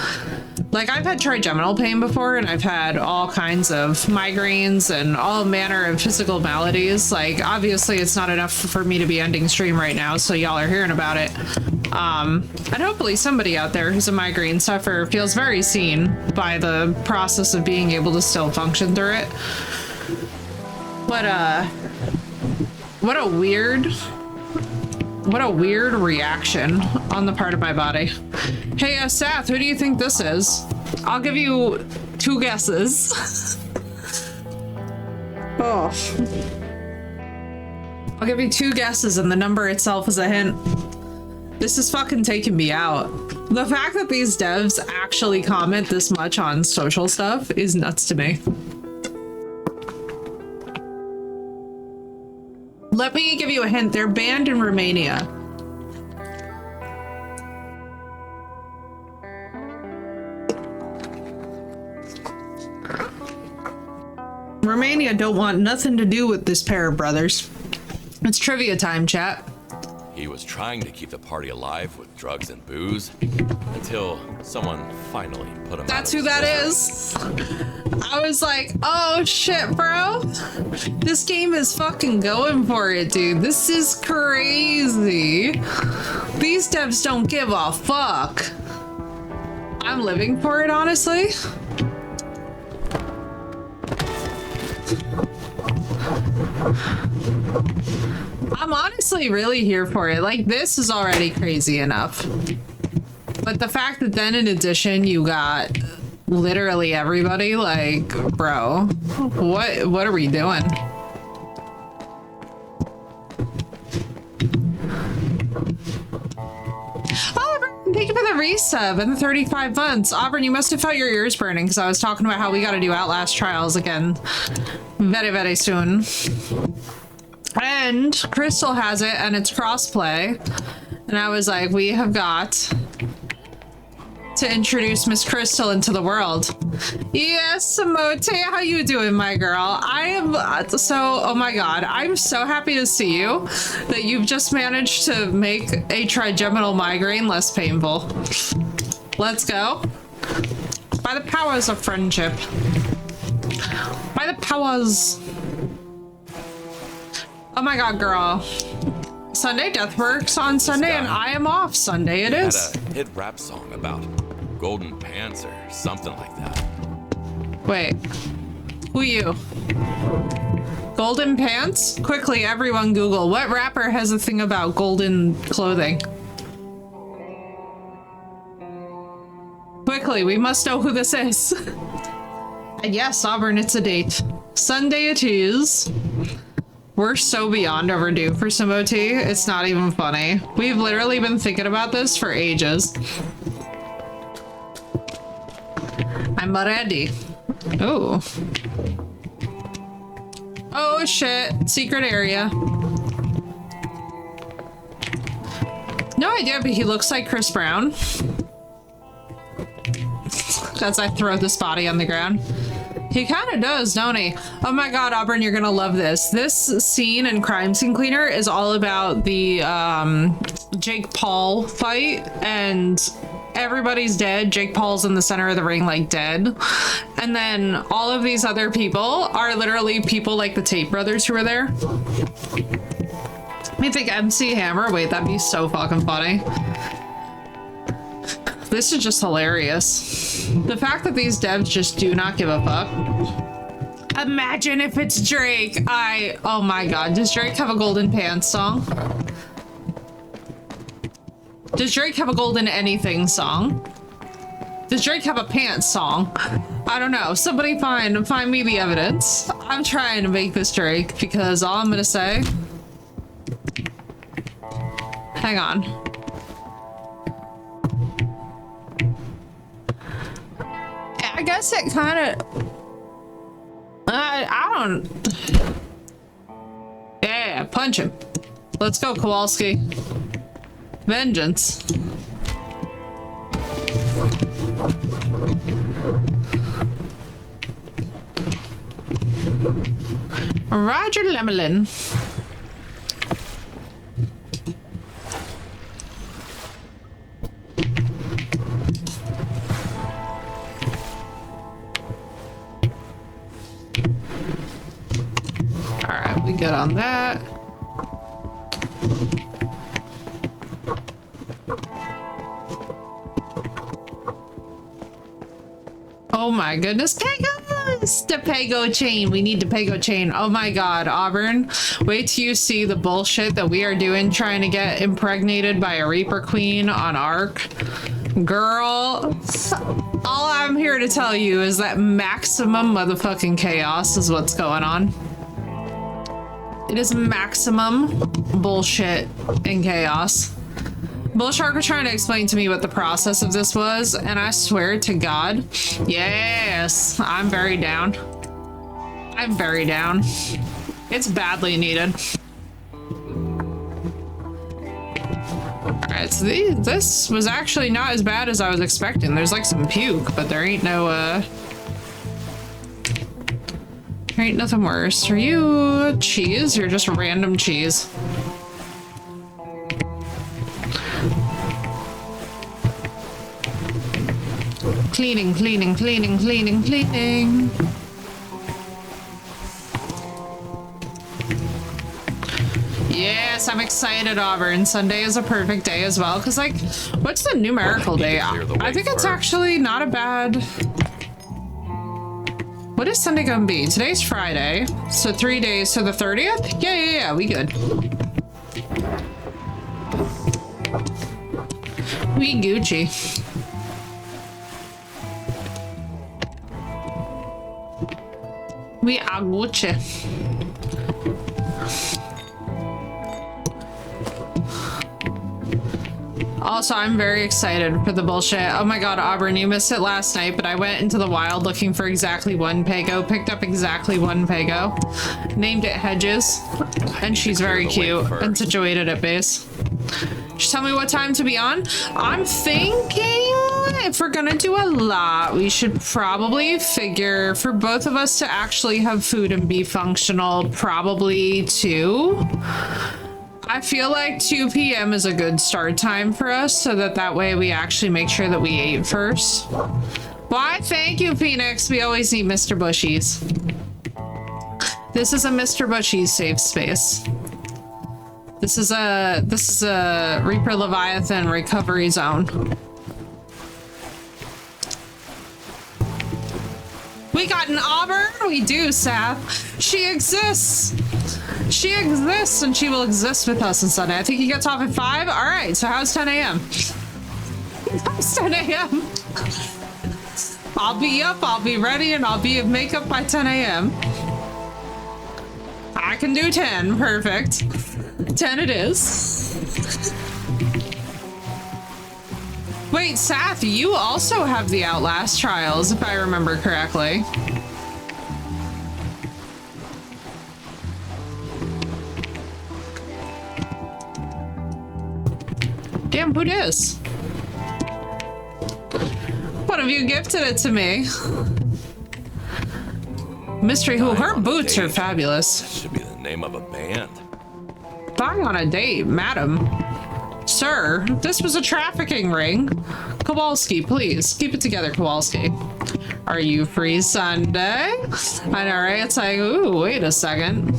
Like, I've had trigeminal pain before, and I've had all kinds of migraines and all manner of physical maladies. Like, obviously, it's not enough for me to be ending stream right now, so y'all are hearing about it. And hopefully somebody out there who's a migraine sufferer feels very seen by the process of being able to still function through it. What a weird reaction on the part of my body. Hey, Sath, who do you think this is? I'll give you 2 guesses. Oh. I'll give you 2 guesses and the number itself is a hint. This is fucking taking me out. The fact that these devs actually comment this much on social stuff is nuts to me. Let me give you a hint. They're banned in Romania. Romania don't want nothing to do with this pair of brothers. It's trivia time, chat. He was trying to keep the party alive with drugs and booze until someone finally put him That's out who of that his is. I was like, oh shit, bro. This game is fucking going for it, dude. This is crazy. These devs don't give a fuck. I'm living for it, honestly. I'm honestly really here for it. Like, this is already crazy enough. But the fact that then in addition you got literally everybody, like, bro, what are we doing? thank you for the resub and the 35 months. Auburn, you must have felt your ears burning because I was talking about how we got to do Outlast Trials again very, very soon. And Crystal has it and it's crossplay. And I was like, we have got to introduce Miss Crystal into the world. Yes, Samote, how you doing, my girl? I am oh my god, I'm so happy to see you that you've just managed to make a trigeminal migraine less painful. Let's go. By the powers of friendship. By the powers. Oh my god, girl. Sunday Deathworks on Sunday, and I am off Sunday. It is. Had a hit rap song about golden pants or something like that. Wait. Who you? Golden pants? Quickly, everyone Google. What rapper has a thing about golden clothing? Quickly, we must know who this is. And yes, Auburn, it's a date. Sunday it is. We're so beyond overdue for Samoti. It's not even funny. We've literally been thinking about this for ages. I'm ready. Oh. Oh shit. Secret area. No idea, but he looks like Chris Brown. As I throw this body on the ground. He kind of does, don't he? Oh my god, Auburn, you're gonna love this. This scene in Crime Scene Cleaner is all about the Jake Paul fight, and everybody's dead. Jake Paul's in the center of the ring, like dead. And then all of these other people are literally people like the Tate brothers who were there. I think MC Hammer. Wait, that'd be so fucking funny. This is just hilarious. The fact that these devs just do not give a fuck. Imagine if it's Drake. Oh my god, does Drake have a Golden Pants song? Does Drake have a Golden Anything song? Does Drake have a pants song? I don't know. Somebody find me the evidence. I'm trying to make this Drake because all I'm gonna say... Hang on. I guess it kind of... I don't... Yeah, punch him. Let's go, Kowalski. Vengeance. Roger Lemelin. Alright, we get on that. Oh my goodness, Pegos! The Pego chain. We need the Pego chain. Oh my god, Auburn. Wait till you see the bullshit that we are doing trying to get impregnated by a Reaper Queen on Ark. Girl, all I'm here to tell you is that maximum motherfucking chaos is what's going on. It is maximum bullshit and chaos. Bullshark was trying to explain to me what the process of this was, and I swear to God, yes, I'm very down. I'm very down. It's badly needed. Alright, so this was actually not as bad as I was expecting. There's like some puke, but there ain't no, there ain't nothing worse. Are you cheese? You're just random cheese. Cleaning, cleaning, cleaning, cleaning, cleaning. Yes, I'm excited, Auburn. Sunday is a perfect day as well. Because, like, what's the numerical day? I think it's actually not a bad... What is Sunday gonna be? Today's Friday. So 3 days. So the 30th? Yeah, we good. We Gucci. We are Gucci. Also, I'm very excited for the bullshit. Oh my god, Auburn, you missed it last night, but I went into the wild looking for exactly one Pago, picked up exactly one Pago, named it Hedges, and she's very cute and situated at base. Just tell me what time to be on. I'm thinking if we're gonna do a lot, we should probably figure for both of us to actually have food and be functional, probably 2. I feel like 2 p.m. is a good start time for us so that way we actually make sure that we ate first. Why? Thank you, Phoenix. We always eat Mr. Bushies. This is a Mr. Bushies safe space. This is a Reaper Leviathan recovery zone. We got an Auburn? We do, Seth. She exists. She exists and she will exist with us on Sunday. I think he gets off at 5. All right, so how's 10 a.m.? How's 10 a.m.? I'll be up, I'll be ready, and I'll be in makeup by 10 a.m. I can do 10, perfect. 10 it is. Wait, Seth, you also have the Outlast trials, if I remember correctly. Damn, who dis? One of you gifted it to me. Mystery who? Her boots are fabulous. That should be the name of a band. Dying on a date, madam. Sir, this was a trafficking ring. Kowalski, please, keep it together, Kowalski. Are you free Sunday? I know, right? It's like, ooh, wait a second.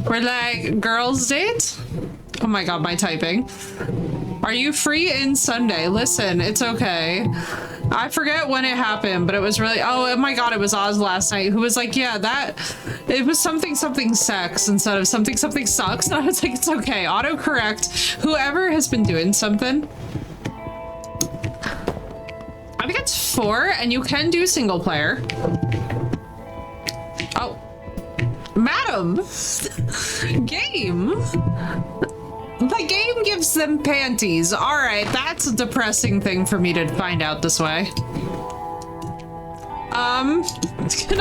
We're like, girls date? Oh my god, my typing. Are you free in Sunday? Listen, it's okay. I forget when it happened, but it was really, oh my god, it was Oz last night who was like, yeah, it was something sex instead of something sucks. And I was like, it's okay, autocorrect. Whoever has been doing something. I think it's 4 and you can do single player. Oh. Madam! Game? The game gives them panties. Alright, that's a depressing thing for me to find out this way. Can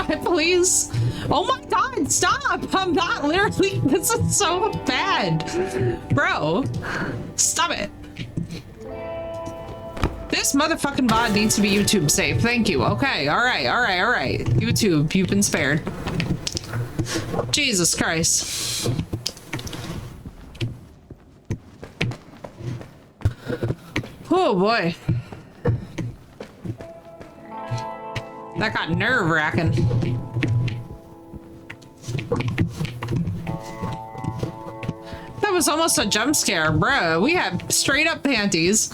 I please? Oh my god, stop! I'm not literally, this is so bad. Bro, stop it. This motherfucking bot needs to be YouTube safe. Thank you. Okay, alright. YouTube, you've been spared. Jesus Christ. Oh boy. That got nerve-wracking. That was almost a jump scare, bruh. We had straight up panties.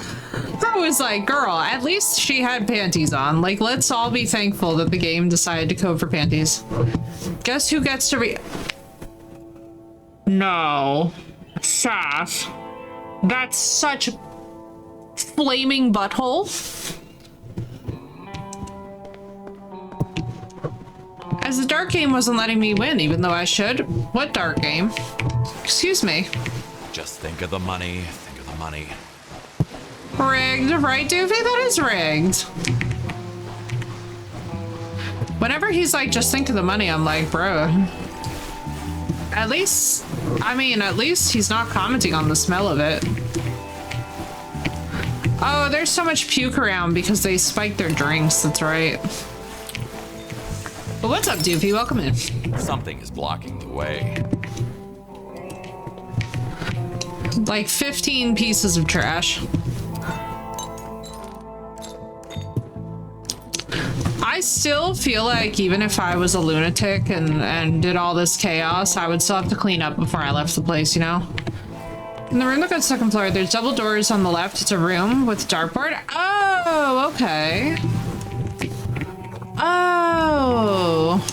I was like, girl, at least she had panties on. Like, let's all be thankful that the game decided to code for panties. Guess who gets to No. Saf. That's such flaming butthole. As the dark game wasn't letting me win, even though I should. What dark game? Excuse me. Just think of the money. Think of the money. Rigged, right, Doofy? That is rigged. Whenever he's like, just think of the money, I'm like, bro. At least he's not commenting on the smell of it. Oh, there's so much puke around because they spiked their drinks, that's right. But what's up, Doofy? Welcome in. Something is blocking the way. Like 15 pieces of trash. I still feel like even if I was a lunatic and did all this chaos, I would still have to clean up before I left the place, you know? In the room that goes second floor, there's double doors on the left. It's a room with dartboard. Oh, okay. Oh.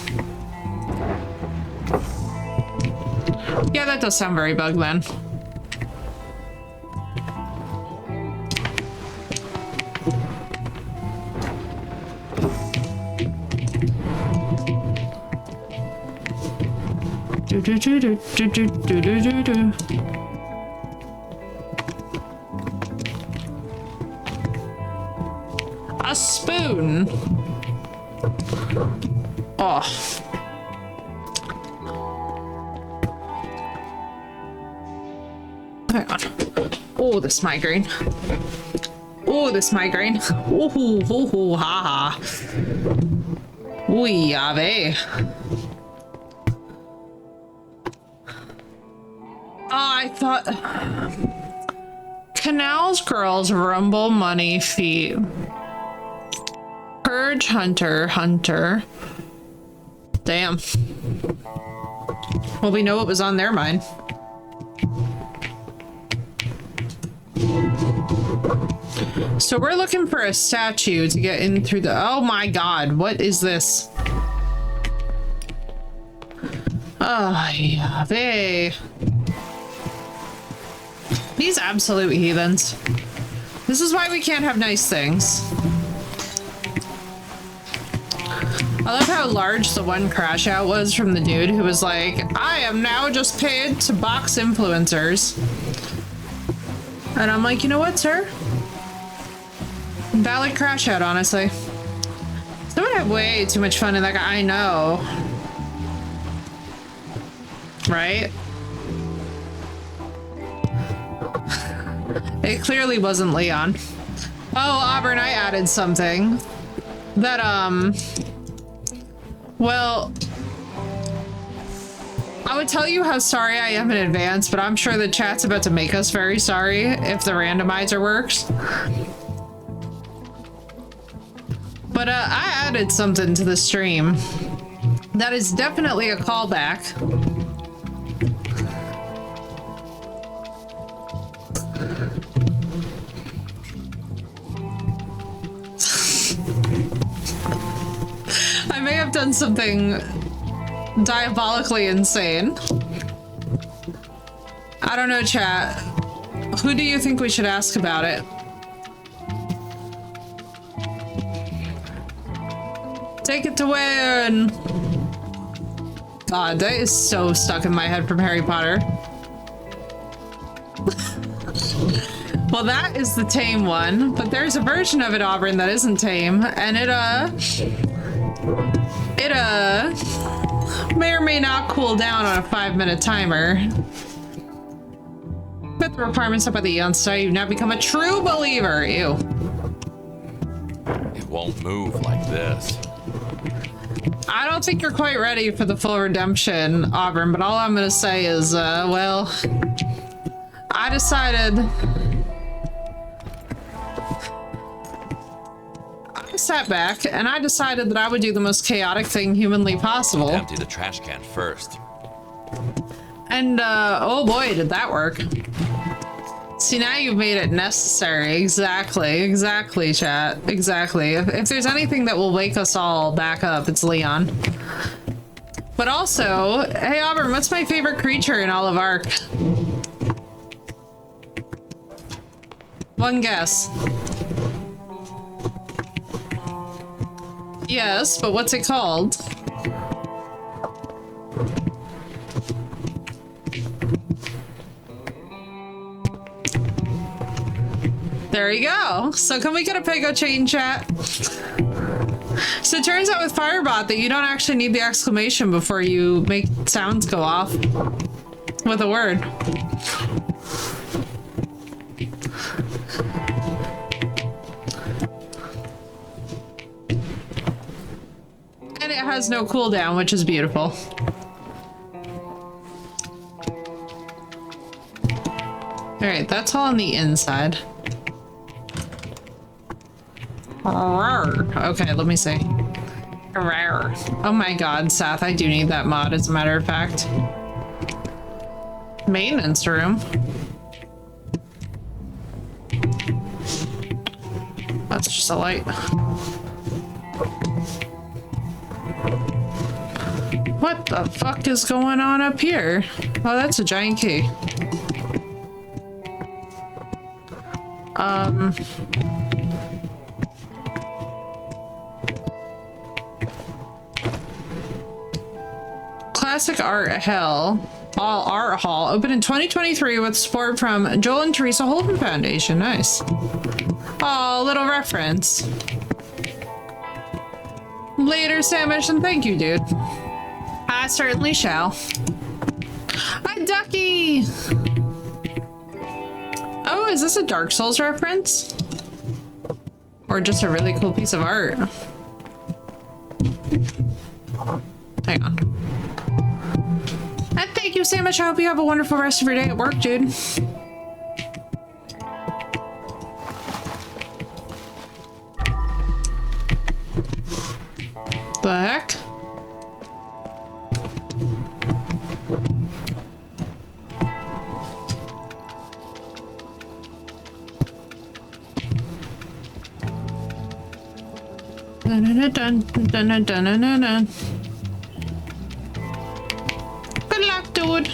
Yeah, that does sound very bug then. A spoon. Oh. Hang on. Oh, this migraine. Oh, this migraine. Oh, ha ha. Uy, ave. Oh, I thought... Canals, girls, rumble, money, feet. Purge, hunter. Damn. Well, we know what was on their mind. So we're looking for a statue to get in through the... Oh my god, what is this? Oh, yeah, these absolute heathens. This is why we can't have nice things. I love how large the one crash out was from the dude who was like, I am now just paid to box influencers. And I'm like, you know what, sir? Valid crash out, honestly. Someone had way too much fun in that guy. I know. Right? It clearly wasn't Leon. Oh, Auburn, I added something that, well, I would tell you how sorry I am in advance, but I'm sure the chat's about to make us very sorry if the randomizer works. But, I added something to the stream that is definitely a callback. I may have done something diabolically insane. I don't know, chat. Who do you think we should ask about it? Take it to win! God, that is so stuck in my head from Harry Potter. Well, that is the tame one, but there's a version of it, Auburn, that isn't tame, and it may or may not cool down on a 5-minute timer. Put the requirements up by the Eon Society, you now become a true believer. Ew. It won't move like this. I don't think you're quite ready for the full redemption, Auburn, but all I'm gonna say is, well, I sat back and I decided that I would do the most chaotic thing humanly possible. Empty the trash can first. And, oh boy, did that work. See, now you've made it necessary. Exactly, chat. Exactly. If there's anything that will wake us all back up, it's Leon. But also, hey Auburn, what's my favorite creature in all of Ark? One guess. Yes, but what's it called? There you go. So can we get a Pego chain, chat? So it turns out with Firebot that you don't actually need the exclamation before you make sounds go off with a word. And it has no cooldown, which is beautiful. All right, that's all on the inside. Okay, let me see. Oh my god, Seth, I do need that mod, as a matter of fact. Maintenance room. That's just a light. What the fuck is going on up here? Oh, that's a giant key. Classic Art Hall, Art Hall, opened in 2023 with support from Joel and Teresa Holden Foundation. Nice. Oh, little reference. Later, Samish, and thank you, dude. I certainly shall. A ducky! Oh, is this a Dark Souls reference? Or just a really cool piece of art? Hang on. And thank you, Samish. I hope you have a wonderful rest of your day at work, dude. The heck? Dun, dun, dun, dun, dun, dun, dun, dun. Good luck, dude.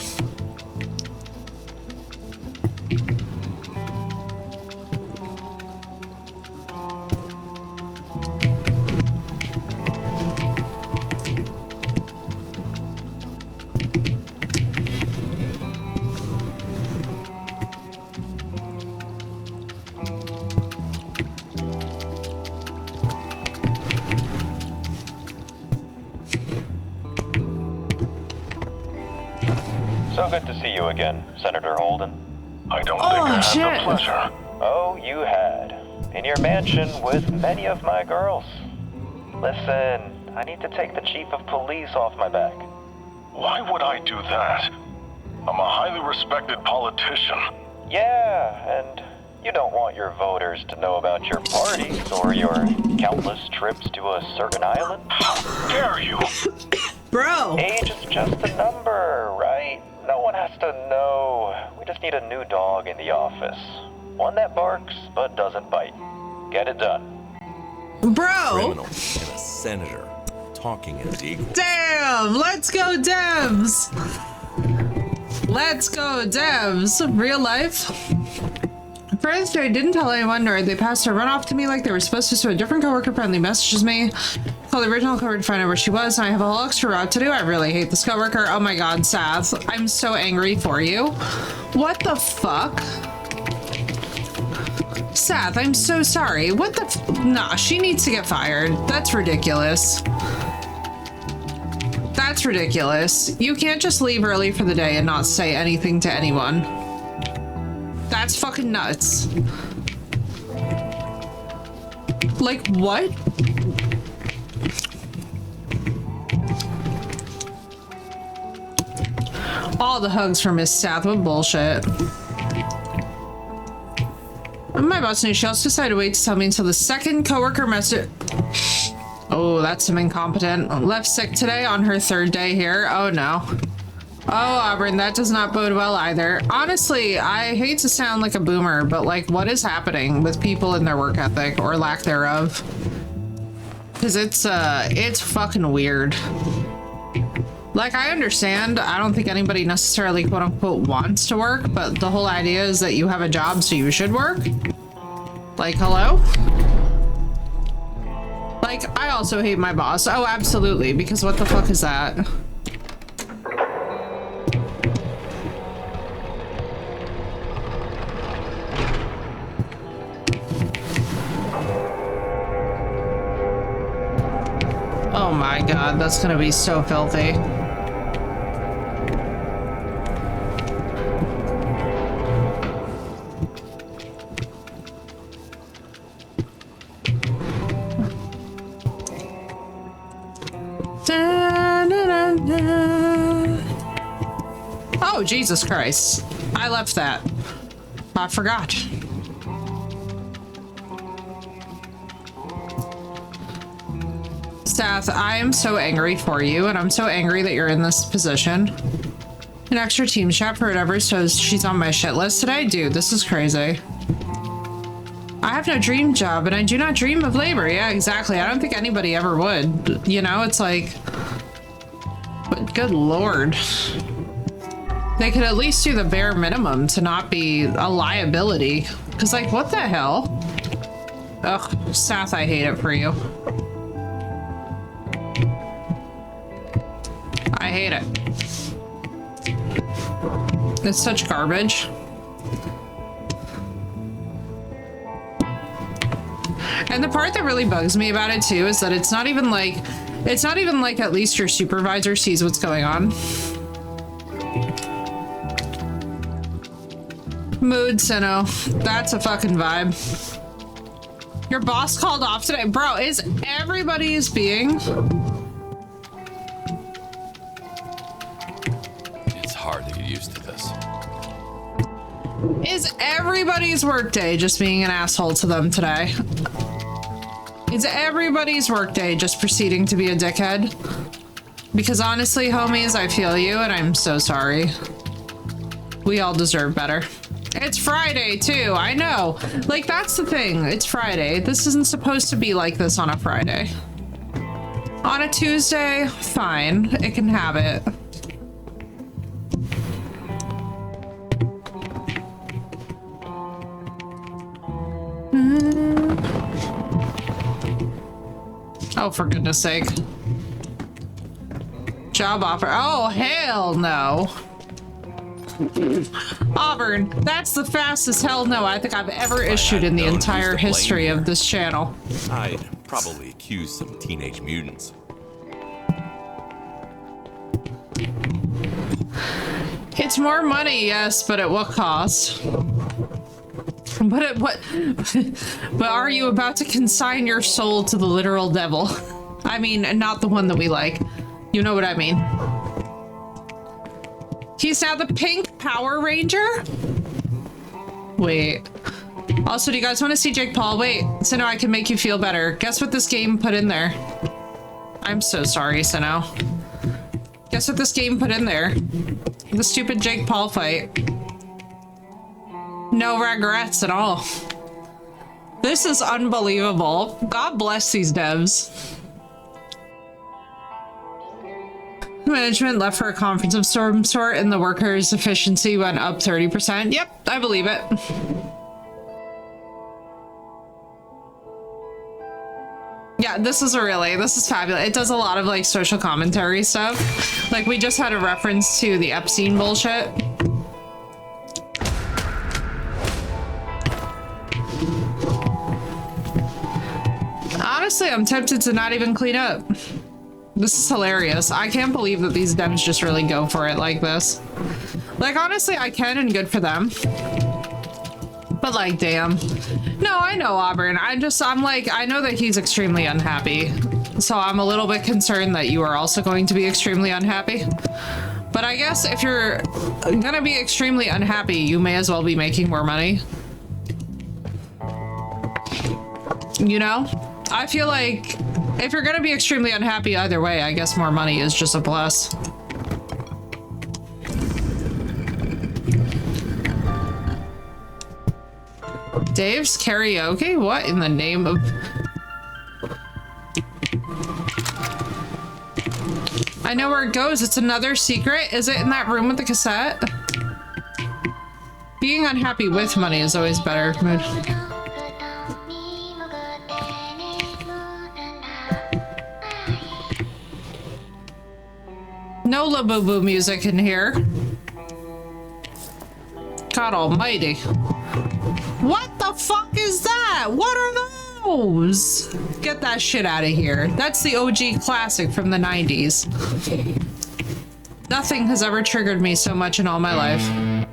So good to see you again, Senator Holden. I don't think I had shit. the pleasure. Oh, you had. In your mansion with many of my girls. Listen, I need to take the chief of police off my back. Why would I do that? I'm a highly respected politician. Yeah, and you don't want your voters to know about your parties or your countless trips to a certain island. How dare you? Bro. Age is just a number, right? No one has to know. We just need a new dog in the office. One that barks but doesn't bite. Get it done. Bro. Criminal and a senator talking as equals. Damn. Let's go, Devs. Let's go, Devs. Real life. First, I didn't tell anyone, or they passed a run off to me like they were supposed to, so a different coworker friendly messages me. Call the original coworker to find out where she was, and I have a whole extra route to do. I really hate this coworker. Oh my god, Sath. I'm so angry for you. What the fuck? Sath, I'm so sorry. What the Nah, she needs to get fired. That's ridiculous. That's ridiculous. You can't just leave early for the day and not say anything to anyone. That's fucking nuts. Like, what? All the hugs for Miss South. What bullshit. My boss knew. She also decided to wait to tell me until the second coworker message. Oh, that's some incompetent. Left sick today on her third day here. Oh no. Oh, Auburn, that does not bode well either. Honestly, I hate to sound like a boomer, but like, what is happening with people in their work ethic or lack thereof? Because it's fucking weird. Like, I understand. I don't think anybody necessarily quote unquote wants to work, but the whole idea is that you have a job, so you should work. Like, hello? Like, I also hate my boss. Oh, absolutely, because what the fuck is that? Oh my god, that's gonna be so filthy. Oh, Jesus Christ. I left that. I forgot. Seth, I am so angry for you, and I'm so angry that you're in this position. An extra team chat for whatever, so she's on my shit list today? Dude, this is crazy. I have no dream job, and I do not dream of labor. Yeah, exactly. I don't think anybody ever would. You know, it's like... But good lord. They could at least do the bare minimum to not be a liability. Because, like, what the hell? Ugh, Seth, I hate it for you. I hate it. It's such garbage. And the part that really bugs me about it too is that it's not even like at least your supervisor sees what's going on. Mood, Sinnoh. That's a fucking vibe. Your boss called off today. Bro, is everybody's being? It's hard to get used to this. Is everybody's workday just being an asshole to them today? Is everybody's workday just proceeding to be a dickhead? Because honestly, homies, I feel you and I'm so sorry. We all deserve better. It's Friday too, I know. Like, that's the thing, it's Friday. This isn't supposed to be like this on a Friday. On a Tuesday, fine, it can have it. Oh, for goodness sake. Job offer. Oh, hell no. Auburn, that's the fastest hell no I think I've ever issued in the entire history of this channel. I'd probably accuse some teenage mutants. It's more money, yes, but at what cost? But at what? But are you about to consign your soul to the literal devil? I mean, not the one that we like. You know what I mean. He's now the pink Power Ranger? Wait. Also, do you guys want to see Jake Paul? Wait, Sinnoh, I can make you feel better. Guess what this game put in there? I'm so sorry, Sinnoh. Guess what this game put in there? The stupid Jake Paul fight. No regrets at all. This is unbelievable. God bless these devs. Management left for a conference of some sort and the workers' efficiency went up 30%. Yep, I believe it. Yeah, this is fabulous. It does a lot of like social commentary stuff. Like we just had a reference to the Epstein bullshit. Honestly, I'm tempted to not even clean up. This is hilarious. I can't believe that these devs just really go for it like this. Like, honestly, I can, and good for them. But like, damn. No, I know Auburn. I'm like, I know that he's extremely unhappy. So I'm a little bit concerned that you are also going to be extremely unhappy. But I guess if you're gonna be extremely unhappy, you may as well be making more money. You know? I feel like if you're gonna be extremely unhappy either way, I guess more money is just a plus. Dave's karaoke? What in the name of... I know where it goes. It's another secret. Is it in that room with the cassette? Being unhappy with money is always better. No Labubu music in here. God almighty. What the fuck is that? What are those? Get that shit out of here. That's the OG classic from the 90s. Nothing has ever triggered me so much in all my life.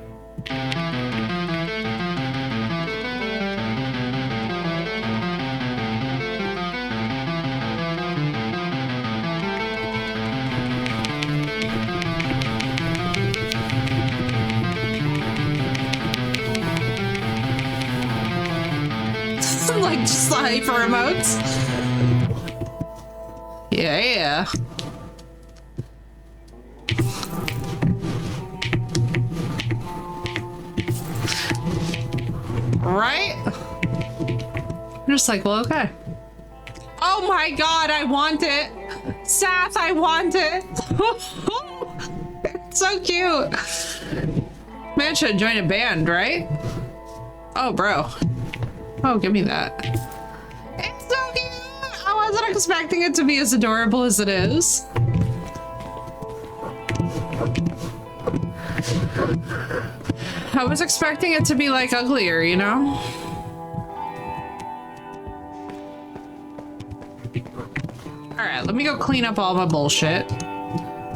Like just the hyper remotes. Yeah. Right? I'm just like, well, okay. Oh my god, I want it. Sath, I want it. It's so cute. Man should join a band, right? Oh, bro. Oh, give me that. It's so cute! I wasn't expecting it to be as adorable as it is. I was expecting it to be like uglier, you know? right, let me go clean up all my bullshit.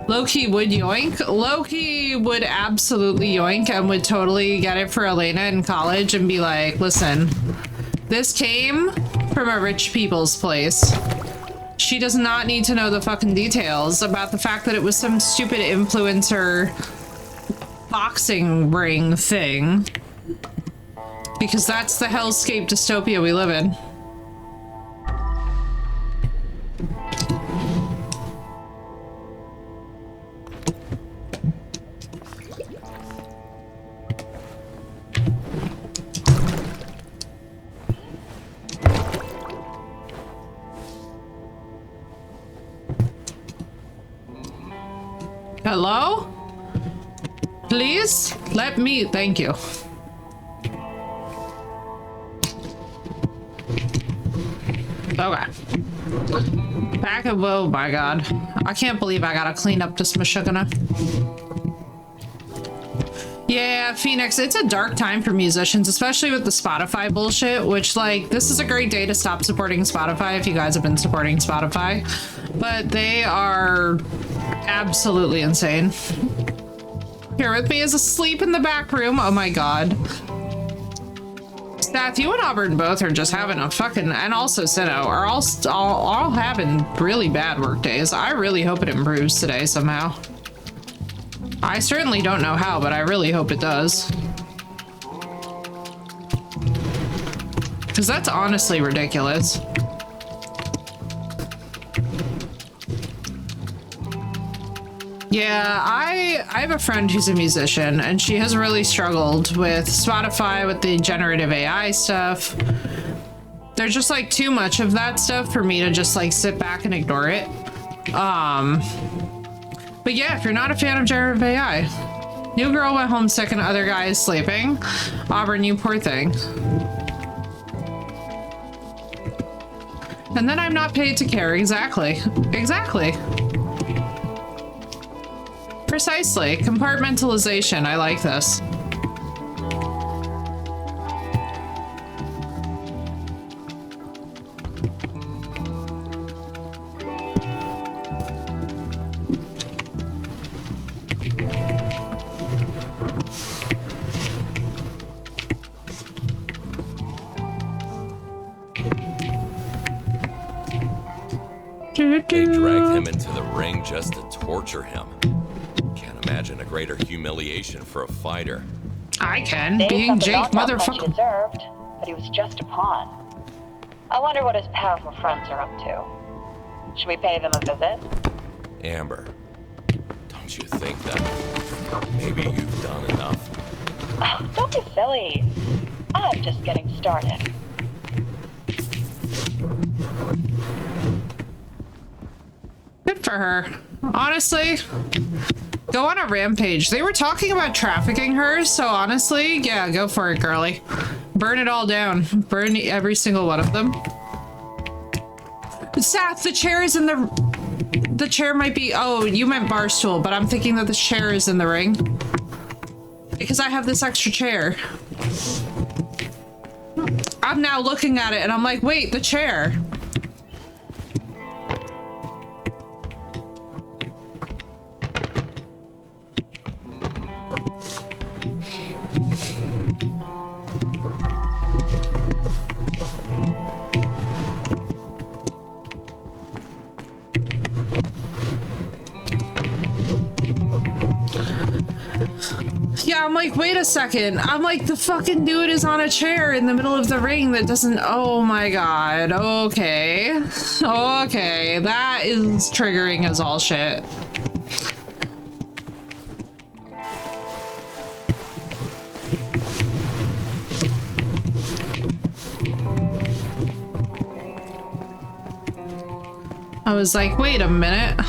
Loki would yoink. Loki would absolutely yoink and would totally get it for Elena in college and be like, listen, this came from a rich people's place. She does not need to know the fucking details about the fact that it was some stupid influencer boxing ring thing. Because that's the hellscape dystopia we live in. Hello? Please? Let me, thank you. Okay. Back of, oh my god. I can't believe I gotta clean up this Meshuggah. Yeah, Phoenix, it's a dark time for musicians, especially with the Spotify bullshit, which, like, this is a great day to stop supporting Spotify if you guys have been supporting Spotify. But they are absolutely insane. Here with me is asleep in the back room. Oh my god. Seth, you and Auburn both are just having a fucking, and also Sinnoh, are all having really bad work days. I really hope it improves today somehow. I certainly don't know how, but I really hope it does. Because that's honestly ridiculous. Yeah, I have a friend who's a musician, and she has really struggled with Spotify, with the generative AI stuff. There's just like too much of that stuff for me to just like sit back and ignore it. But yeah, if you're not a fan of generative AI, new girl went home sick and other guy is sleeping. Auburn, you poor thing. And then I'm not paid to care. Exactly. Exactly. Precisely. Compartmentalization. I like this. They dragged him into the ring just to torture him. Can't imagine a greater humiliation for a fighter. I can. Dave Being got the Jake, knockout punch he motherfucker. deserved, but he was just a pawn. I wonder what his powerful friends are up to. Should we pay them a visit? Amber, don't you think that maybe you've done enough? Oh, don't be silly. I'm just getting started. Good for her. Honestly, go on a rampage. They were talking about trafficking her, so honestly, yeah, go for it, girly. Burn it all down. Burn every single one of them. Seth, the chair is in the chair might be, oh, you meant Barstool, but I'm thinking that the chair is in the ring. Because I have this extra chair. I'm now looking at it and I'm like, wait, the chair. Yeah, I'm like, wait a second. I'm like, the fucking dude is on a chair in the middle of the ring that doesn't, oh my god. Okay. Okay, that is triggering as all shit. I was like, wait a minute.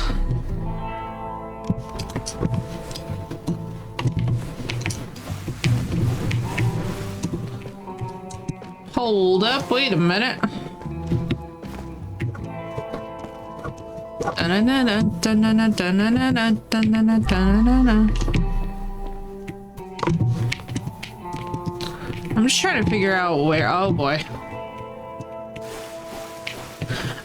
Hold up, wait a minute. I'm just trying to figure out where, oh boy.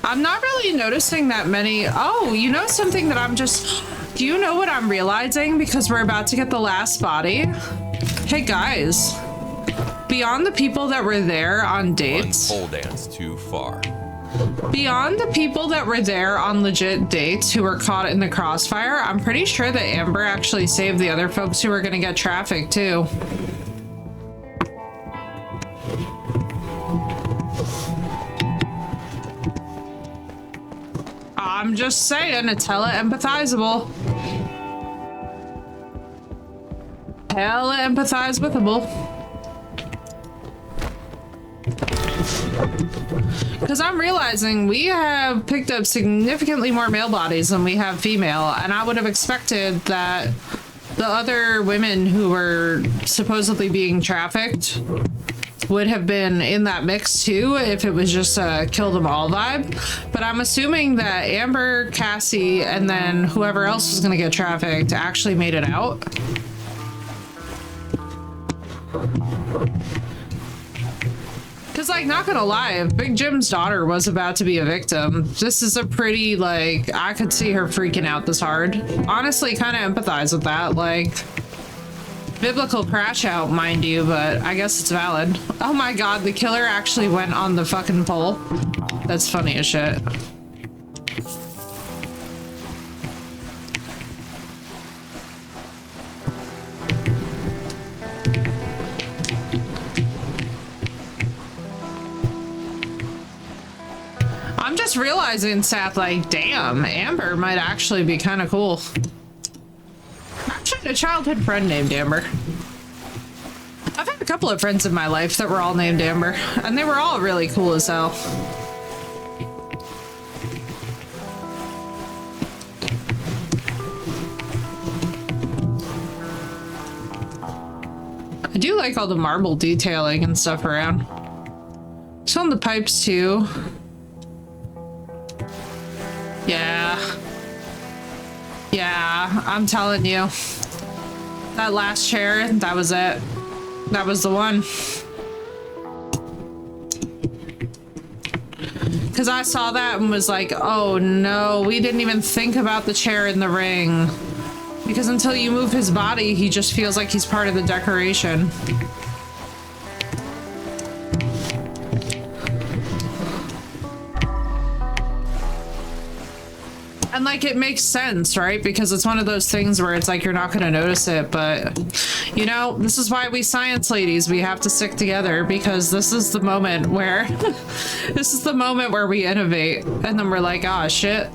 I'm not really noticing that many. Oh, you know something that I'm just... Do you know what I'm realizing? Because we're about to get the last body. Hey, guys. Beyond the people that were there on dates... One pole dance too far. Beyond the people that were there on legit dates who were caught in the crossfire, I'm pretty sure that Amber actually saved the other folks who were going to get trafficked, too. I'm just saying, it's hella empathizable. Hella empathize withable. Because I'm realizing we have picked up significantly more male bodies than we have female, and I would have expected that the other women who were supposedly being trafficked would have been in that mix too if it was just a kill them all vibe. But I'm assuming that Amber, Cassie, and then whoever else was gonna get trafficked actually made it out. Because, like, not gonna lie, if Big Jim's daughter was about to be a victim, this is a pretty, like, I could see her freaking out this hard. Honestly, kind of empathize with that, like... Biblical crash out, mind you, but I guess it's valid. Oh my god, the killer actually went on the fucking pole. That's funny as shit. I'm just realizing, Seth, like, damn, Amber might actually be kind of cool. A childhood friend named Amber. I've had a couple of friends in my life that were all named Amber, and they were all really cool as hell. I do like all the marble detailing and stuff around. It's on the pipes too. Yeah, I'm telling you. That last chair, that was it. That was the one. Because I saw that and was like, oh no, we didn't even think about the chair in the ring. Because until you move his body, he just feels like he's part of the decoration. And like, it makes sense, right? Because it's one of those things where it's like, you're not going to notice it, but you know, this is why we science ladies, we have to stick together, because this is the moment where, this is the moment where we innovate. And then we're like, ah, shit.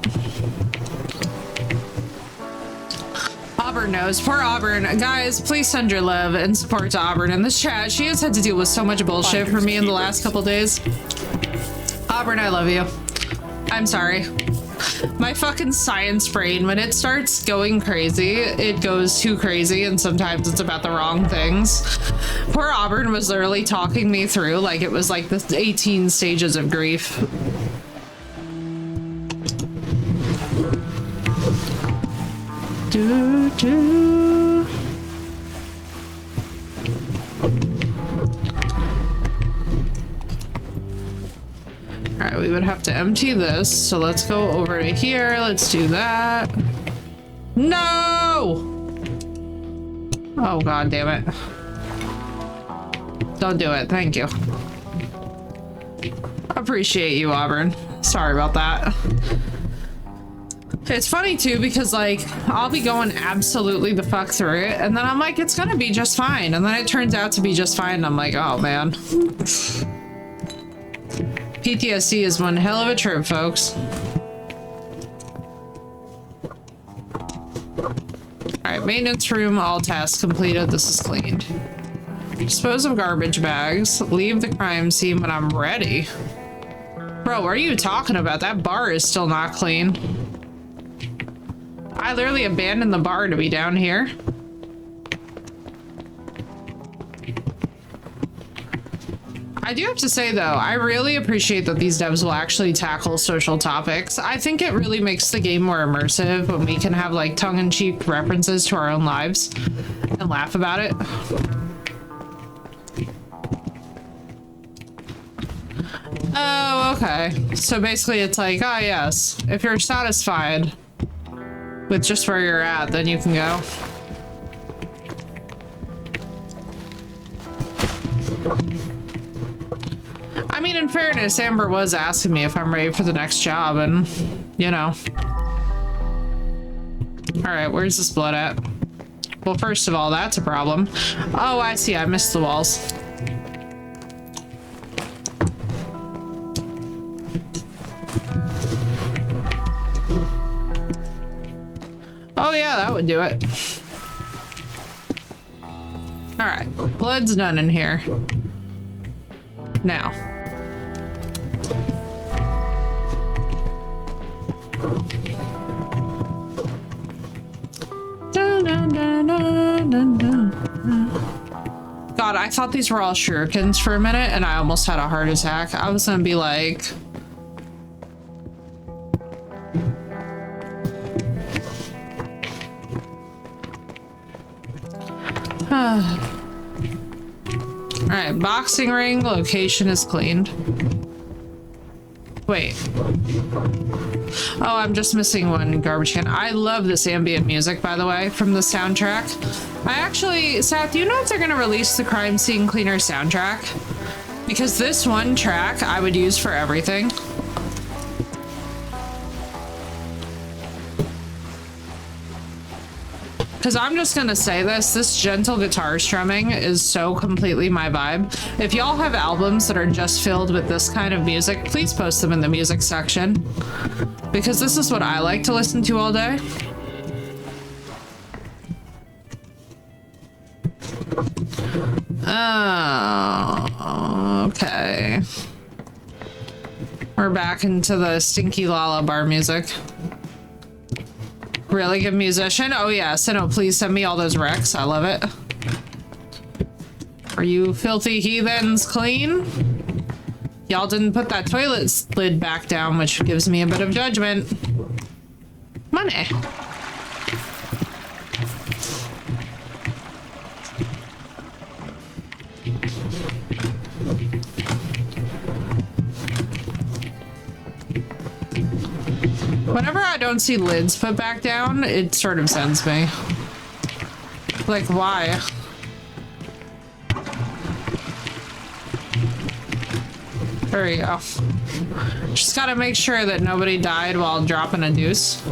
Auburn knows. Poor Auburn. Guys, please send your love and support to Auburn in this chat. She has had to deal with so much bullshit for me in the last couple days. Auburn, I love you. I'm sorry. My fucking science brain, when it starts going crazy, it goes too crazy, and sometimes it's about the wrong things. Poor Auburn was literally talking me through like it was like the 18 stages of grief. Do, do. All right, we would have to empty this. So let's go over to here. Let's do that. No! Oh, god damn it. Don't do it. Thank you. Appreciate you, Auburn. Sorry about that. It's funny too, because like, I'll be going absolutely the fuck through it, and then I'm like, it's gonna be just fine. And then it turns out to be just fine, and I'm like, oh man. PTSD is one hell of a trip, folks. Alright, maintenance room, all tasks completed. This is cleaned. Dispose of garbage bags. Leave the crime scene when I'm ready. Bro, what are you talking about? That bar is still not clean. I literally abandoned the bar to be down here. I do have to say though, I really appreciate that these devs will actually tackle social topics. I think it really makes the game more immersive when we can have like tongue-in-cheek references to our own lives and laugh about it. Oh, okay. So basically it's like, oh yes, if you're satisfied with just where you're at, then you can go. I mean, in fairness, Amber was asking me if I'm ready for the next job, and, you know. Alright, where's this blood at? Well, first of all, that's a problem. Oh, I see, I missed the walls. Oh yeah, that would do it. Alright, blood's done in here. Now. Dun, dun, dun, dun, dun, dun. God, I thought these were all shurikens for a minute and I almost had a heart attack. I was gonna be like... Alright, boxing ring, location is cleaned. Wait. Oh, I'm just missing one garbage can. I love this ambient music, by the way, from the soundtrack. I actually, Seth, you know if they're gonna release the Crime Scene Cleaner soundtrack? Because this one track I would use for everything. Because I'm just gonna say this gentle guitar strumming is so completely my vibe. If y'all have albums that are just filled with this kind of music, please post them in the music section. Because this is what I like to listen to all day. Oh, okay. We're back into the Stinky Lala bar music. Really good musician? Oh yeah, Sinnoh, please send me all those recs. I love it. Are you filthy heathens clean? Y'all didn't put that toilet lid back down, which gives me a bit of judgment. Money. Whenever I don't see lids put back down, it sort of sends me. Like, why? There we go. Just gotta make sure that nobody died while dropping a deuce.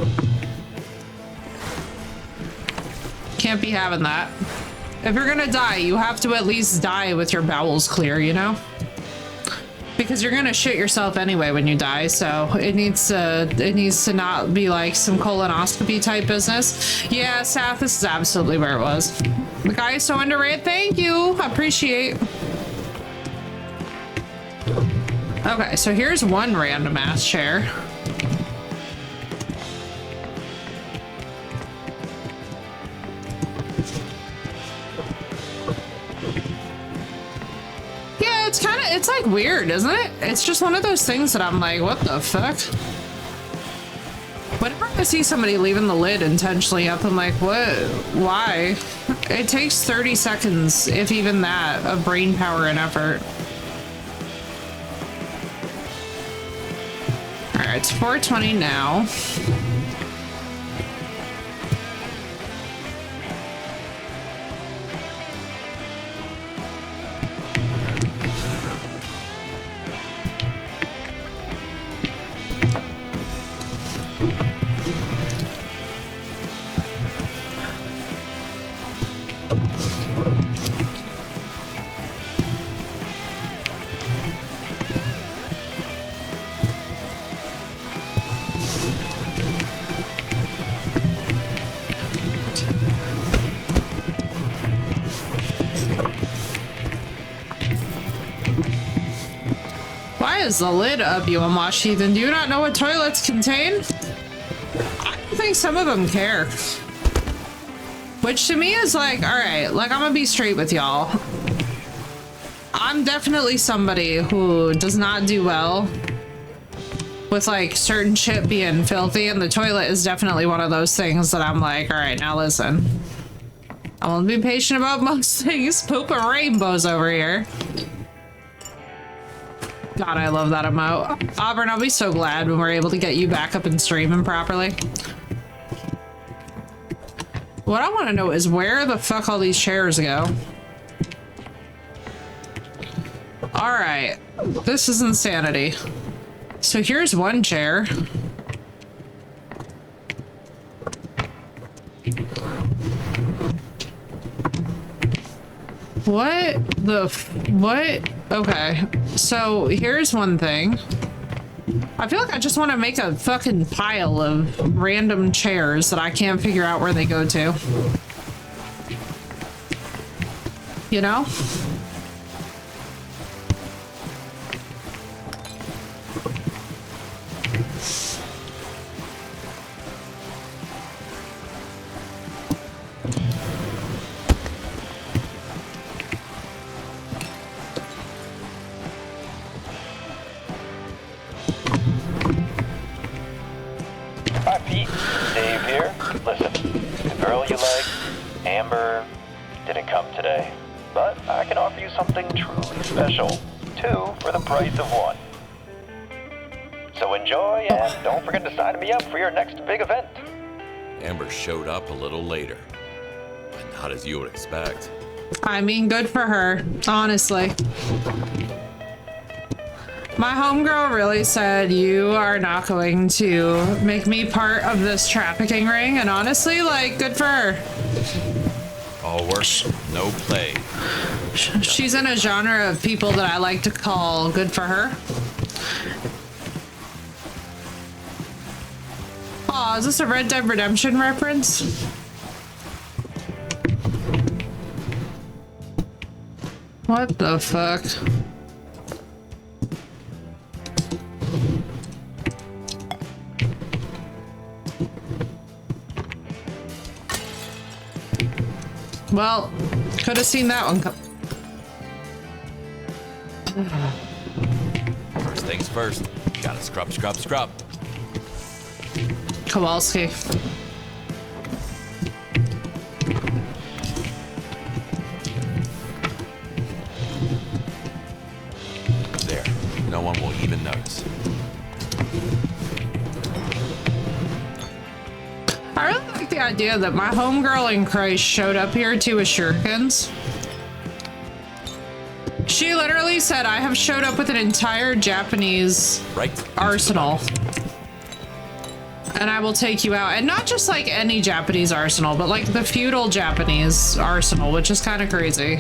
Can't be having that. If you're gonna die, you have to at least die with your bowels clear, you know? Because you're gonna shit yourself anyway when you die, so it needs to not be like some colonoscopy type business. Yeah, Seth, this is absolutely where it was. The guy is so underrated. Thank you. I appreciate. Okay, so here's one random ass chair. It's like weird, isn't it? It's just one of those things that I'm like, what the fuck? Whenever I see somebody leaving the lid intentionally up, I'm like, what? Why? It takes 30 seconds, if even that, of brain power and effort. Alright, it's 4:20 now. Is the lid up, you unwashed heathen? Do you not know what toilets contain? I don't think some of them care. Which to me is like, alright, like I'm gonna be straight with y'all. I'm definitely somebody who does not do well with like certain shit being filthy, and the toilet is definitely one of those things that I'm like, alright, now listen. I'm gonna be patient about most things. Poop and rainbows over here. God, I love that emote. Auburn, I'll be so glad when we're able to get you back up and streaming properly. What I want to know is where the fuck all these chairs go. All right, this is insanity. So here's one chair. What? Okay, so here's one thing. I feel like I just want to make a fucking pile of random chairs that I can't figure out where they go to. You know? Hi, Pete. Dave here. Listen, the girl you like, Amber, didn't come today. But I can offer you something truly special. 2 for the price of 1. So enjoy, and don't forget to sign me up for your next big event. Amber showed up a little later, but not as you would expect. I mean, good for her, honestly. My homegirl really said, you are not going to make me part of this trafficking ring, and honestly, like, good for her. All work, no play. She's in a genre of people that I like to call good for her. Aw, is this a Red Dead Redemption reference? What the fuck? Well, could have seen that one come. First things first, gotta scrub. Kowalski. There, no one will even notice. I really like the idea that my homegirl in Christ showed up here too with shurikens. She literally said, I have showed up with an entire Japanese arsenal. And I will take you out. And not just like any Japanese arsenal, but like the feudal Japanese arsenal, which is kind of crazy.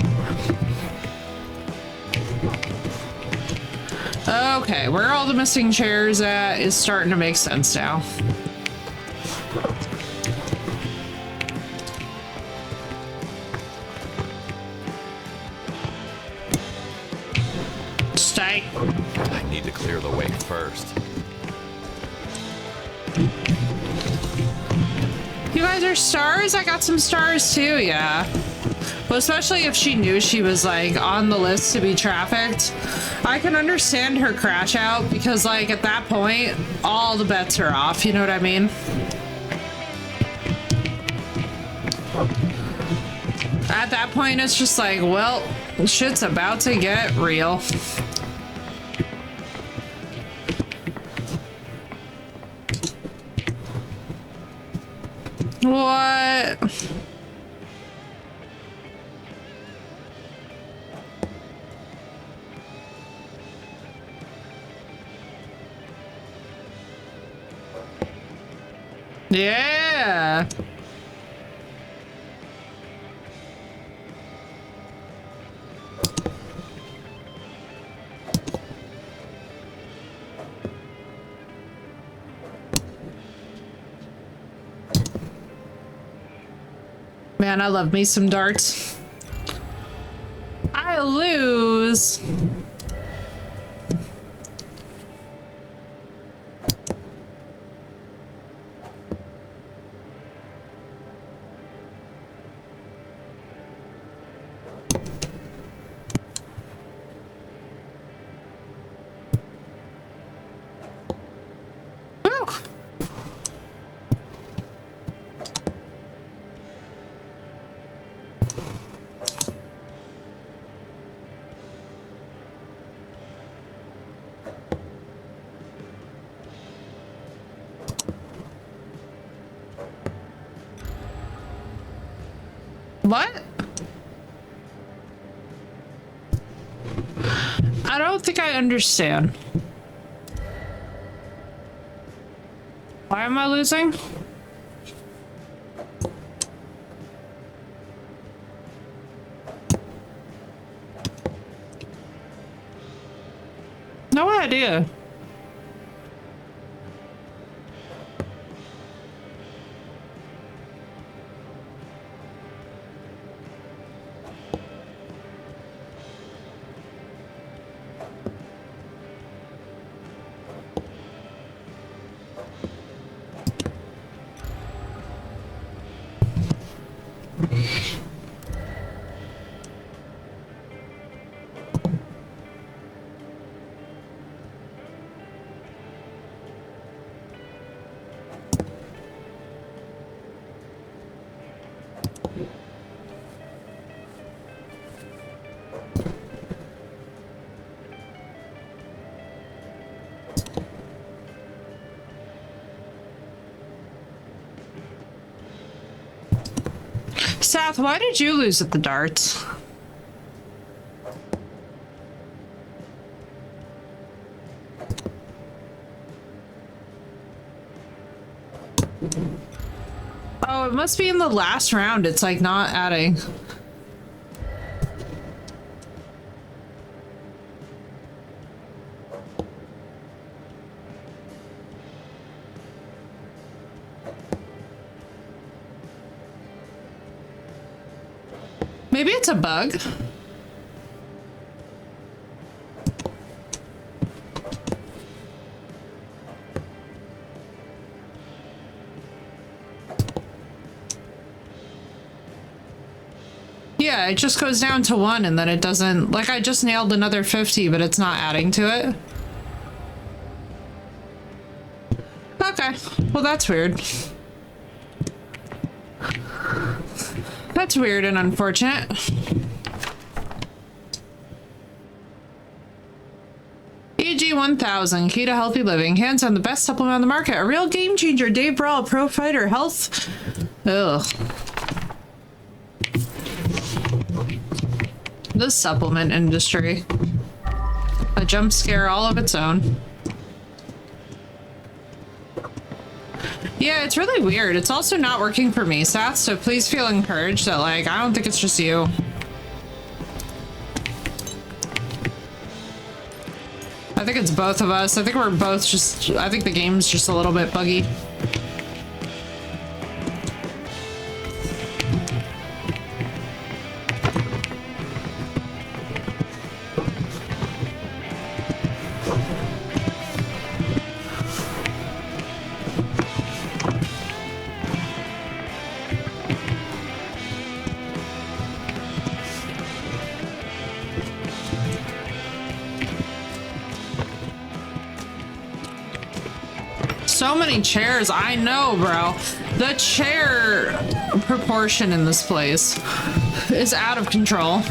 Okay, where all the missing chairs at is starting to make sense now. Stay. I need to clear the way first. You guys are stars? I got some stars too, yeah. Well, especially if she knew she was like on the list to be trafficked. I can understand her crash out because like at that point, all the bets are off, you know what I mean? At that point, it's just like, well, shit's about to get real. What? Yeah. Man, I love me some darts. I lose. Whew. What? I don't think I understand. Why am I losing? No idea. Seth, why did you lose at the darts? Oh, it must be in the last round. It's like not adding. Maybe it's a bug. Yeah, it just goes down to 1 and then it doesn't, like I just nailed another 50, but it's not adding to it. Okay, well that's weird. That's weird and unfortunate. EG 1000, key to healthy living, hands on the best supplement on the market, a real game changer. Dave Brawl, pro fighter, health. Ugh. The supplement industry. A jump scare all of its own. Yeah, it's really weird. It's also not working for me, Seth, so please feel encouraged that, like, I don't think it's just you. I think it's both of us. I think we're both just, I think the game's just a little bit buggy. So many chairs. I know, bro. The chair proportion in this place is out of control.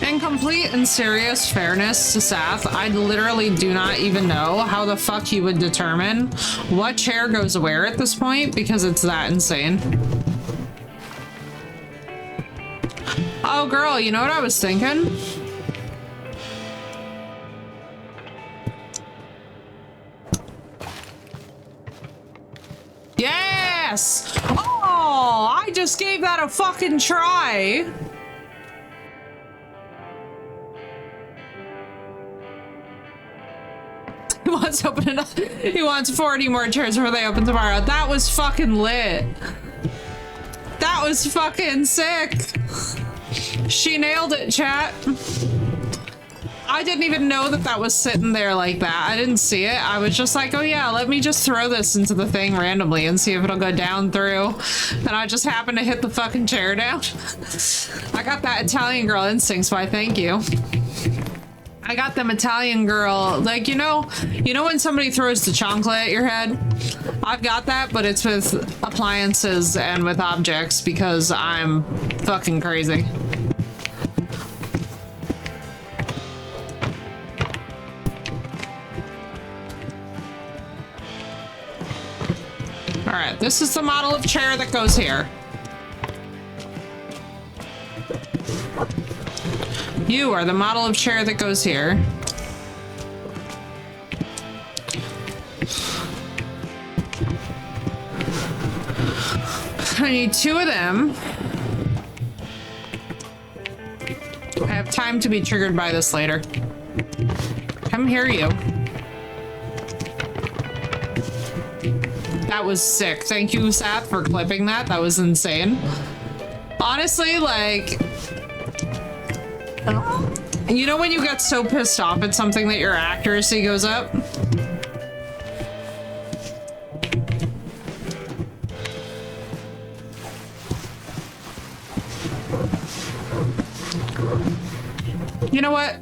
In complete and serious fairness to Seth, I literally do not even know how the fuck he would determine what chair goes where at this point, because it's that insane. Oh, girl, you know what I was thinking? Yes! Oh, I just gave that a fucking try. He wants to open it up. He wants 40 more chairs before they open tomorrow. That was fucking lit. That was fucking sick. She nailed it, chat. I didn't even know that that was sitting there like that. I didn't see it. I was just like, oh yeah, let me just throw this into the thing randomly and see if it'll go down through. And I just happened to hit the fucking chair down. I got that Italian girl instincts, why thank you. I got them Italian girl, like, you know when somebody throws the chocolate at your head? I've got that, but it's with appliances and with objects because I'm fucking crazy. All right, this is the model of chair that goes here. You are the model of chair that goes here. I need 2 of them. I have time to be triggered by this later. Come here, you. That was sick. Thank you, Seth, for clipping that. That was insane. Honestly, like... You know when you get so pissed off at something that your accuracy goes up? You know what?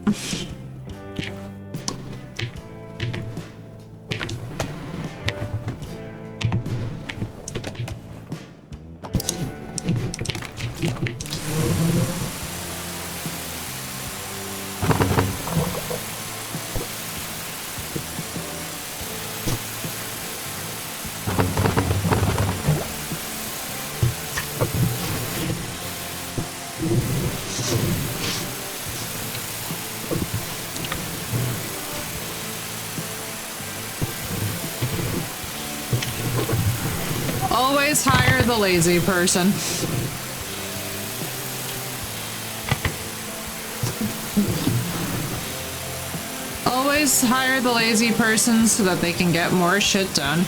Always hire the lazy person. Always hire the lazy person so that they can get more shit done.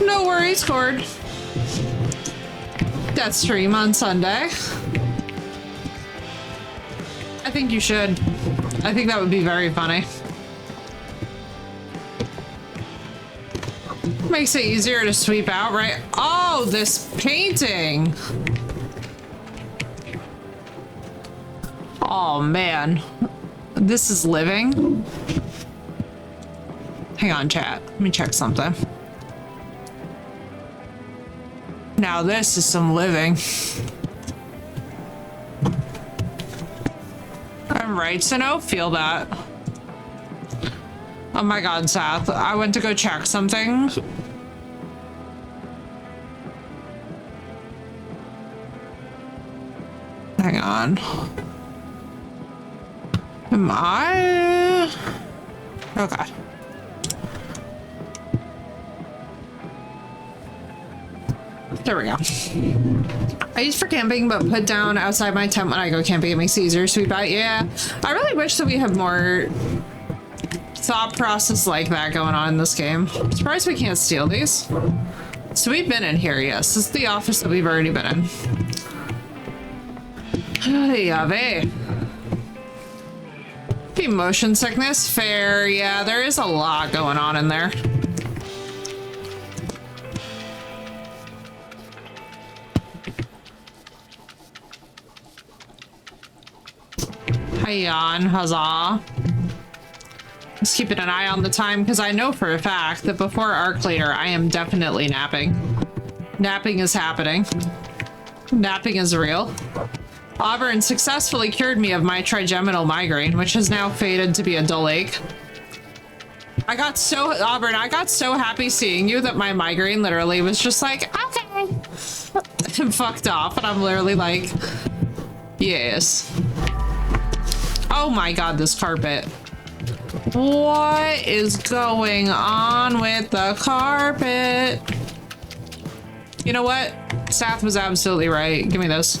No worries, Cord. Death stream on Sunday. I think you should. I think that would be very funny. Makes it easier to sweep out, right? Oh, this painting. Oh, man. This is living. Hang on, chat. Let me check something. Now this is some living. I'm right to know, feel that. Oh my god, Seth. I went to go check something. Hang on. Am I? Okay. There we go. I use for camping, but put down outside my tent when I go camping. It makes it easier to sweep out. Yeah, I really wish that we had more thought process like that going on in this game. I'm surprised we can't steal these. So we've been in here, yes. This is the office that we've already been in. Yave. The motion sickness, fair. Yeah, there is a lot going on in there. Hiyan, huzzah. Just keeping an eye on the time because I know for a fact that before Arc Leader, I am definitely napping. Napping is happening. Napping is real. Auburn successfully cured me of my trigeminal migraine, which has now faded to be a dull ache. Auburn, I got so happy seeing you that my migraine literally was just like, okay. And fucked off, and I'm literally like, yes. Oh my god, this carpet. What is going on with the carpet? You know what? Seth was absolutely right. Give me this.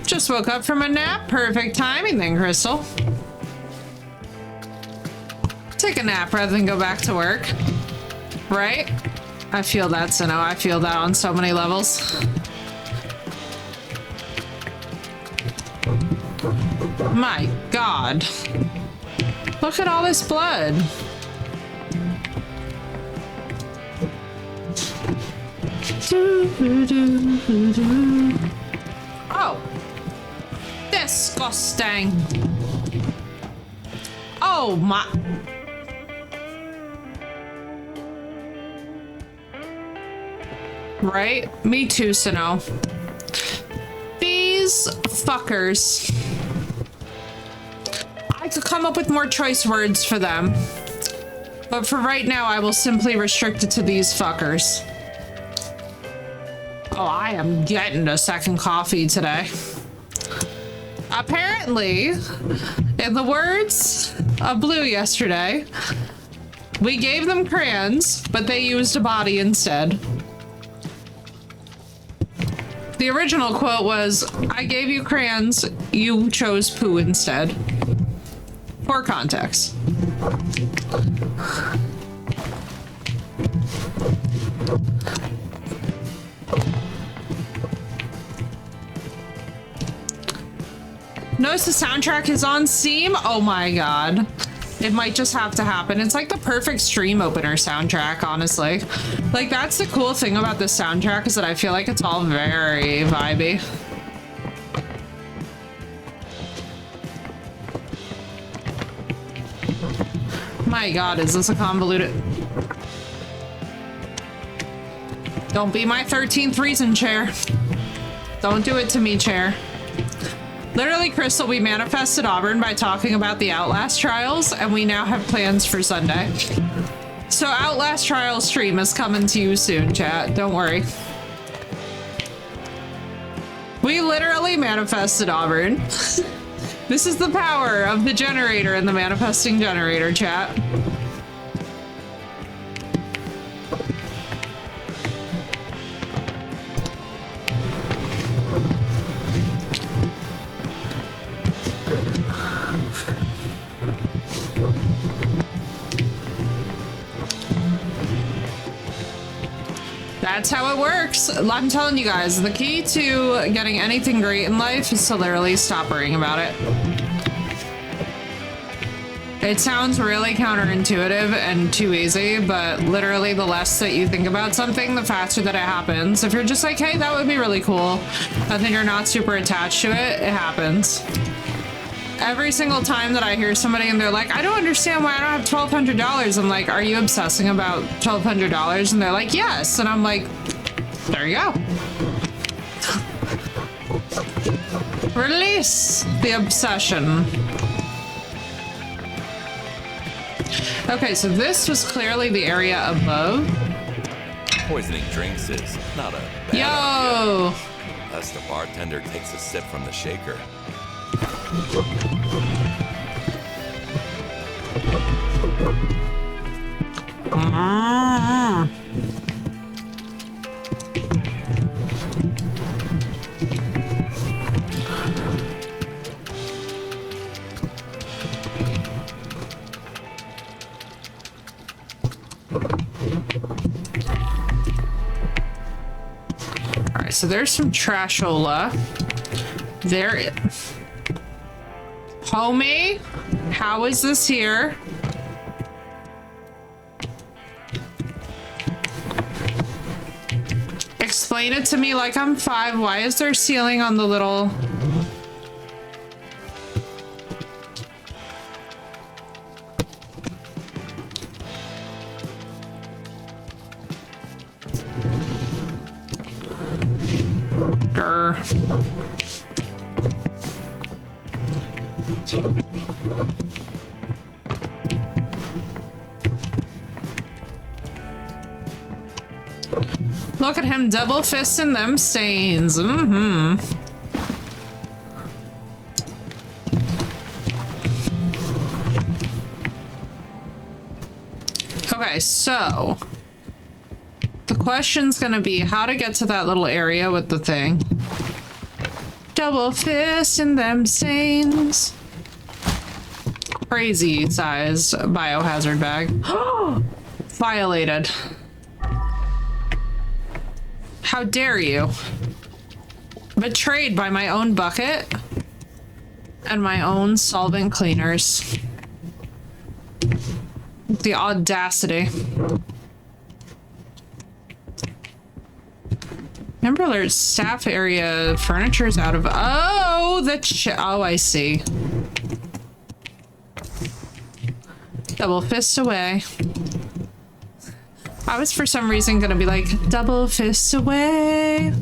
Just woke up from a nap. Perfect timing then, Crystal. Take a nap rather than go back to work. Right? I feel that, Sinnoh. I feel that on so many levels. My god. Look at all this blood. Oh. Disgusting. Oh my. Right? Me too, Sino. These fuckers. I could come up with more choice words for them. But for right now, I will simply restrict it to these fuckers. Oh, I am getting a second coffee today. Apparently, in the words of Blue yesterday, we gave them crayons, but they used a body instead. The original quote was, I gave you crayons, you chose poo instead. For context. Notice the soundtrack is on Steam? Oh my god. It might just have to happen. It's like the perfect stream opener soundtrack, honestly. Like, that's the cool thing about this soundtrack, is that I feel like it's all very vibey. My god, is this a convoluted... Don't be my 13th reason, chair. Don't do it to me, chair. Literally, Crystal, we manifested Auburn by talking about the Outlast trials, and we now have plans for Sunday. So Outlast trial stream is coming to you soon, chat. Don't worry. We literally manifested Auburn. This is the power of the generator and the manifesting generator, chat. That's how it works. I'm telling you guys, the key to getting anything great in life is to literally stop worrying about it. It sounds really counterintuitive and too easy, but literally the less that you think about something, the faster that it happens. If you're just like, hey, that would be really cool, and then you're not super attached to it, it happens. Every single time that I hear somebody and they're like, I don't understand why I don't have $1,200. I'm like, are you obsessing about $1,200? And they're like, yes. And I'm like, there you go. Release the obsession. Okay, so this was clearly the area above. Poisoning drinks is not a bad Yo! idea, unless the bartender takes a sip from the shaker. Alright, so there's some trashola. There it. Homie, how is this here? Explain it to me like I'm 5. Why is there a ceiling on the little... Grr. Look at him double fisting them stains. Mm-hmm. Okay, so the question's gonna be how to get to that little area with the thing. Double fisting them stains. Crazy sized biohazard bag. Violated. How dare you? Betrayed by my own bucket and my own solvent cleaners. The audacity. Member alert, staff area, furniture's out of... Oh, oh, I see. Double fist away. I was for some reason gonna be like, double fists away.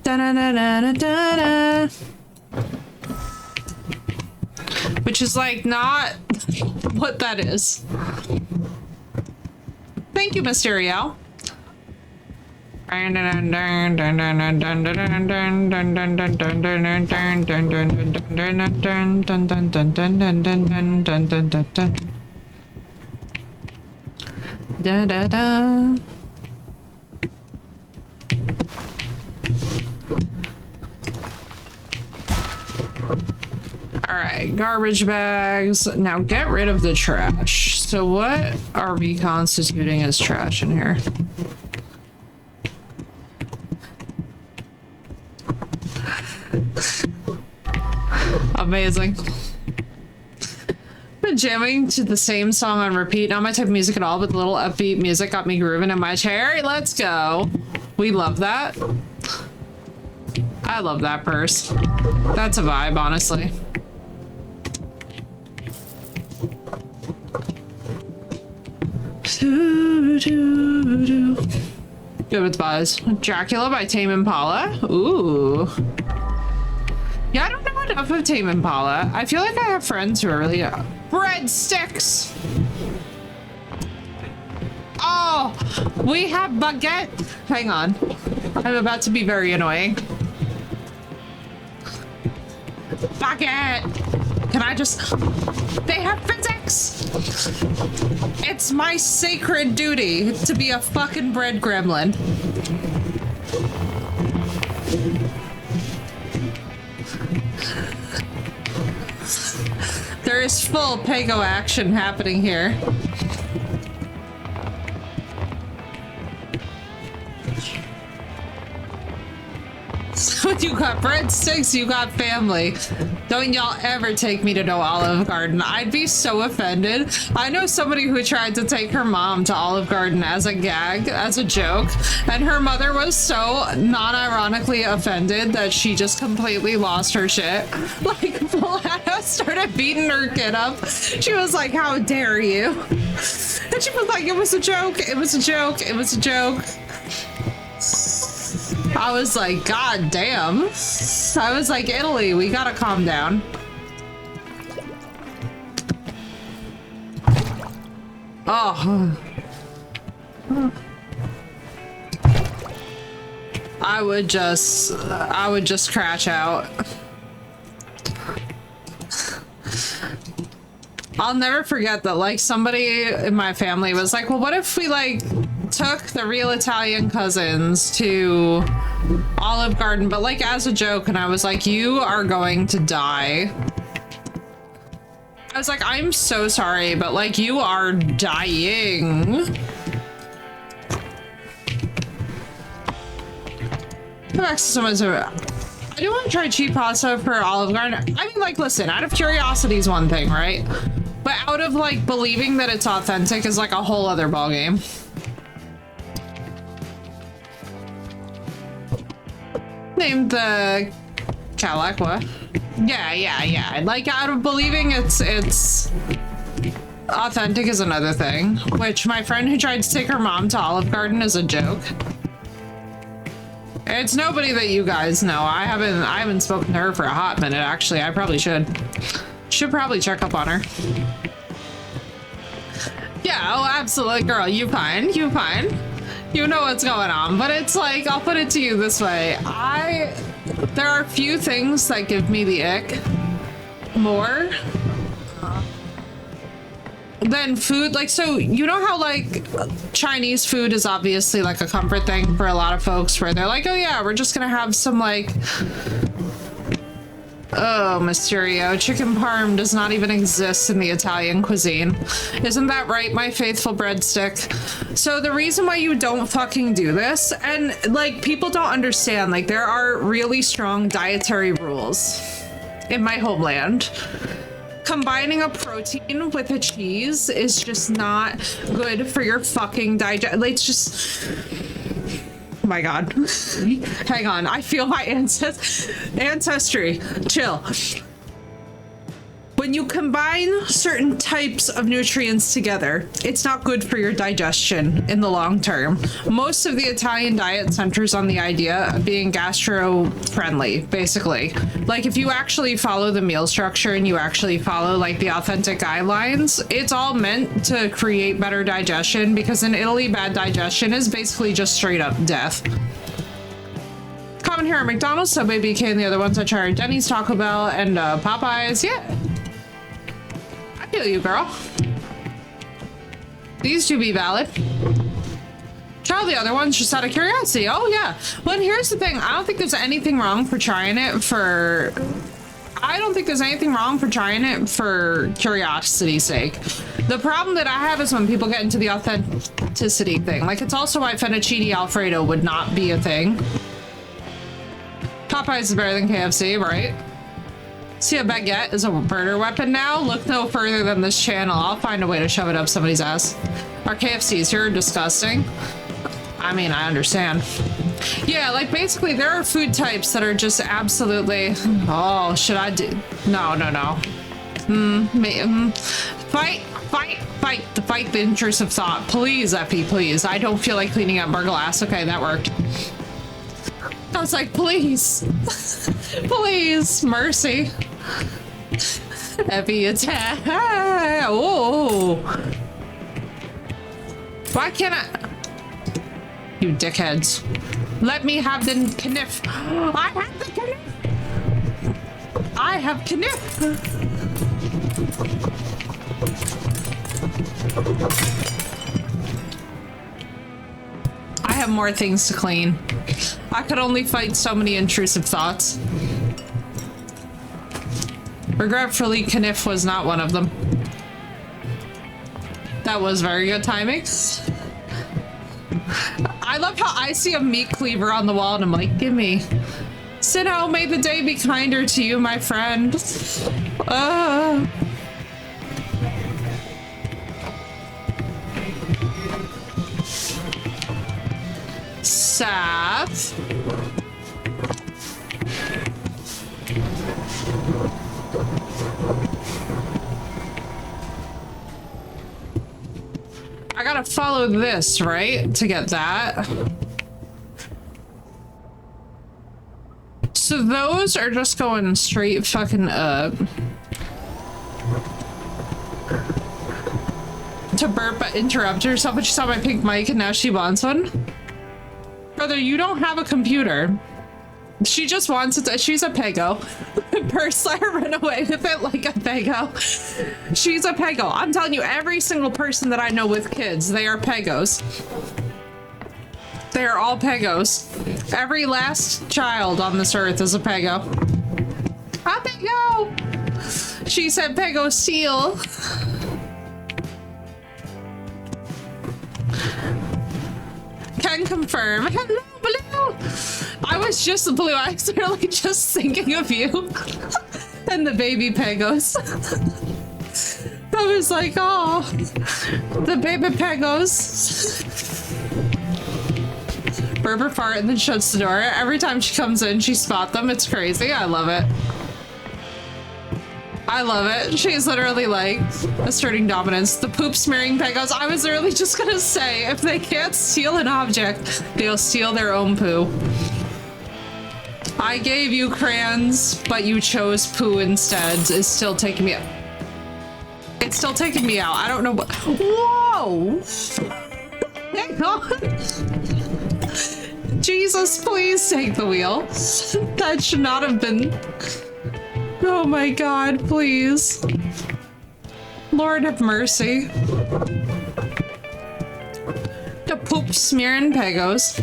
Da da da da da da. Which is like not what that is. Thank you, Mysterio. Da da da. All right, garbage bags. Now get rid of the trash. So what are we constituting as trash in here? Amazing. Been jamming to the same song on repeat. Not my type of music at all, but the little upbeat music got me grooving in my chair. Let's go. We love that. I love that purse. That's a vibe, honestly. Good with buzz. Dracula by Tame Impala. Ooh. Yeah, I don't know enough of Tame Impala. I feel like I have friends who are really breadsticks. Oh, we have baguette. Hang on. I'm about to be very annoying. Baguette. Can I just... They have physics. It's my sacred duty to be a fucking bread gremlin. There is full Pego action happening here. So you got breadsticks, you got family. Don't y'all ever take me to no Olive Garden. I'd be so offended. I know somebody who tried to take her mom to Olive Garden as a gag, as a joke, and her mother was so non-ironically offended that she just completely lost her shit. Like, started beating her kid up. She was like, how dare you? And she was like, it was a joke, it was a joke, it was a joke. I was like, God damn. I was like, Italy, we gotta calm down. Oh. I would just crash out. I'll never forget that, like, somebody in my family was like, well, what if we, like, took the real Italian cousins to Olive Garden, but, like, as a joke, and I was like, you are going to die. I was like, I'm so sorry, but, like, you are dying. Back to someone's... I do want to try cheap pasta for Olive Garden. I mean, like, listen, out of curiosity is one thing, right? But out of, like, believing that it's authentic is, like, a whole other ballgame. Named the Cadillac, what? Yeah. Like, out of believing it's authentic is another thing. Which my friend who tried to take her mom to Olive Garden is a joke. It's nobody that you guys know. I haven't spoken to her for a hot minute, actually. I probably should. Should probably check up on her. Yeah, oh, absolutely, girl. You fine. You fine. You know what's going on. But it's like, I'll put it to you this way. There are few things that give me the ick more than food. Like, so you know how, like, Chinese food is obviously like a comfort thing for a lot of folks where they're like, oh yeah, we're just gonna have some, like, oh, Mysterio, chicken parm does not even exist in the Italian cuisine. Isn't that right, my faithful breadstick? So the reason why you don't fucking do this, and, like, people don't understand, like, there are really strong dietary rules in my homeland. Combining a protein with a cheese is just not good for your fucking digest. Like, it's just... Oh my God. Hang on. I feel my ancestry. Chill. when you combine certain types of nutrients together, it's not good for your digestion in the long term. Most of the Italian diet centers on the idea of being gastro-friendly, basically. Like, if you actually follow the meal structure and you actually follow, like, the authentic guidelines, it's all meant to create better digestion, because in Italy, bad digestion is basically just straight up death. Coming here at McDonald's, Subway, BK, and the other ones I tried, Denny's, Taco Bell, and Popeyes. Yeah. I feel you, girl. These do be valid. Try all the other ones just out of curiosity. Oh, yeah. Well, and here's the thing. I don't think there's anything wrong for trying it for... I don't think there's anything wrong for trying it for curiosity's sake. The problem that I have is when people get into the authenticity thing. Like, it's also why fettuccine Alfredo would not be a thing. Popeyes is better than KFC, right? See, a baguette is a murder weapon now? Look no further than this channel. I'll find a way to shove it up somebody's ass. Our KFCs here are disgusting. I mean, I understand. Yeah, like, basically, there are food types that are just absolutely... Oh, should I do... No. Fight the intrusive thought. Please, Effie, please. I don't feel like cleaning up our glass. Okay, that worked. I was like, please. Please, mercy. Effie, attack. Oh. Why can't I... You dickheads. Let me have the kniff. I have the kniff. I have kniff. I have more things to clean. I could only fight so many intrusive thoughts. Regretfully, Kniff was not one of them. That was very good timing. I love how I see a meat cleaver on the wall and I'm like, gimme. Sinnoh, may the day be kinder to you, my friend. Seth. I gotta follow this, right? To get that. So those are just going straight fucking up. To burp, interrupt herself, but she saw my pink mic and now she wants one. Brother, you don't have a computer. She just wants it. She's a pego. Personally, I run away with it like a pego. She's a pego. I'm telling you, every single person that I know with kids, they are pegos. They are all pegos. Every last child on this earth is a pego. A pego! She said pego seal. Can confirm. Hello, Blue. I was just Blue. I was literally just thinking of you and the baby pegos. I was like, oh, the baby pegos. Berber fart and then shuts the door. Every time she comes in, she spots them. It's crazy. I love it. I love it. She's literally like asserting dominance. The poop smearing pegos. I was literally just gonna say, if they can't steal an object, they'll steal their own poo. I gave you crayons, but you chose poo instead. It's still taking me out. It's still taking me out. I don't know what. Whoa! Hang on. Jesus, please take the wheel. That should not have been. Oh my God, please. Lord have mercy. The poop smearing pegos.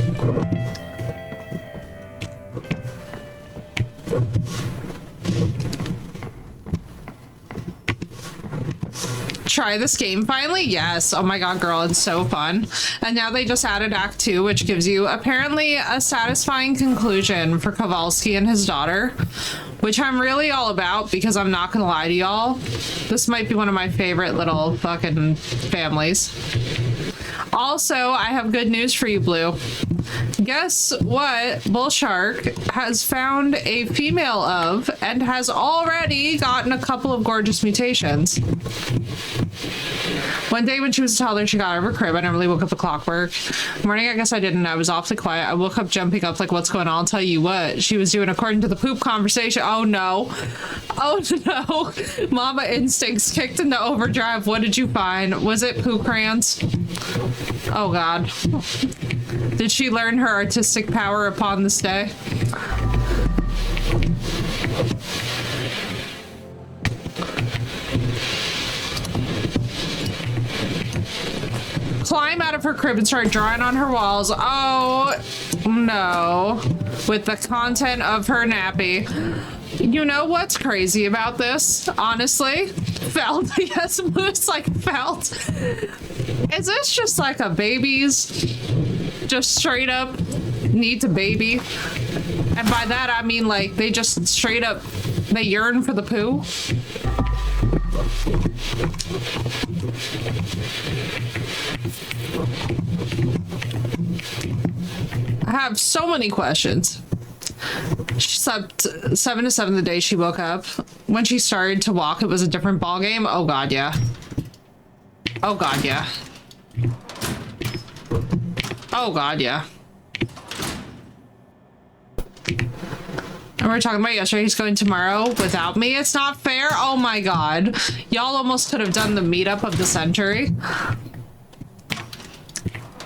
Try this game finally? Yes. Oh my God, girl, it's so fun. And now they just added Act 2, which gives you apparently a satisfying conclusion for Kowalski and his daughter, which I'm really all about because I'm not gonna lie to y'all. This might be one of my favorite little fucking families. Also, I have good news for you, Blue. Guess what Bullshark has found a female of and has already gotten a couple of gorgeous mutations. One day when she was a toddler, she got out of her crib. I never really woke up to clockwork. Morning, I guess I didn't. I was awfully quiet. I woke up jumping up like, what's going on? I'll tell you what she was doing according to the poop conversation. Oh no. Oh no. Mama instincts kicked into overdrive. What did you find? Was it poop crayons? Oh God. Did she learn her artistic power upon this day? Climb out of her crib and start drawing on her walls. Oh no. With the content of her nappy. You know what's crazy about this? Honestly, felt. Yes, moves like felt. Is this just like a baby's just straight up need to baby? And by that I mean like they just straight up they yearn for the poo. I have so many questions. She slept 7 to 7 the day she woke up. When she started to walk, it was a different ball game. Oh God, yeah. Oh God, yeah. Oh God, yeah. And we were talking about yesterday, he's going tomorrow without me. It's not fair. Oh my God. Y'all almost could have done the meetup of the century.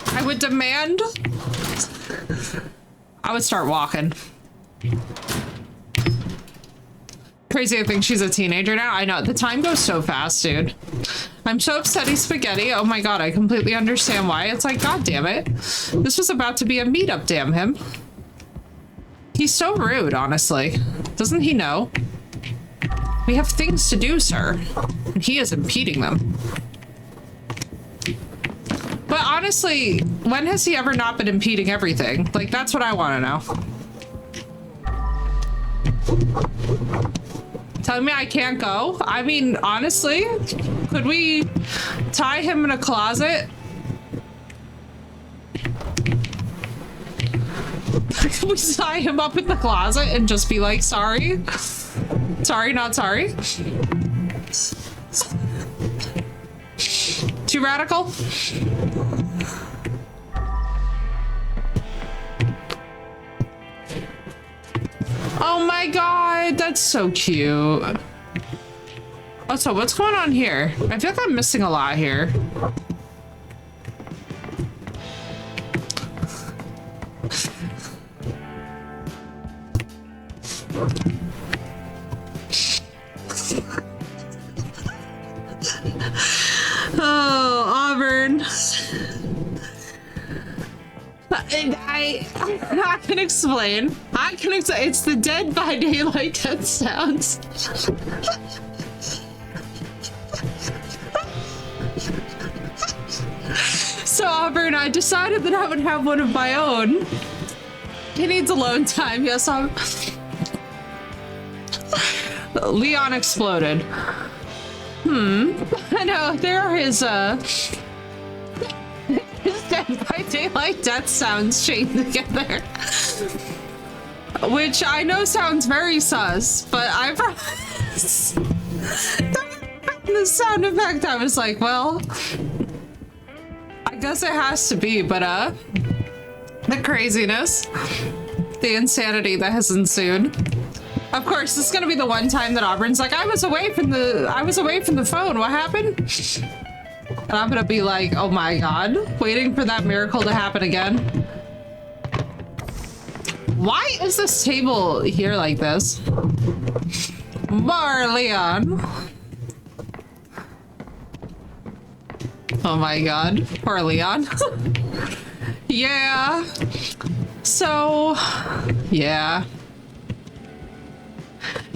I would demand... I would start walking. Crazy, I think she's a teenager now. I know, the time goes so fast, dude. I'm so upset he's spaghetti. Oh my God, I completely understand why. It's like, God damn it. This was about to be a meetup, damn him. He's so rude, honestly. Doesn't he know? We have things to do, sir. And he is impeding them. But honestly, when has he ever not been impeding everything? Like, that's what I want to know. Telling me I can't go? I mean, honestly, could we tie him in a closet? Could we tie him up in the closet and just be like, sorry? Sorry, not sorry? Too radical? Oh my God, that's so cute. Oh, so what's going on here? I feel like I'm missing a lot here. Oh, Auburn. I can explain. I can explain. It's the Dead by Daylight death sounds. So, Auburn, I decided that I would have one of my own. He needs alone time. Yes, Leon exploded. I know, there are his Dead by Daylight death sounds chained together. Which I know sounds very sus, but I promise. The sound effect, I was like, well, I guess it has to be, but the craziness, the insanity that has ensued. Of course, this is gonna be the one time that Auburn's like, I was away from the phone. What happened? And I'm gonna be like, oh my God, waiting for that miracle to happen again. Why is this table here like this? Bar Leon. Oh my God, poor Leon. Yeah. So, yeah.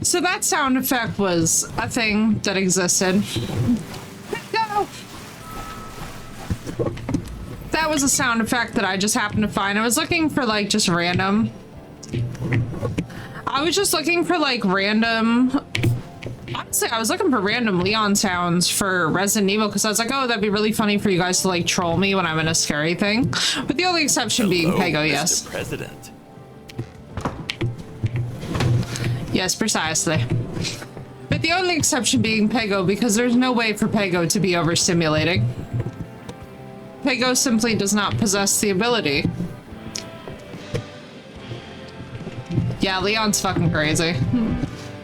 So that sound effect was a thing that existed. Go! That was a sound effect that I just happened to find. I was looking for like just random. I was just looking for like random. Honestly, I was looking for random Leon sounds for Resident Evil because I was like, oh, that'd be really funny for you guys to like troll me when I'm in a scary thing. But the only exception being Hello, Pego, Mr. yes. President. Yes, precisely. But the only exception being Pego because there's no way for Pego to be overstimulating. Pego simply does not possess the ability. Yeah, Leon's fucking crazy.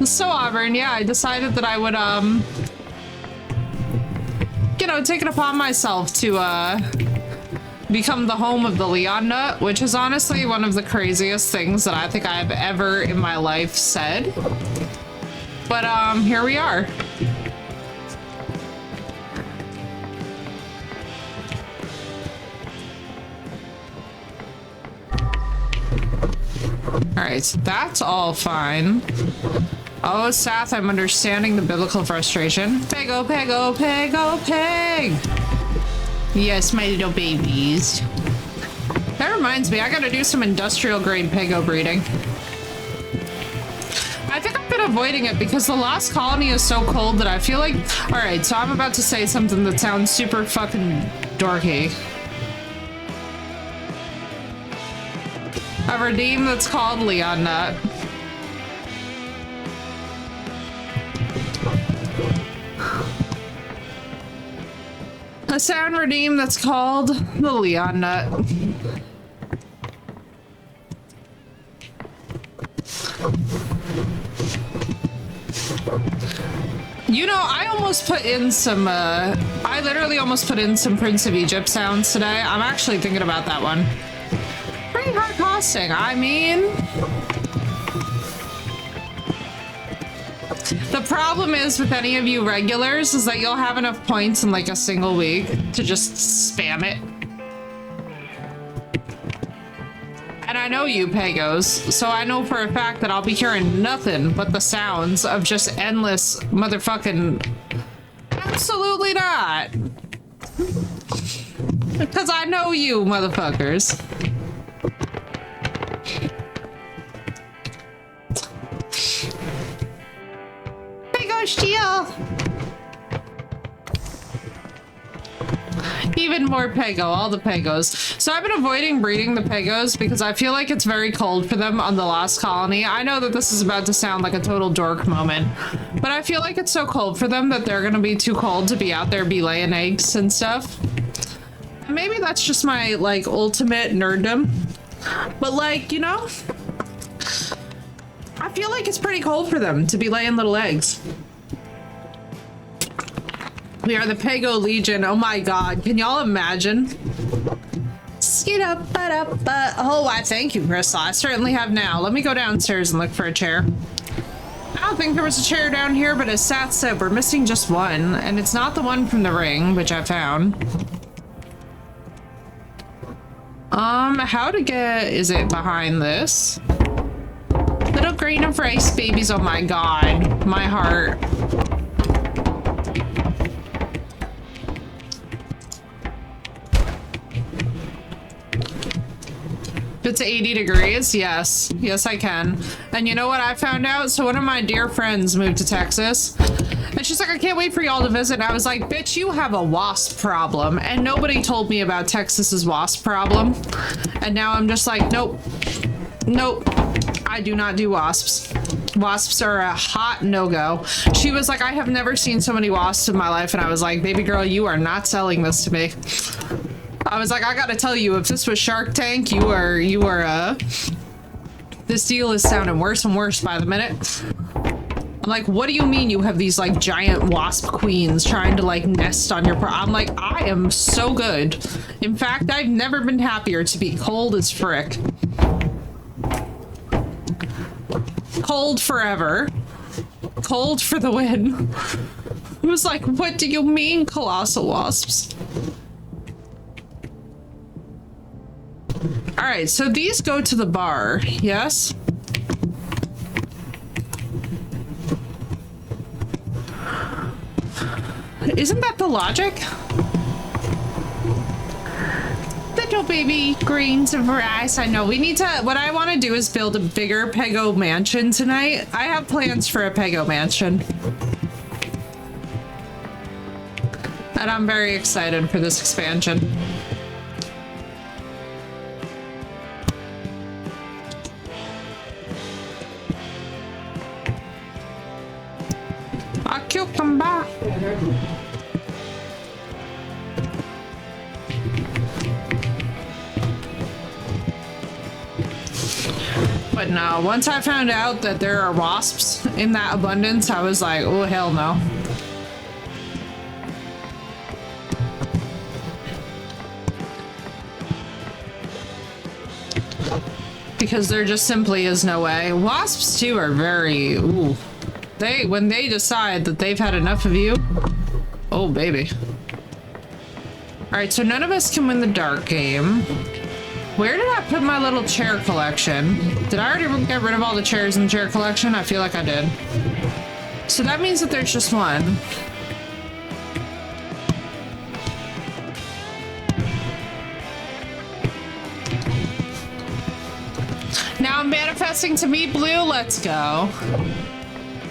So Auburn, yeah, I decided that I would, you know, take it upon myself to, become the home of the Leon Nut, which is honestly one of the craziest things that I think I've ever in my life said. But, here we are. Alright, so that's all fine. Oh, Sath, I'm understanding the biblical frustration. Pego, Pego, Pego, Peg! Yes, my little babies. That reminds me, I gotta do some industrial grade Pego breeding. I think I've been avoiding it because the Lost Colony is so cold that I feel like... Alright, so I'm about to say something that sounds super fucking dorky. A redeem that's called Leon Nut. A sound redeem that's called the Leon Nut. You know, I almost put in some, I literally almost put in some Prince of Egypt sounds today. I'm actually thinking about that one. Pretty hard costing. I mean, the problem is with any of you regulars is that you'll have enough points in like a single week to just spam it. And I know you, Pegos, so I know for a fact that I'll be hearing nothing but the sounds of just endless motherfucking... Absolutely not. Because I know you, motherfuckers. Steal. Even more Pego, all the Pegos. So I've been avoiding breeding the Pegos because I feel like it's very cold for them on the Lost Colony. I know that this is about to sound like a total dork moment, but I feel like it's so cold for them that they're gonna be too cold to be out there be laying eggs and stuff. Maybe that's just my like ultimate nerddom, but like, you know, I feel like it's pretty cold for them to be laying little eggs. We are the Pego Legion. Oh my god. Can y'all imagine? Oh, I thank you, Crystal. I certainly have now. Let me go downstairs and look for a chair. I don't think there was a chair down here, but as Sat said, we're missing just one, and it's not the one from the ring, which I found. How to get... Is it behind this? Little grain of rice babies. Oh my god. My heart. If it's 80 degrees, yes. Yes, I can. And you know what I found out? So one of my dear friends moved to Texas. And she's like, I can't wait for y'all to visit. And I was like, bitch, you have a wasp problem. And nobody told me about Texas's wasp problem. And now I'm just like, nope. Nope. I do not do wasps. Wasps are a hot no-go. She was like, I have never seen so many wasps in my life. And I was like, baby girl, you are not selling this to me. I was like, I gotta tell you, if this was Shark Tank, you are, this deal is sounding worse and worse by the minute. I'm like, what do you mean you have these, like, giant wasp queens trying to, like, nest on your I'm like, I am so good. In fact, I've never been happier to be cold as frick. Cold forever. Cold for the win. It was like, what do you mean, colossal wasps? All right, so these go to the bar, yes? Isn't that the logic? Little baby grains of rice. I know we need to, what I want to do is build a bigger Pego mansion tonight. I have plans for a Pego mansion. And I'm very excited for this expansion. A cucumber. But no, once I found out that there are wasps in that abundance, I was like, oh, hell no. Because there just simply is no way. Wasps too are very, ooh. When they decide that they've had enough of you, oh baby. All right, so none of us can win the dark game. Where did I put my little chair collection? Did I already get rid of all the chairs in the chair collection? I feel like I did. So that means that there's just one. Now I'm manifesting to meet Blue. Let's go.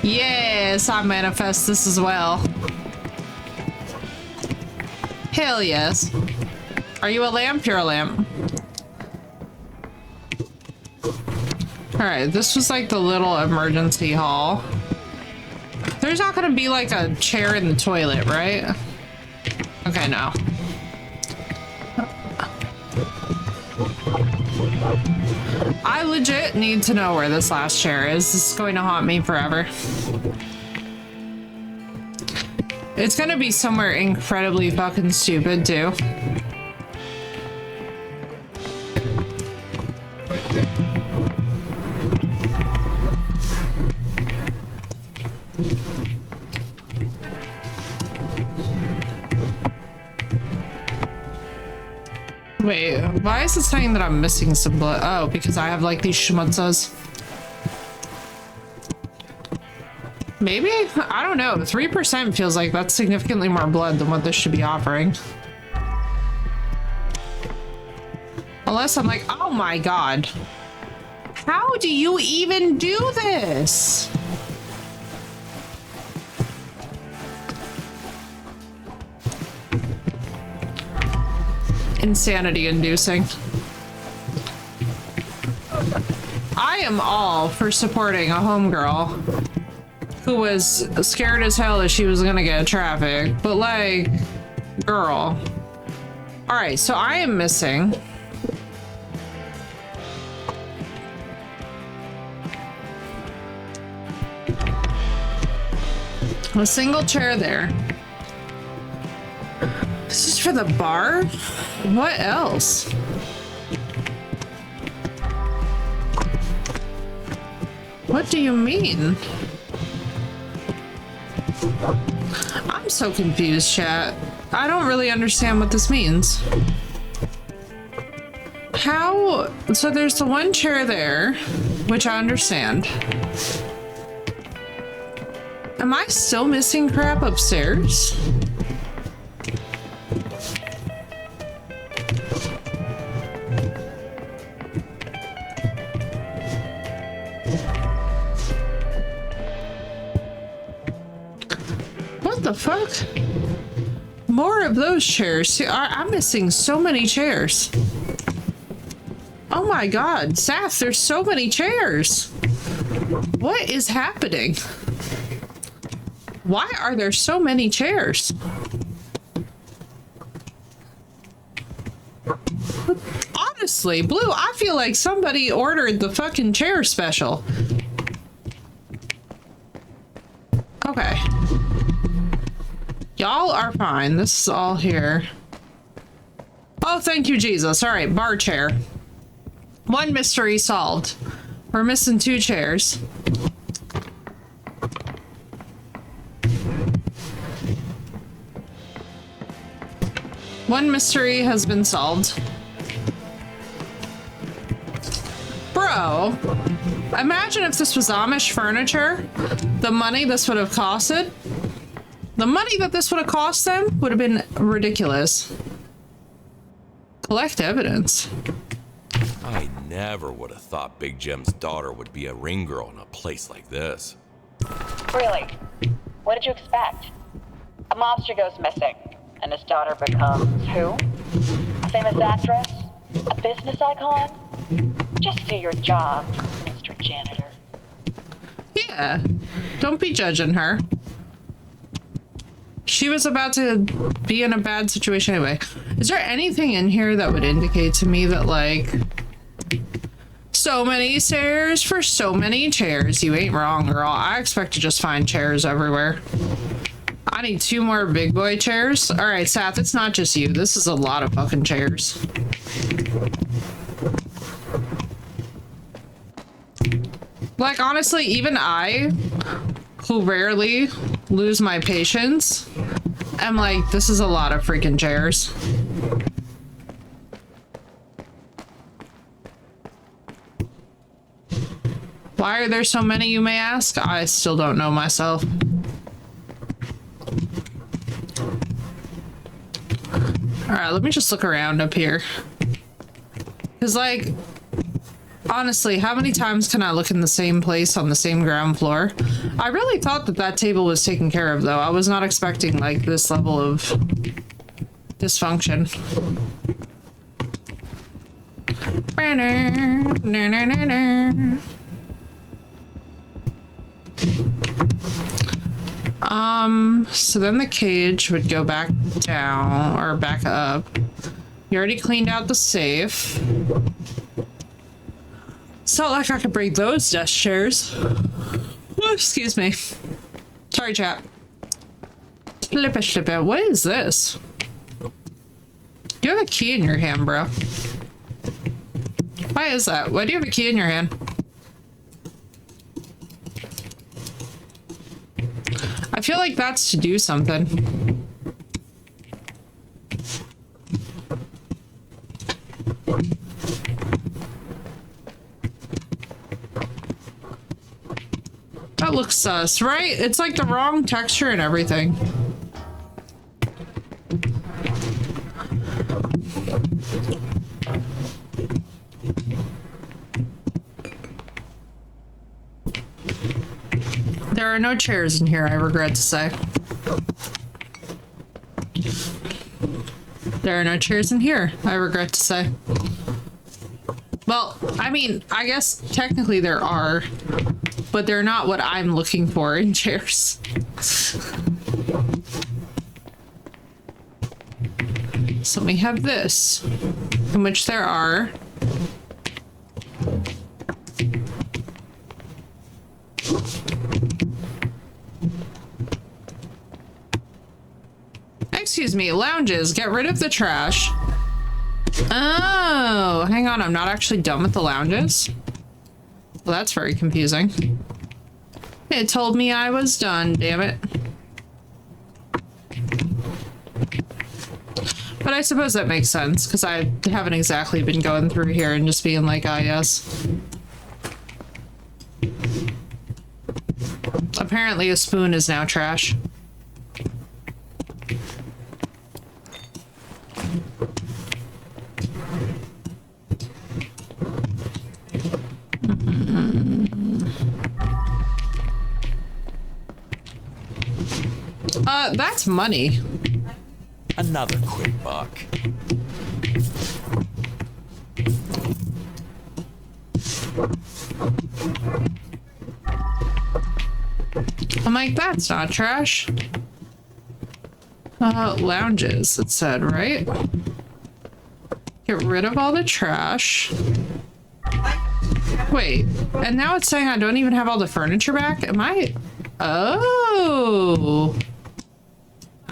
Yes, I manifest this as well. Hell yes. Are you a lamp? You're a lamp. Alright, this was like the little emergency hall. There's not gonna be like a chair in the toilet, right? Okay, no. I legit need to know where this last chair is. This is going to haunt me forever. It's gonna be somewhere incredibly fucking stupid, too. Wait, why is it saying that I'm missing some blood? Oh, because I have like these schmutzas. Maybe? I don't know. 3% feels like that's significantly more blood than what this should be offering. Unless I'm like, oh my god. How do you even do this? Insanity inducing. I am all for supporting a homegirl who was scared as hell that she was gonna get trafficked, but like, girl. All right, so I am missing a single chair there. This is for the bar? What else? What do you mean? I'm so confused, chat. I don't really understand what this means. How? So there's the one chair there, which I understand. Am I still missing crap upstairs? What the fuck? More of those chairs. See, I'm missing so many chairs. Oh my god, Saf, there's so many chairs. What is happening? Why are there so many chairs? Honestly, Blue, I feel like somebody ordered the fucking chair special. Okay. Y'all are fine. This is all here. Oh, thank you, Jesus. All right, bar chair. One mystery solved. We're missing 2 chairs. One mystery has been solved. Bro, imagine if this was Amish furniture, the money this would have costed. The money that this would have cost them would have been ridiculous. Collect evidence. I never would have thought Big Jim's daughter would be a ring girl in a place like this. Really? What did you expect? A mobster goes missing, and his daughter becomes who? A famous actress? A business icon? Just do your job, Mr. Janitor. Yeah. Don't be judging her. She was about to be in a bad situation anyway. Is there anything in here that would indicate to me that, like, so many stairs for so many chairs? You ain't wrong, girl. I expect to just find chairs everywhere. I need 2 more big boy chairs. All right, Seth, it's not just you. This is a lot of fucking chairs. Like, honestly, even I, who rarely lose my patience, am like, this is a lot of freaking chairs. Why are there so many, you may ask? I still don't know myself. Alright, let me just look around up here. Because, like, honestly, how many times can I look in the same place on the same ground floor? I really thought that that table was taken care of, though. I was not expecting, like, this level of dysfunction. So then the cage would go back down, or back up. You already cleaned out the safe. It's not like I could bring those desk chairs. Oh, excuse me. Sorry, chat. Flip it. What is this? You have a key in your hand, bro. Why is that? Why do you have a key in your hand? I feel like that's to do something. That looks sus, right? It's like the wrong texture and everything. There are no chairs in here, I regret to say. There are no chairs in here, I regret to say. Well, I mean, I guess technically there are, but they're not what I'm looking for in chairs. So we have this, in which there are excuse me, lounges. Get rid of the trash. Oh, hang on. I'm not actually done with the lounges. Well, that's very confusing. It told me I was done, damn it. But I suppose that makes sense, because I haven't exactly been going through here and just being like, ah, yes. Apparently a spoon is now trash. That's money. Another quick buck. I'm like, that's not trash. Lounges, it said, right? Get rid of all the trash. Wait, and now it's saying I don't even have all the furniture back? Am I? Oh.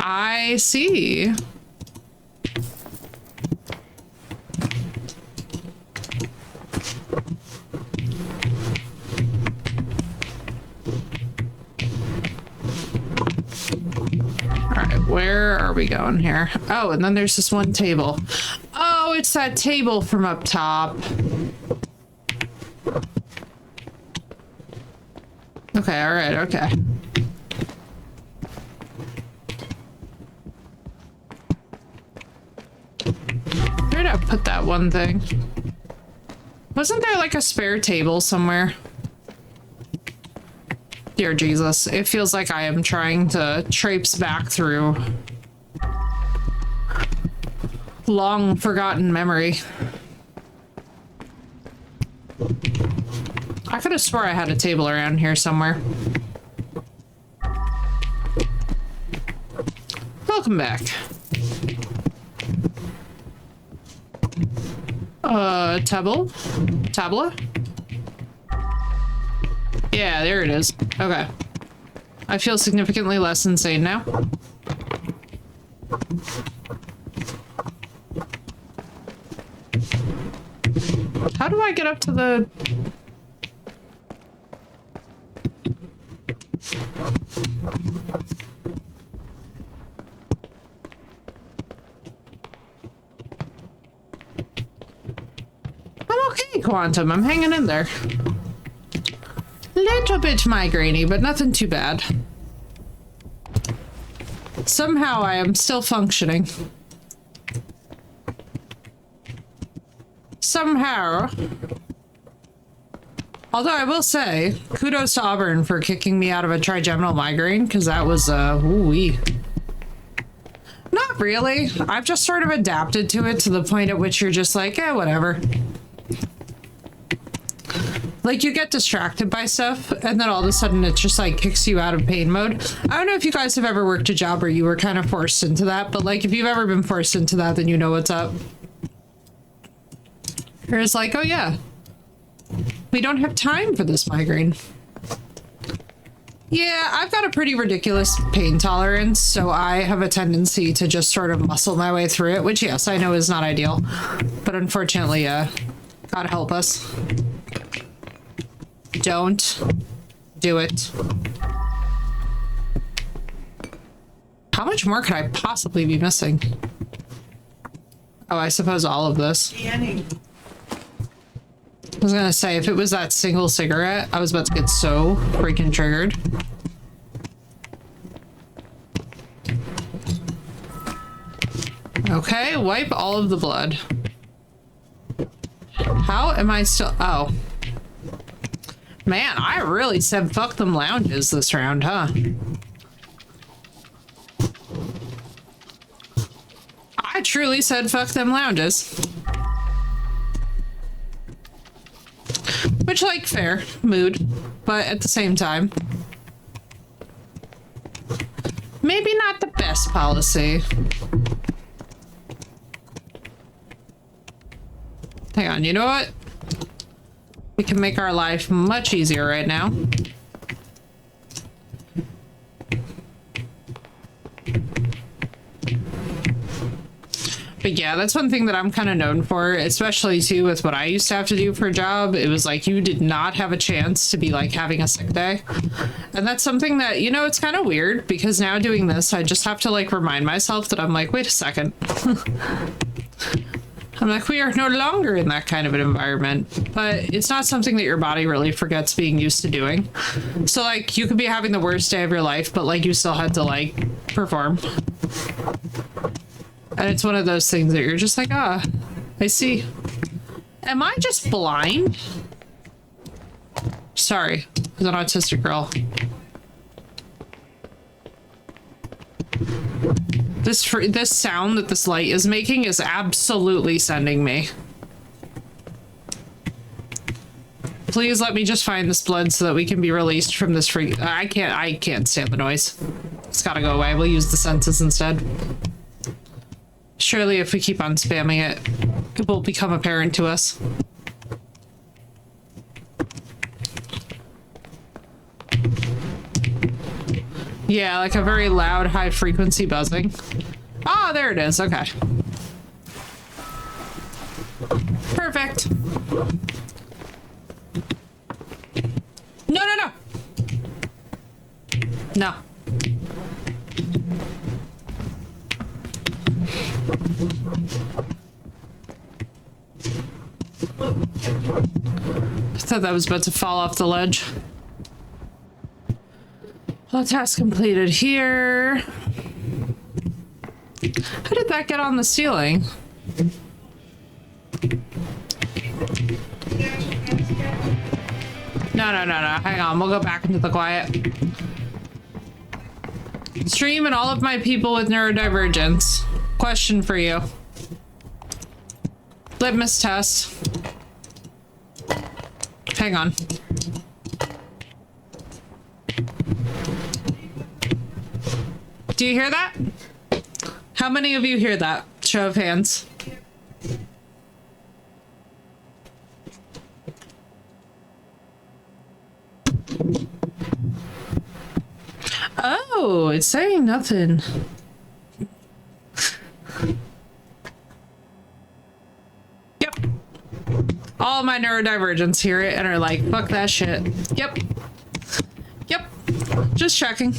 I see. Alright, where are we going here? Oh, and then there's this one table. Oh, it's that table from up top. Okay, alright, okay. Where did I put that one thing? Wasn't there like a spare table somewhere? Dear Jesus, it feels like I am trying to traipse back through long forgotten memory. I could have swore I had a table around here somewhere. Welcome back. Tabla? Yeah, there it is. Okay. I feel significantly less insane now. How do I get up to the... I'm okay, Quantum. I'm hanging in there. Little bit migrainey, but nothing too bad. Somehow I am still functioning. Somehow. Although I will say, kudos to Auburn for kicking me out of a trigeminal migraine, because that was, ooh-wee. Not really. I've just sort of adapted to it to the point at which you're just like, eh, whatever. Like, you get distracted by stuff, and then all of a sudden it just, like, kicks you out of pain mode. I don't know if you guys have ever worked a job where you were kind of forced into that, but, like, if you've ever been forced into that, then you know what's up. It's like, oh, yeah. We don't have time for this migraine. Yeah, I've got a pretty ridiculous pain tolerance, so I have a tendency to just sort of muscle my way through it, which, yes, I know is not ideal. But unfortunately, God help us. Don't do it. How much more could I possibly be missing? Oh, I suppose all of this. I was gonna say, if it was that single cigarette, I was about to get so freaking triggered. Okay, wipe all of the blood. How am I still... Oh. Man, I really said fuck them lounges this round, huh? I truly said fuck them lounges. Which, like, fair mood, but at the same time, maybe not the best policy. Hang on, you know what? We can make our life much easier right now. But yeah, that's one thing that I'm kind of known for, especially too with what I used to have to do for a job. It was like you did not have a chance to be like having a sick day. And that's something that, you know, it's kind of weird because now doing this, I just have to like remind myself that I'm like, wait a second. I'm like, we are no longer in that kind of an environment, but it's not something that your body really forgets being used to doing. So like you could be having the worst day of your life, but like you still had to like perform. And it's one of those things that you're just like, ah, I see. Am I just blind? Sorry, as an autistic girl. This sound that this light is making is absolutely sending me. Please let me just find this blood so that we can be released from this freak. I can't stand the noise. It's gotta go away. We'll use the senses instead. Surely if we keep on spamming it, it will become apparent to us. Yeah, like a very loud, high-frequency buzzing. Ah, there it is. Okay. Perfect. No, no, no. No. I thought that was about to fall off the ledge. Well, task completed here. How did that get on the ceiling? No. Hang on, we'll go back into the quiet. Stream and all of my people with neurodivergence. Question for you. Litmus test. Hang on. Do you hear that? How many of you hear that? Show of hands. Oh, it's saying nothing. Yep. All my neurodivergents hear it and are like, fuck that shit. Yep. Yep. Just checking.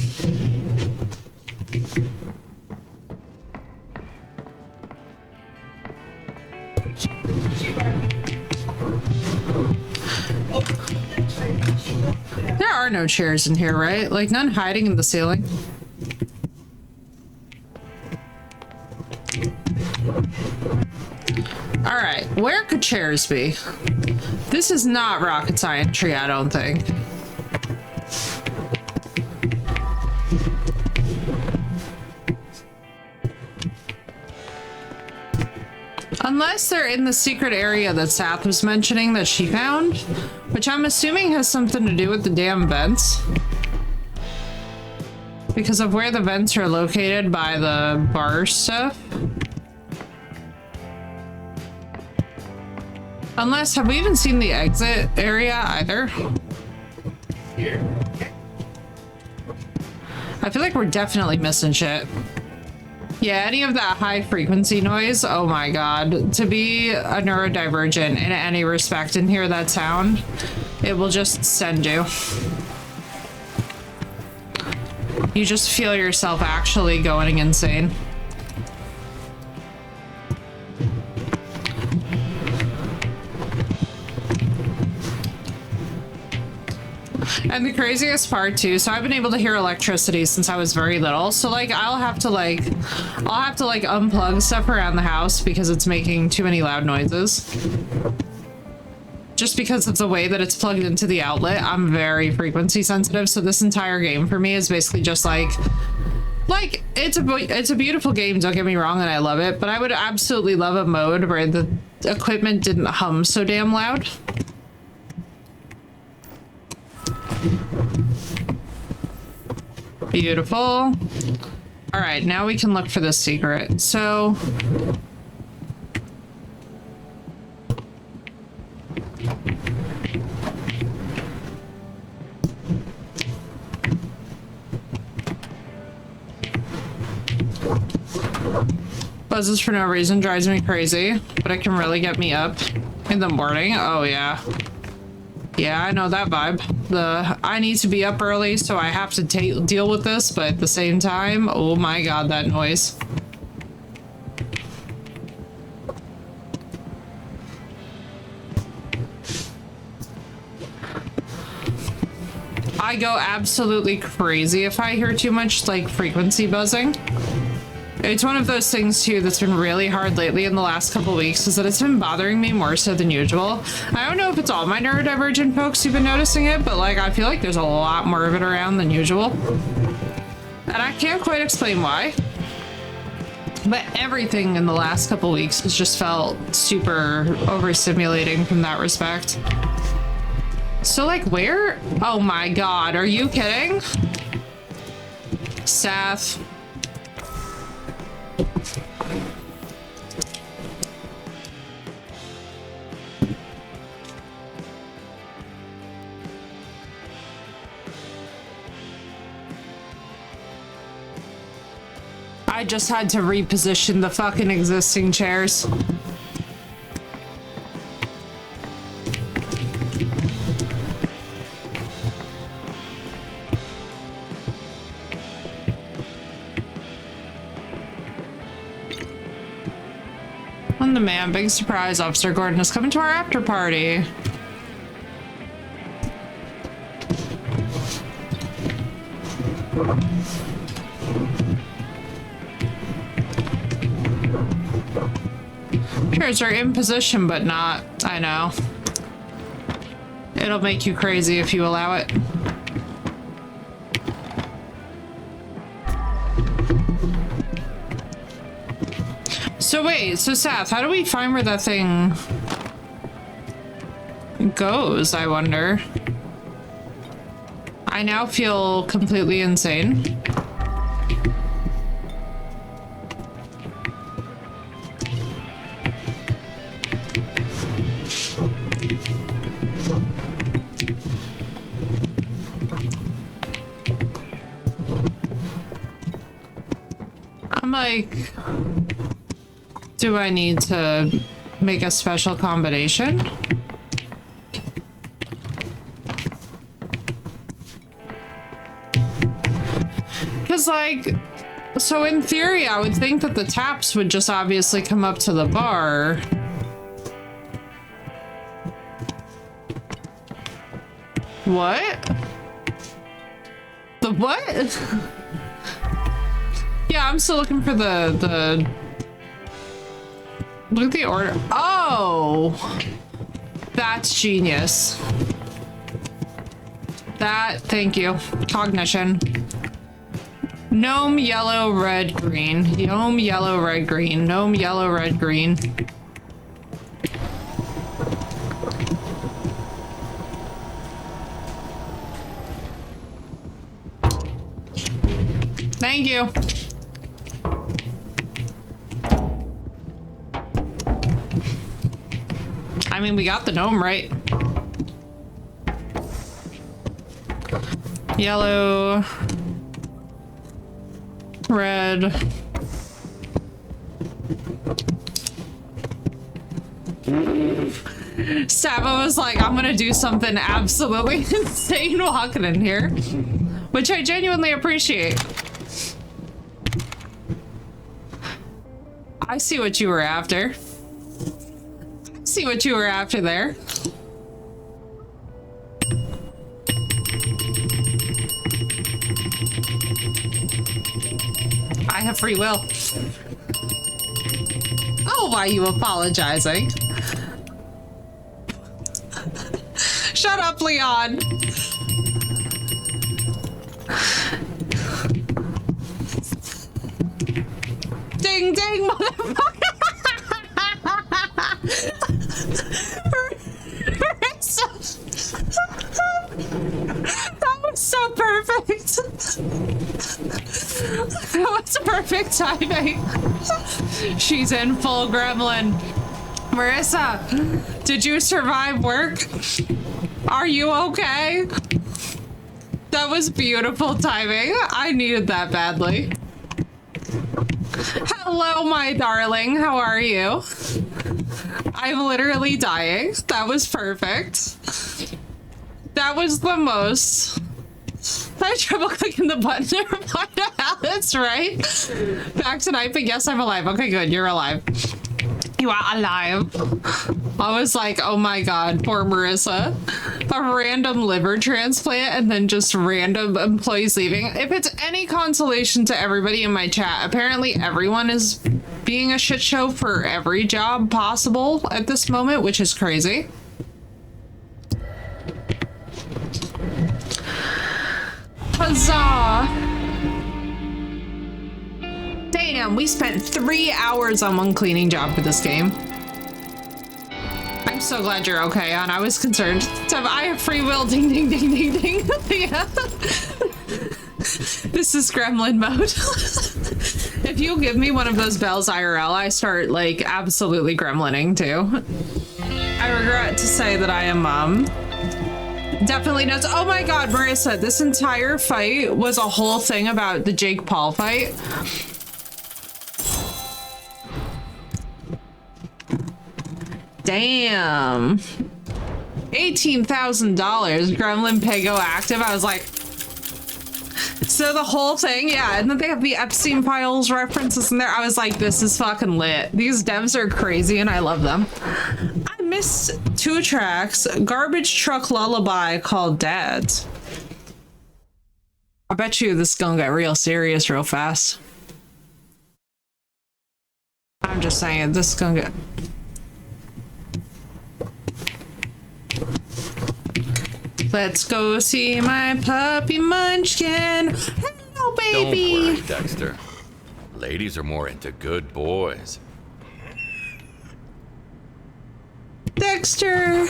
There are no chairs in here, right? Like none hiding in the ceiling. All right, where could chairs be? This is not rocket science, I don't think. Unless they're in the secret area that Sath was mentioning that she found, which I'm assuming has something to do with the damn vents. Because of where the vents are located by the bar stuff. Unless, have we even seen the exit area either? I feel like we're definitely missing shit. Yeah, any of that high frequency noise, oh my god. To be a neurodivergent in any respect and hear that sound, it will just send you. You just feel yourself actually going insane. And the craziest part too, so I've been able to hear electricity since I was very little. So like I'll have to unplug stuff around the house because it's making too many loud noises. Just because of the way that it's plugged into the outlet, I'm very frequency sensitive. So this entire game for me is basically just like it's a beautiful game, don't get me wrong, and I love it, but I would absolutely love a mode where the equipment didn't hum so damn loud. Beautiful. All right, now we can look for this secret. So buzzes for no reason drives me crazy, but it can really get me up in the morning. Oh yeah. Yeah, I know that vibe. I need to be up early, so I have to deal with this, but at the same time, oh my god, that noise. I go absolutely crazy if I hear too much, like, frequency buzzing. It's one of those things too that's been really hard lately in the last couple weeks, is that it's been bothering me more so than usual. I don't know if it's all my neurodivergent folks who've been noticing it, but like I feel like there's a lot more of it around than usual. And I can't quite explain why. But everything in the last couple weeks has just felt super overstimulating from that respect. So like where? Oh my god, are you kidding? Sath. I just had to reposition the fucking existing chairs. On the man, big surprise, Officer Gordon is coming to our after party. Chairs are in position, but not. I know. It'll make you crazy if you allow it. So wait, so Seth, how do we find where that thing goes, I wonder? I now feel completely insane. I'm like, do I need to make a special combination? Because like, so in theory, I would think that the taps would just obviously come up to the bar. What? The what? Yeah, I'm still looking for the look at the order. Oh, that's genius. That, thank you. Cognition. Gnome, yellow, red, green. Gnome, yellow, red, green. Gnome, yellow, red, green. Thank you. I mean, we got the gnome right. Yellow, red. Sava was like, I'm gonna do something absolutely insane walking in here, which I genuinely appreciate. I see what you were after. See what you were after there. I have free will. Oh, why are you apologizing? Shut up, Leon. Ding, ding, motherfucker. That was so perfect. That was perfect timing. She's in full gremlin. Marissa, did you survive work? Are you okay? That was beautiful timing. I needed that badly. Hello, my darling. How are you? I'm literally dying. That was perfect. That was the most. I had trouble clicking the button to reply to Alice, right? Back tonight, but yes, I'm alive. Okay, good. You're alive. You are alive. I was like, oh my god, poor Marissa. A random liver transplant and then just random employees leaving. If it's any consolation to everybody in my chat, apparently everyone is being a shit show for every job possible at this moment, which is crazy. Huzzah! Damn, we spent 3 hours on one cleaning job for this game. I'm so glad you're okay, and I was concerned. So I have free will. Ding, ding, ding, ding, ding. Yeah. This is gremlin mode. If you give me one of those bells IRL, I start like absolutely gremlining too. I regret to say that I am definitely knows. Oh my god, Marissa, this entire fight was a whole thing about the Jake Paul fight. Damn. $18,000 Gremlin Pego active. I was like, so the whole thing, yeah, and then they have the Epstein files references in there. I was like, this is fucking lit. These devs are crazy and I love them. I missed 2 tracks. Garbage Truck Lullaby called Dads. I bet you this is gonna get real serious real fast. I'm just saying, this is gonna get... Let's go see my puppy Munchkin. Hello, baby. Don't worry, Dexter. Ladies are more into good boys. Dexter.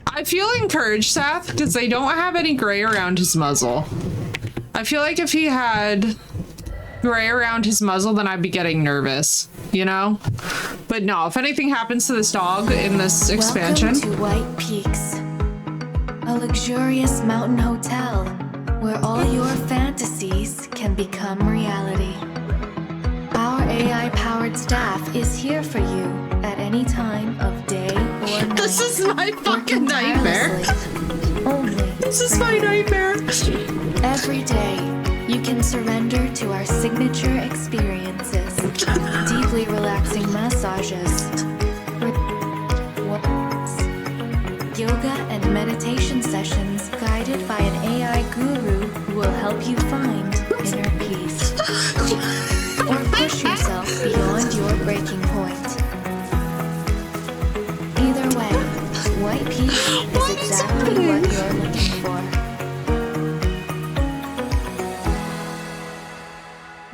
I feel encouraged, Seth, because they don't have any gray around his muzzle. I feel like if he had gray around his muzzle, then I'd be getting nervous, you know? But no, if anything happens to this dog in this expansion... Welcome to White Peaks, a luxurious mountain hotel where all your fantasies can become reality. Our AI-powered staff is here for you at any time of day or night. This is my fucking nightmare. Only This is my nightmare. every day, you can surrender to our signature experiences. Deeply relaxing massages, yoga and meditation sessions guided by an AI guru who will help you find inner peace. Or push yourself beyond your breaking point. Either way, White Peaks is exactly what you're looking for.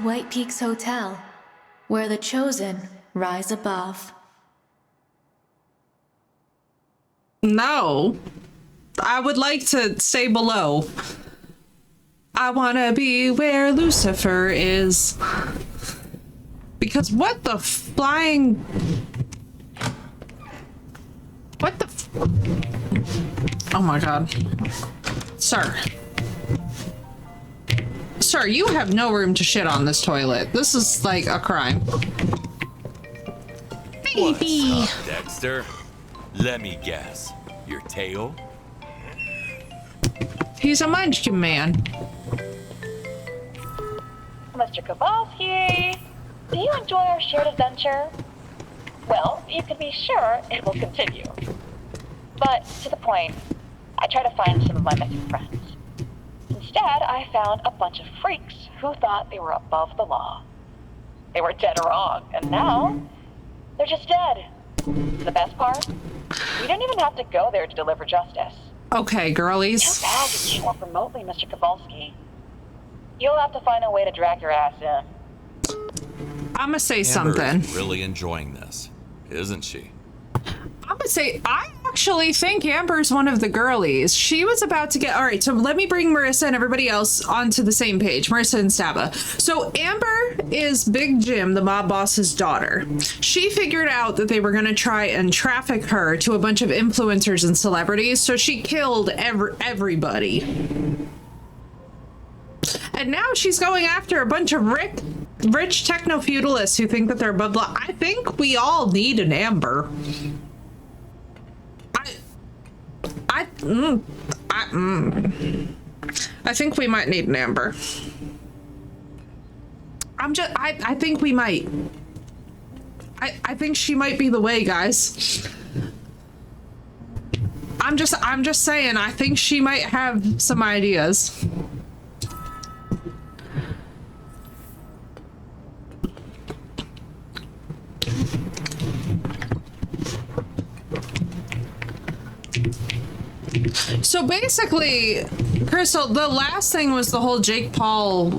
White Peaks Hotel, where the chosen rise above. No. I would like to stay below. I want to be where Lucifer is. Because what the flying... What the... Oh my god. Sir. Sir, you have no room to shit on this toilet. This is like a crime. Baby. What's up, Dexter? Let me guess. Your tail? He's a munchkin man. Mr. Kowalski, do you enjoy our shared adventure? Well, you can be sure it will continue. But to the point, I try to find some of my missing friends. Instead, I found a bunch of freaks who thought they were above the law. They were dead wrong, and now they're just dead. The best part? We didn't even have to go there to deliver justice. Okay, girlies. Too bad you can't work remotely, Mr. Kowalski. You'll have to find a way to drag your ass in. I'm gonna say Amber something. is really enjoying this, isn't she? I'm gonna say, I actually think Amber's one of the girlies. She was about to get... All right, so let me bring Marissa and everybody else onto the same page. Marissa and Staba. So Amber is Big Jim, the mob boss's daughter. She figured out that they were gonna try and traffic her to a bunch of influencers and celebrities, so she killed everybody. And now she's going after a bunch of rich techno-feudalists who think that they're above law. I think we all need an Amber. I think we might need an Amber. I think we might. I think she might be the way, guys. I'm just saying, I think she might have some ideas. So basically, Crystal, the last thing was the whole Jake Paul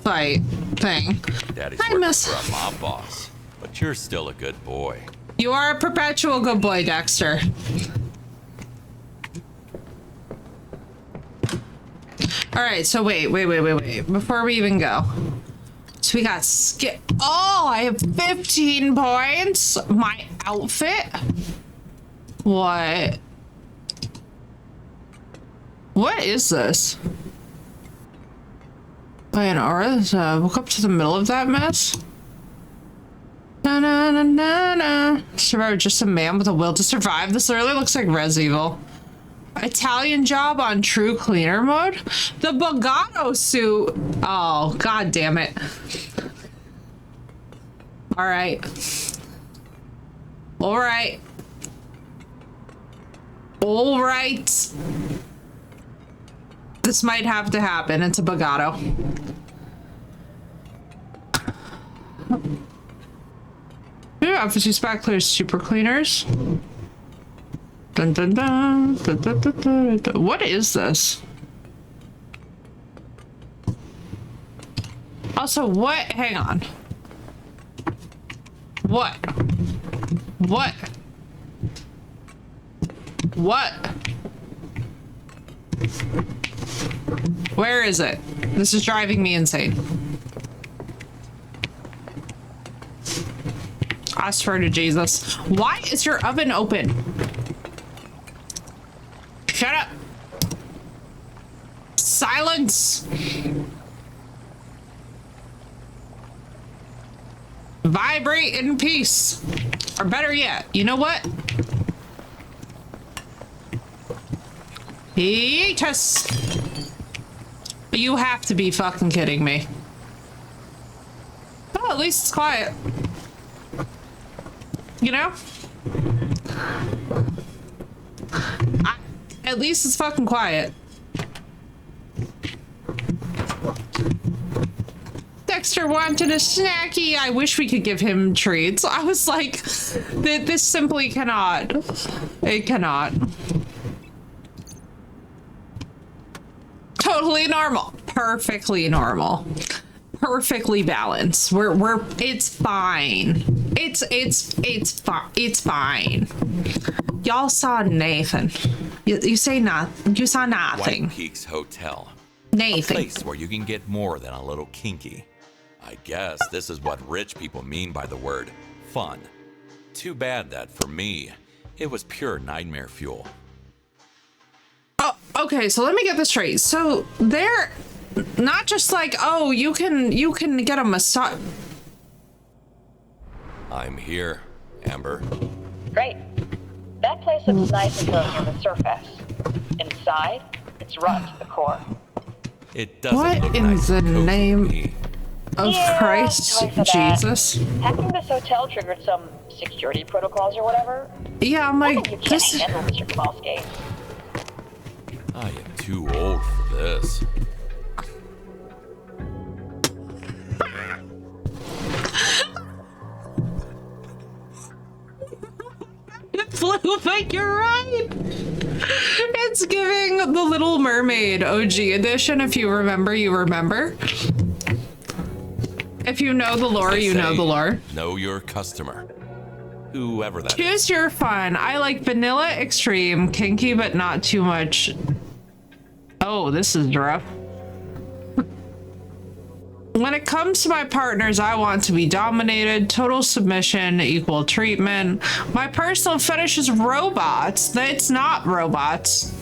fight thing. Daddy's Hi, working miss. for a mob boss, but you're still a good boy. You are a perpetual good boy, Dexter. All right, so wait. Before we even go. So we got skip. Oh, I have 15 points. My outfit? What? What is this? By an aura? Woke up to the middle of that mess? Na na na na na. Survivor, just a man with a will to survive. This literally looks like Res Evil. Italian job on true cleaner mode? The Bogano suit. Oh, god damn it. Alright. Alright. Alright. This might have to happen. It's a Bogano. Yeah, office spot clears super cleaners. Dun, dun, dun, dun, dun, dun, dun, dun. What is this? Also, what? Hang on. What? What? What? Where is it? This is driving me insane. I swear to Jesus. Why is your oven open? Shut up. Silence. Vibrate in peace. Or better yet, you know what? Yeetus. You have to be fucking kidding me. Oh, at least it's quiet. You know? At least it's fucking quiet. Dexter wanted a snacky. I wish we could give him treats. I was like, this simply cannot. It cannot. Totally normal. Perfectly normal. Perfectly balanced. It's fine. It's fine. Y'all saw Nathan. You say nothing. You saw nothing. White Peaks Hotel. Nathan. A place where you can get more than a little kinky. I guess this is what rich people mean by the word fun. Too bad that for me, it was pure nightmare fuel. Oh, okay, so let me get this straight. So they're not just like, oh, you can get a massage. I'm here, Amber. Great. That place looks nice and cozy on the surface. Inside, it's rough to the core. It doesn't What look in nice the and cozy to name me. of Yeah, Christ sorry for that. Jesus? Hacking this hotel triggered some security protocols or whatever. Yeah, I'm I like, think you can't this. handle Mr. Kowalski. I am too old for this. Blue, but you're right. It's giving the Little Mermaid OG edition. If you remember, you remember. If you know the lore, They you know say, the lore. Know your customer. Whoever that is. Choose your fun. I like vanilla extreme, kinky but not too much. Oh, this is rough. When it comes to my partners, I want to be dominated, total submission, equal treatment. My personal fetish is robots. It's not robots.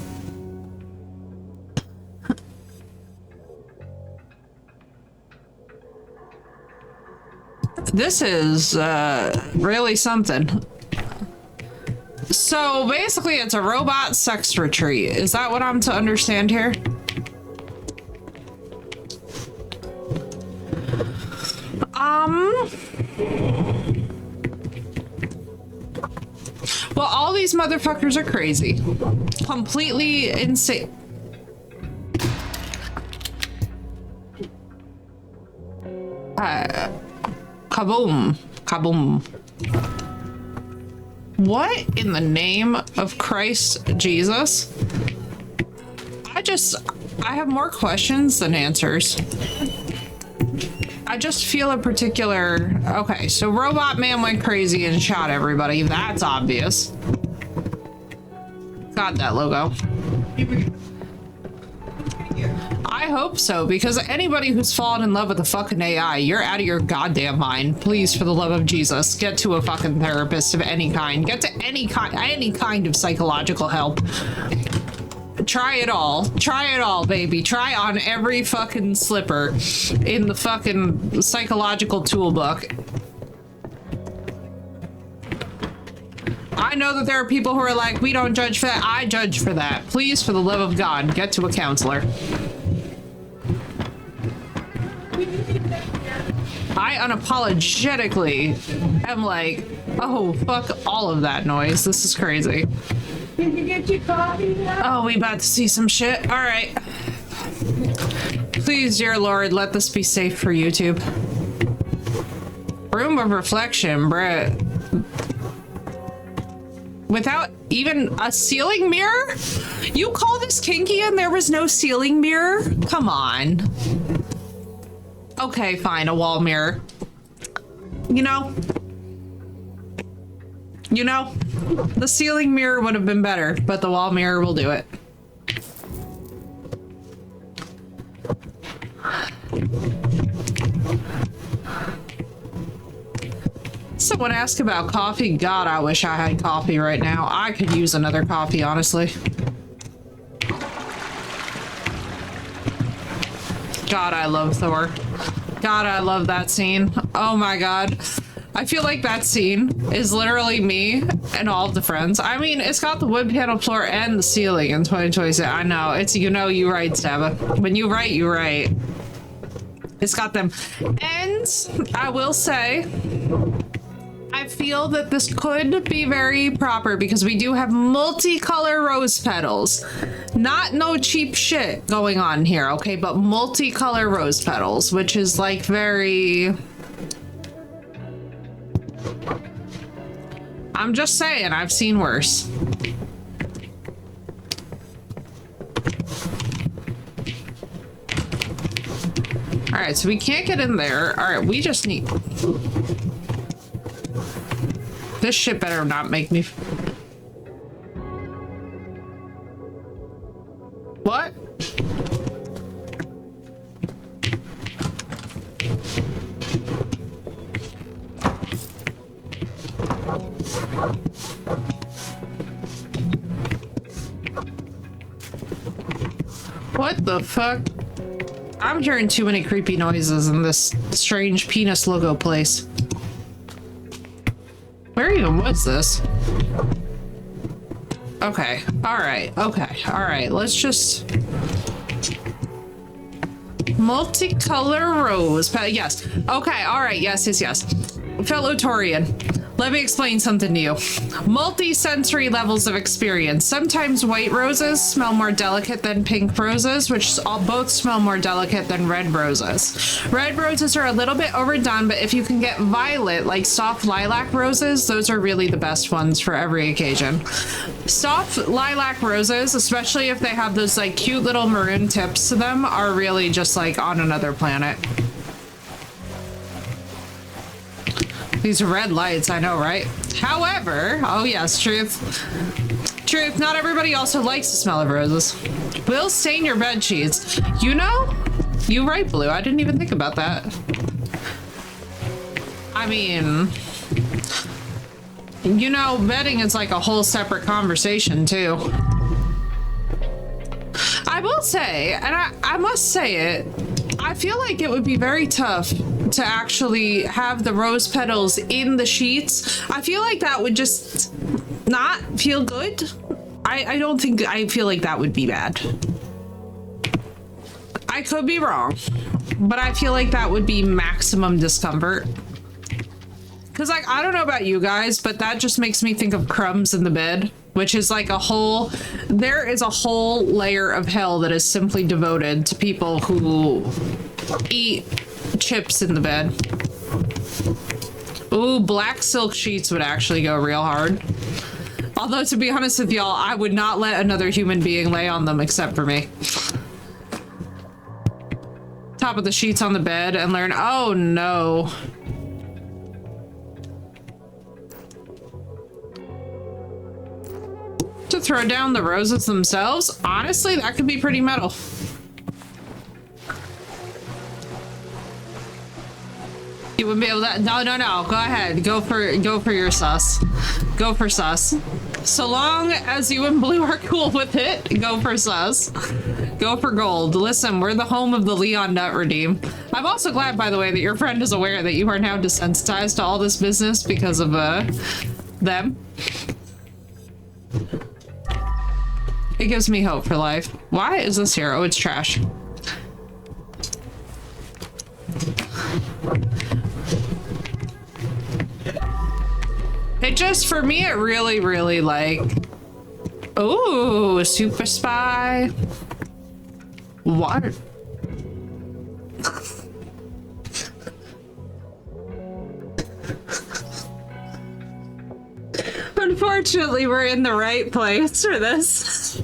This is really something. So basically it's a robot sex retreat. Is that what I'm to understand here? Well, all these motherfuckers are crazy. Completely insane. Kaboom. Kaboom. What in the name of Christ Jesus? I have more questions than answers. I just feel a particular... Okay, so Robot Man went crazy and shot everybody. That's obvious. Got that logo. I hope so, because anybody who's fallen in love with a fucking AI, you're out of your goddamn mind. Please, for the love of Jesus, get to a fucking therapist of any kind. Get to any kind of psychological help. Try it all. Try it all, baby. Try on every fucking slipper in the fucking psychological toolbook. I know that there are people who are like, we don't judge for that. I judge for that. Please, for the love of God, get to a counselor. I unapologetically am like, oh, fuck all of that noise. This is crazy. Did you get your coffee now? Oh, we about to see some shit. All right. Please, dear Lord, let this be safe for YouTube. Room of reflection, bruh. Without even a ceiling mirror? You call this kinky and there was no ceiling mirror? Come on. Okay, fine, a wall mirror. You know, You know, the ceiling mirror would have been better, but the wall mirror will do it. Someone asked about coffee. God, I wish I had coffee right now. I could use another coffee, honestly. God, I love Thor. God, I love that scene. Oh my god. I feel like that scene is literally me and all of the friends. I mean, it's got the wood panel floor and the ceiling in 2026. I know. It's, you know, you right, Stabba. When you write, you right. It's got them. And I will say, I feel that this could be very proper because we do have multicolor rose petals. Not no cheap shit going on here, okay? But multicolor rose petals, which is like very... I'm just saying, I've seen worse. All right, so we can't get in there. All right, we just need... This shit better not make me... What? What the fuck? I'm hearing too many creepy noises in this strange penis logo place. Where even was this? Okay, alright, let's just... Multicolor rose, yes. Okay, alright, yes. Fellow Torian, let me explain something to you. Multi-sensory levels of experience. Sometimes white roses smell more delicate than pink roses, which both smell more delicate than red roses. Red roses are a little bit overdone, but if you can get violet, like soft lilac roses, those are really the best ones for every occasion. Soft lilac roses, especially if they have those like cute little maroon tips to them, are really just like on another planet. These red lights, I know, right? However, oh yes, truth, not everybody also likes the smell of roses. Will stain your bed sheets. You know, you right, Blue. I didn't even think about that. I mean, you know, bedding is like a whole separate conversation too. I will say, and I must say it, I feel like it would be very tough to actually have the rose petals in the sheets. I feel like that would just not feel good. I feel like that would be bad. I could be wrong, but I feel like that would be maximum discomfort. Cause like, I don't know about you guys, but that just makes me think of crumbs in the bed, which is like there is a whole layer of hell that is simply devoted to people who eat chips in the bed. Ooh, black silk sheets would actually go real hard. Although, to be honest with y'all, I would not let another human being lay on them except for me. Top of the sheets on the bed and learn, oh no. To throw down the roses themselves? Honestly, that could be pretty metal. You wouldn't be able to. No. Go ahead. Go for your sus. Go for sus. So long as you and Blue are cool with it, go for sus. Go for gold. Listen, we're the home of the Leon Nut Redeem. I'm also glad, by the way, that your friend is aware that you are now desensitized to all this business because of them. It gives me hope for life. Why is this here? Oh, it's trash. It just, for me, it really like... Ooh, super spy. What? Unfortunately, we're in the right place for this.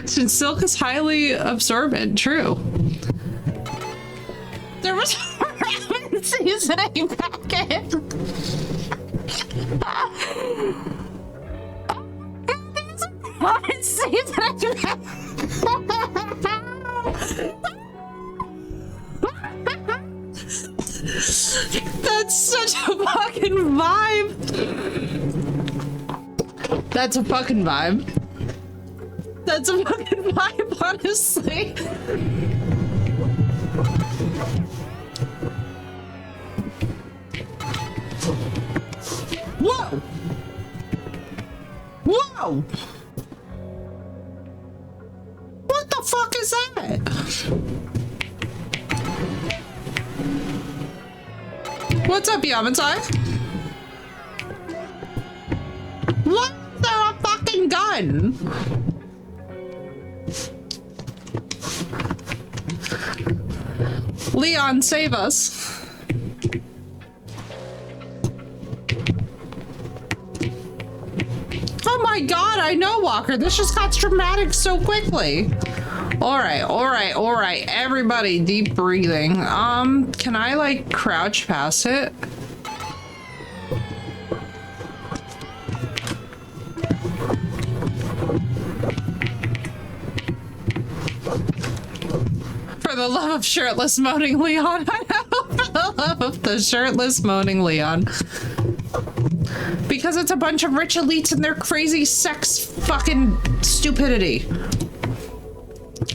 Since silk is highly absorbent, true. There was a rabbit seasoning packet. Seasoning That's such a fucking vibe. That's a fucking vibe. That's a fucking vibe, honestly. Whoa! Whoa! What the fuck is that? What's up, Yamatai? What? They're a fucking gun! Leon, save us. Oh my god, I know, Walker. This just got dramatic so quickly. Alright. Everybody, deep breathing. Can I, like, crouch past it? For the love of shirtless moaning Leon. I know, for the love of the shirtless moaning Leon. Because it's a bunch of rich elites and their crazy sex fucking stupidity.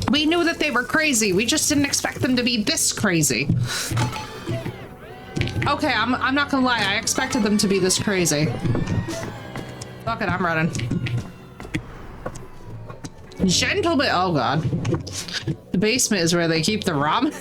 We knew that they were crazy. We just didn't expect them to be this crazy. Okay, I'm not gonna lie. I expected them to be this crazy. Fuck it, I'm running. Gentlemen, oh god. The basement is where they keep the ramen.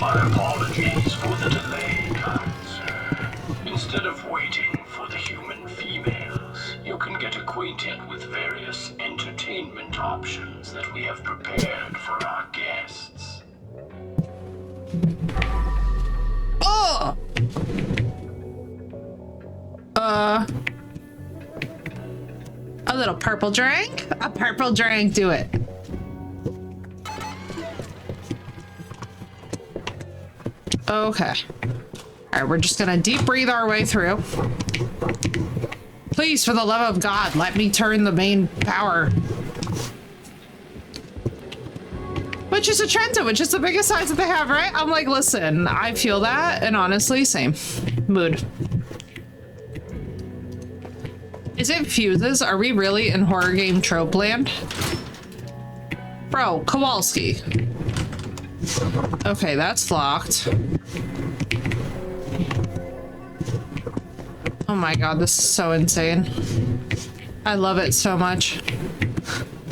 My apologies for the delay, kind sir. Instead of waiting for the human females, you can get acquainted with various entertainment options that we have prepared for our guests. Oh! A little purple drink? A purple drink, do it. Okay. Alright, we're just gonna deep breathe our way through. Please, for the love of God, let me turn the main power. Which is a Trenta, which is the biggest size that they have, right? I'm like, listen, I feel that, and honestly, same. Mood. Is it fuses? Are we really in horror game trope land? Bro, Kowalski. Okay, that's locked. Oh my god, this is so insane. I love it so much.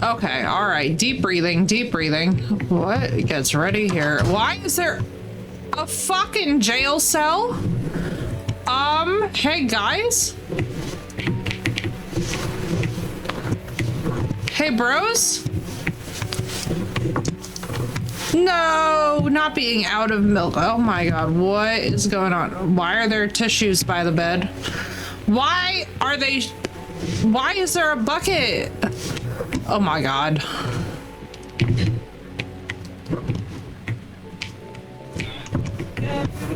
Okay, alright. Deep breathing, deep breathing. What gets ready here? Why is there a fucking jail cell? Hey guys? Hey bros? No, not being out of milk. Oh my god, what is going on? Why are there tissues by the bed? Why are they... Why is there a bucket? Oh my god.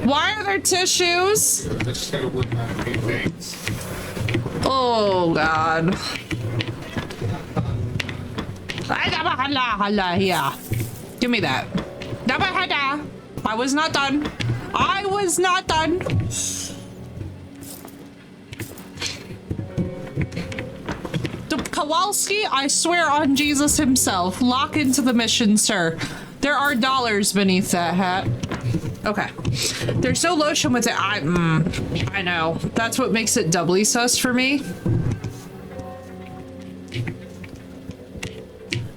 Why are there tissues? Oh god. Yeah. Give me that. I was not done. I was not done. Kowalski, I swear on Jesus himself, lock into the mission, sir. There are dollars beneath that hat. Okay. There's no lotion with it. I know. That's what makes it doubly sus for me.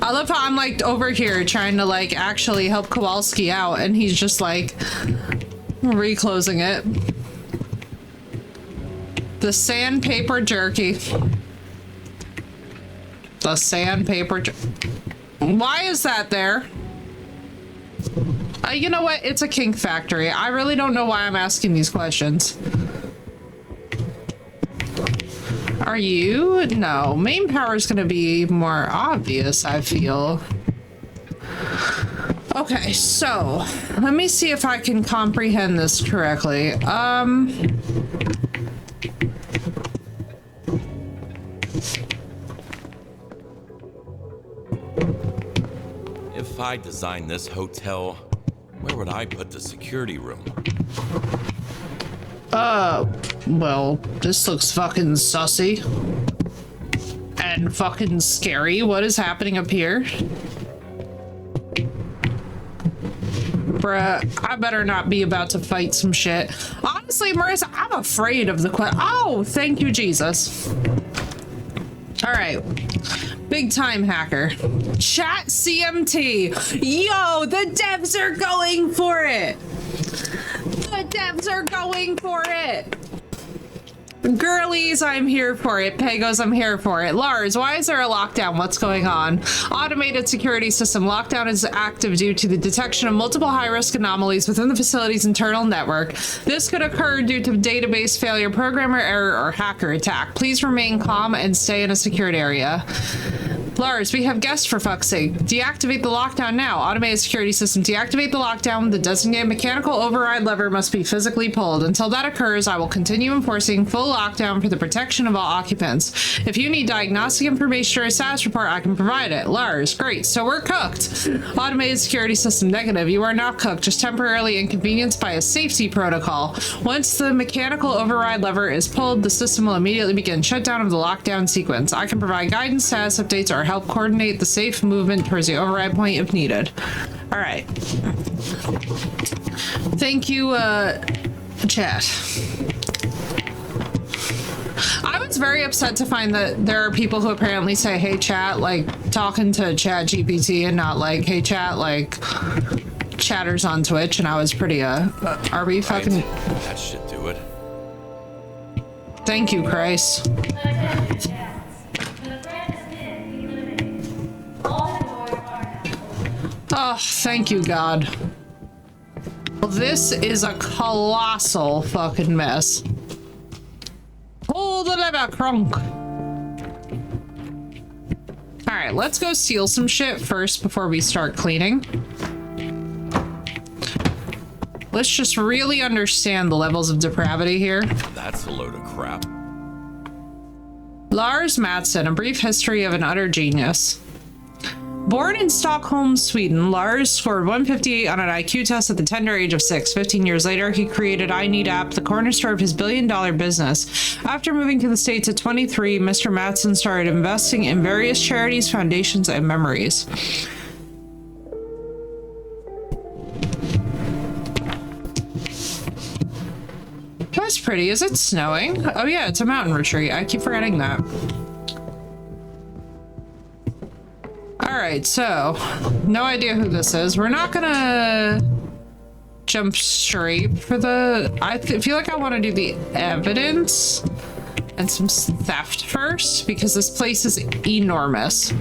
I love how I'm like over here trying to like actually help Kowalski out and he's just like reclosing it. The sandpaper jerky. The sandpaper. Why is that there? You know what? It's a kink factory. I really don't know why I'm asking these questions. Are you? No. Main power is going to be more obvious, I feel. Okay, so let me see if I can comprehend this correctly. If I designed this hotel, where would I put the security room? Well, this looks fucking sussy. And fucking scary. What is happening up here? Bruh, I better not be about to fight some shit. Honestly, Marissa, I'm afraid of the Oh, thank you, Jesus. All right. Big time hacker. Chat CMT. Yo, the devs are going for it. The devs are going for it. Girlies, I'm here for it. Pagos, I'm here for it. Lars, why is there a lockdown? What's going on? Automated security system. Lockdown is active due to the detection of multiple high-risk anomalies within the facility's internal network. This could occur due to database failure, programmer error, or hacker attack. Please remain calm and stay in a secured area. Lars, we have guests for fuck's sake. Deactivate the lockdown now. Automated security system. Deactivate the lockdown. The designated mechanical override lever must be physically pulled. Until that occurs, I will continue enforcing full lockdown for the protection of all occupants. If you need diagnostic information or a status report, I can provide it. Lars, great. So we're cooked. Automated security system negative. You are not cooked, just temporarily inconvenienced by a safety protocol. Once the mechanical override lever is pulled, the system will immediately begin shutdown of the lockdown sequence. I can provide guidance, status updates, or help coordinate the safe movement towards the override point if needed. All right. Thank you, chat. I was very upset to find that there are people who apparently say, hey, chat, like talking to Chat GPT and not like, hey, chat, like chatters on Twitch. And I was pretty, are we fucking... Right. That should do it. Thank you, Christ. Oh, thank you, God. Well, this is a colossal fucking mess. Pull the lever, Kronk. All right, let's go steal some shit first before we start cleaning. Let's just really understand the levels of depravity here. That's a load of crap. Lars Mattsson, a brief history of an utter genius. Born in Stockholm, Sweden, Lars scored 158 on an IQ test at the tender age of 6. 15 years later, he created I Need App, the cornerstone of his billion-dollar business. After moving to the States at 23, Mr. Mattsson started investing in various charities, foundations, and memories. That's pretty. Is it snowing? Oh yeah, it's a mountain retreat. I keep forgetting that. All right, so no idea who this is. We're not gonna jump straight for the... I feel like I want to do the evidence and some theft first because this place is enormous.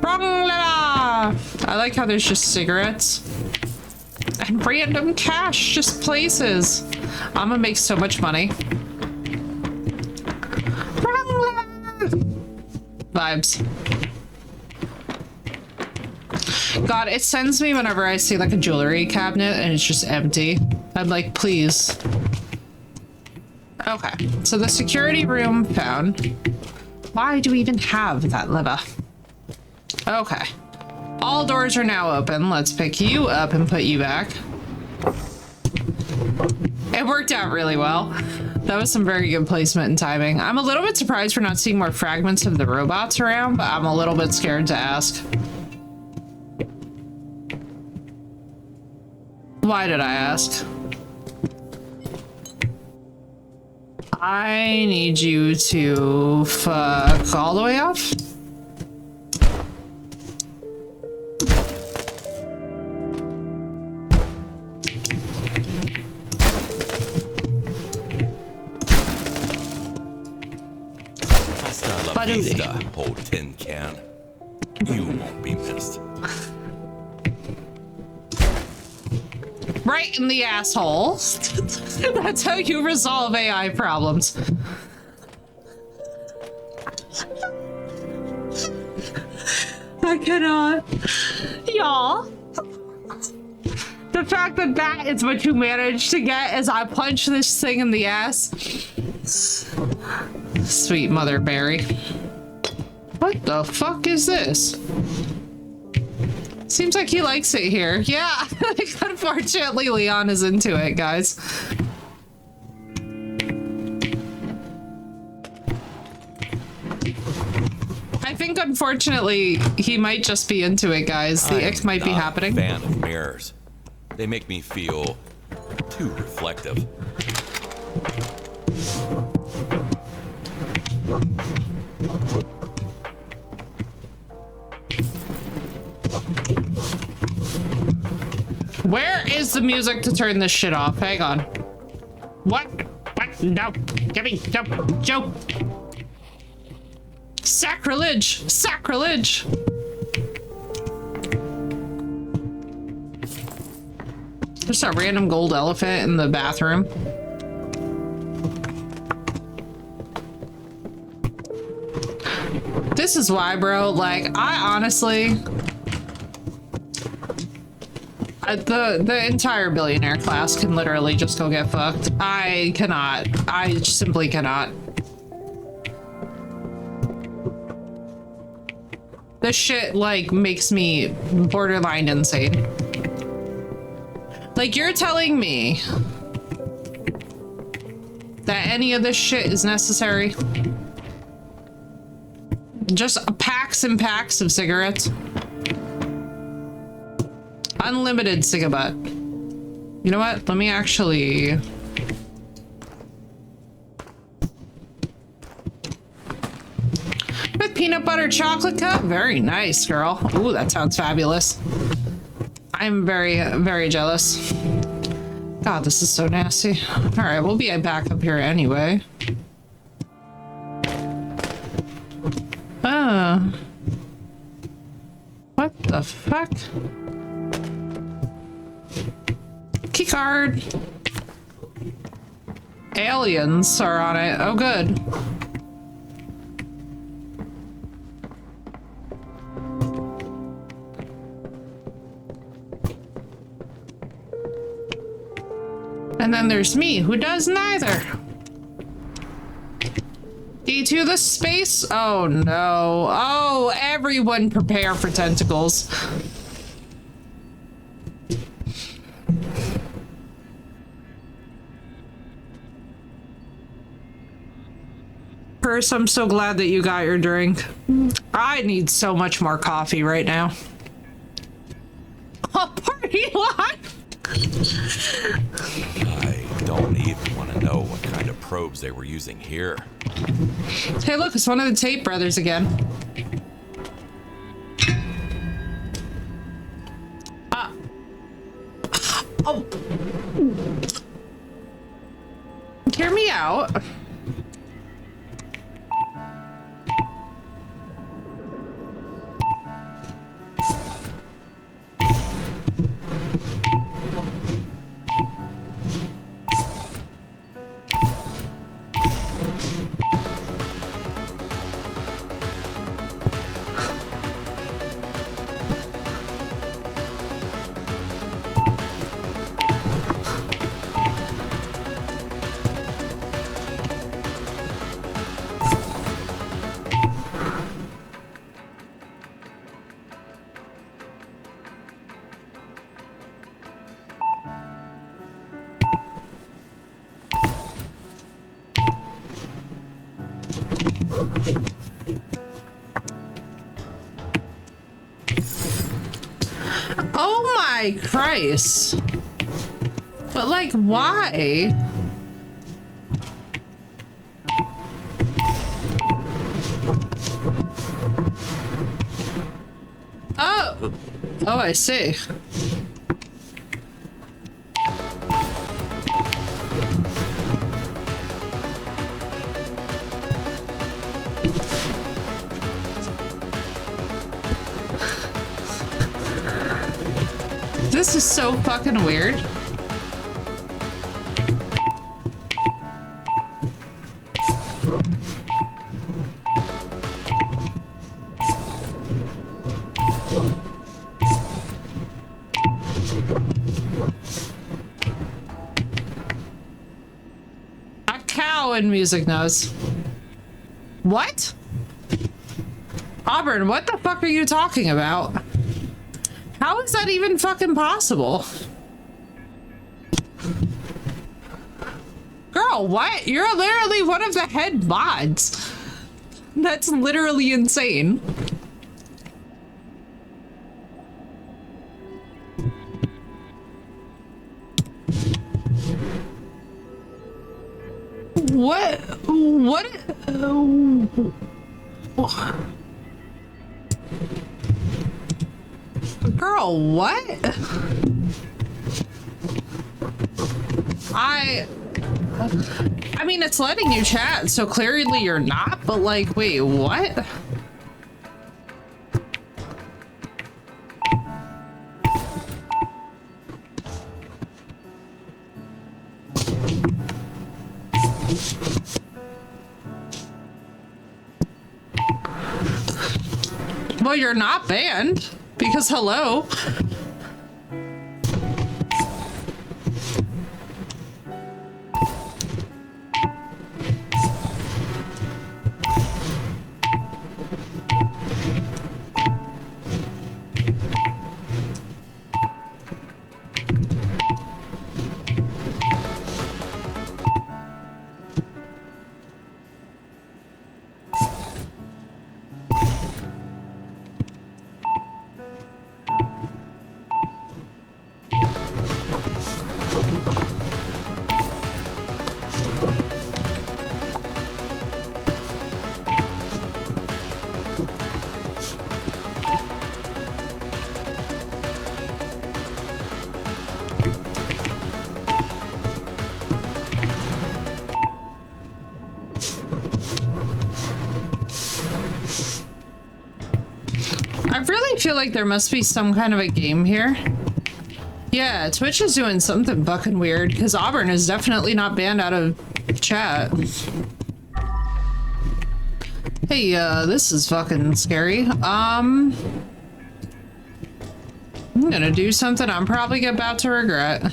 Wrong lever! I like how there's just cigarettes and random cash, just places. I'm gonna make so much money. Wrong lever! Vibes. God, it sends me whenever I see like a jewelry cabinet and it's just empty. I'm like, please. Okay, so the security room found. Why do we even have that lever? Okay. All doors are now open. Let's pick you up and put you back. It worked out really well. That was some very good placement and timing. I'm a little bit surprised we're not seeing more fragments of the robots around, but I'm a little bit scared to ask. Why did I ask? I need you to fuck all the way off. Hasta la vista, whole tin can. You won't be missed. Right in the asshole. That's how you resolve AI problems. I cannot. Y'all. The fact that that is what you managed to get as I punch this thing in the ass. Sweet Mother Mary. What the fuck is this? Seems like he likes it here. Yeah, unfortunately Leon is into it, guys. I think unfortunately he might just be into it, guys. The ick might be happening. I'm not a fan of mirrors. They make me feel too reflective. Where is the music to turn this shit off? Hang on. What? What? No. Give me. No. Joe. Sacrilege! Sacrilege! There's a random gold elephant in the bathroom. This is why, bro. Like, I honestly... the entire billionaire class can literally just go get fucked. I cannot. I simply cannot. This shit, like, makes me borderline insane. Like, you're telling me that any of this shit is necessary? Just packs and packs of cigarettes? Unlimited cigabutt. You know what? Let me actually... With peanut butter chocolate cup? Very nice, girl. Ooh, that sounds fabulous. I'm very, very jealous. God, this is so nasty. All right, we'll be back up here anyway. What the fuck? Keycard. Aliens are on it. Oh, good. And then there's me, who does neither. D2 the space? Oh no. Oh, everyone prepare for tentacles. First, I'm so glad that you got your drink. I need so much more coffee right now. Oh, party lot! I don't even want to know what kind of probes they were using here. Hey, look, it's one of the Tate brothers again. Oh. Hear me out. Oh my Christ. But like, why? Oh. Oh, I see. This is so fucking weird. in music knows. What? Auburn, what the fuck are you talking about? How is that even fucking possible? Girl, what? You're literally one of the head mods. That's literally insane. What? Girl, what? I mean, it's letting you chat, so clearly you're not, but like, wait, what? Well, you're not banned, because hello. I really feel like there must be some kind of a game here. Yeah, Twitch is doing something fucking weird because Auburn is definitely not banned out of chat. Hey, this is fucking scary. I'm gonna do something I'm probably about to regret.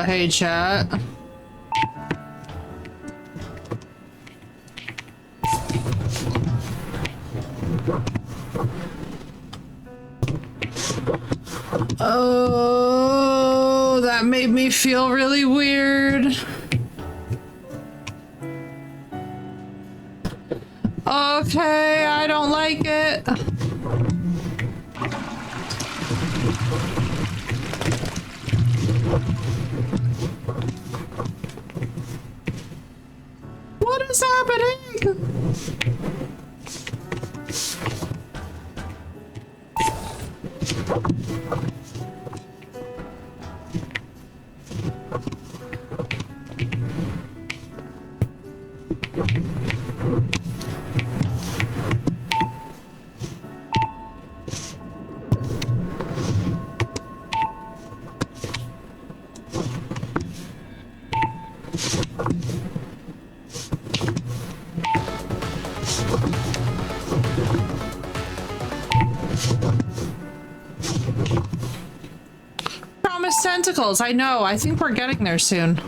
Hey chat. Oh, that made me feel really weird. Okay, I don't like it. What is happening? Promised tentacles, I know. I think we're getting there soon.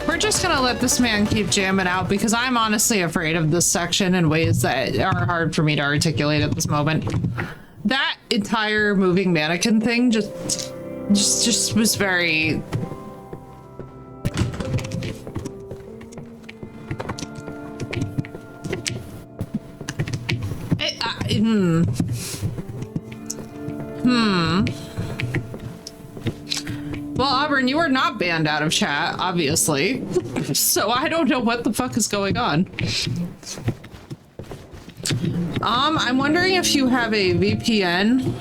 We're just gonna let this man keep jamming out because I'm honestly afraid of this section in ways that are hard for me to articulate at this moment. That entire moving mannequin thing just was very... Well, Auburn, you are not banned out of chat, obviously. So I don't know what the fuck is going on. I'm wondering if you have a VPN.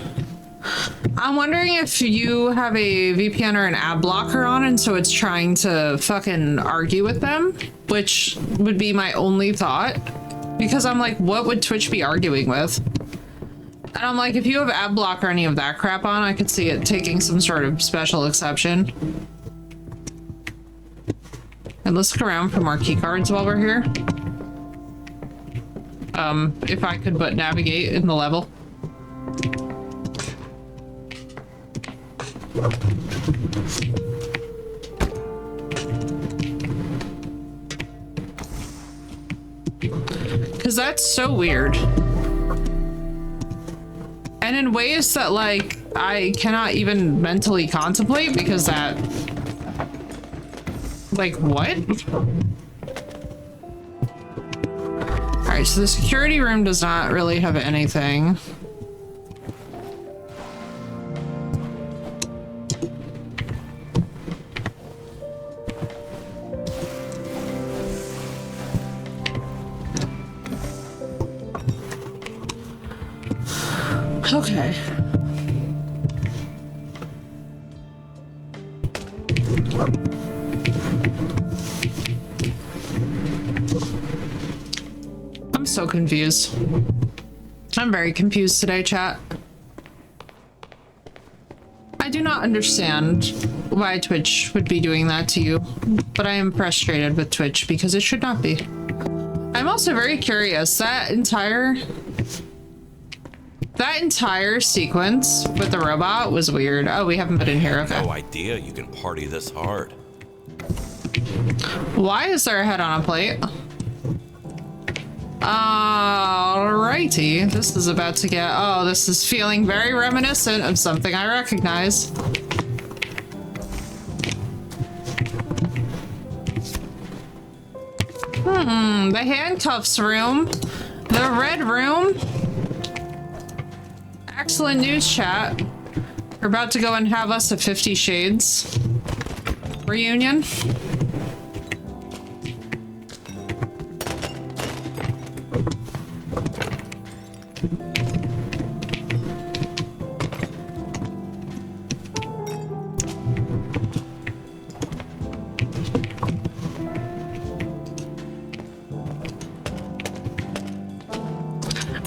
I'm wondering if you have a VPN or an ad blocker on, and so it's trying to fucking argue with them, which would be my only thought. Because I'm like, what would Twitch be arguing with? And I'm like, if you have ad block or any of that crap on, I could see it taking some sort of special exception. And let's look around for more key cards while we're here. If I could but navigate in the level. Because that's so weird. And in ways that, like, I cannot even mentally contemplate because that... Like, what? Alright, so the security room does not really have anything. Okay. I'm so confused. I'm very confused today, chat. I do not understand why Twitch would be doing that to you, but I am frustrated with Twitch because it should not be. I'm also very curious. That entire sequence with the robot was weird. Oh, we haven't been in here. Okay. No idea you can party this hard. Why is there a head on a plate? Alrighty. This is about to get... Oh, this is feeling very reminiscent of something I recognize. The handcuffs room. The red room. Excellent news, chat. We're about to go and have us a 50 Shades reunion.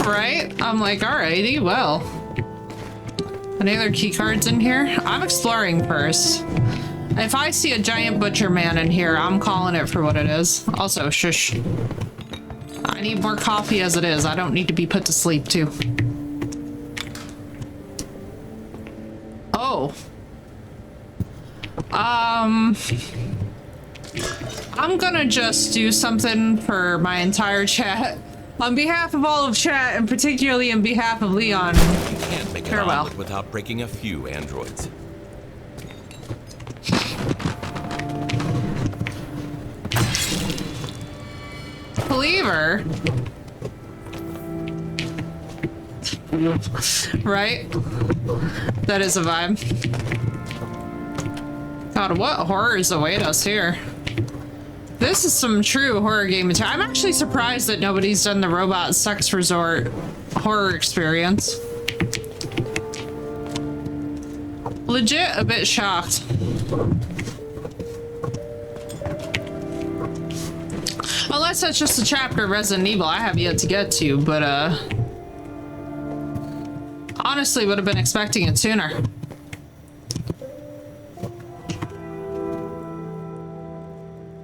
Right? I'm like, alrighty, well. Any other key cards in here? I'm exploring first. If I see a giant butcher man in here, I'm calling it for what it is. Also, shush. I need more coffee as it is. I don't need to be put to sleep, too. Oh. I'm gonna just do something for my entire chat. On behalf of all of chat, and particularly on behalf of Leon. You can't make an Farewell. omelet without breaking a few androids. Believer. Right? That is a vibe. God, what horrors await us here? This is some true horror game material. I'm actually surprised that nobody's done the robot sex resort horror experience. Legit a bit shocked. Unless that's just a chapter of Resident Evil I have yet to get to, but honestly would have been expecting it sooner.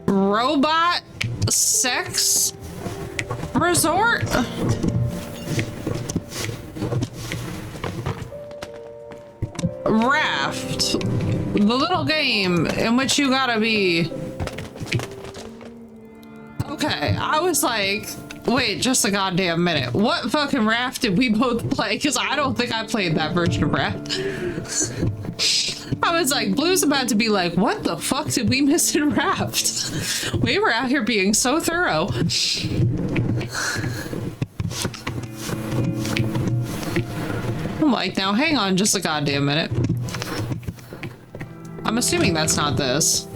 Robot sex resort? Raft. The little game in which you gotta be... Okay, I was like, wait, just a goddamn minute. What fucking Raft did we both play? Because I don't think I played that version of Raft. I was like, Blue's about to be like, what the fuck did we miss in Raft? We were out here being so thorough. I'm like, now hang on just a goddamn minute. I'm assuming that's not this.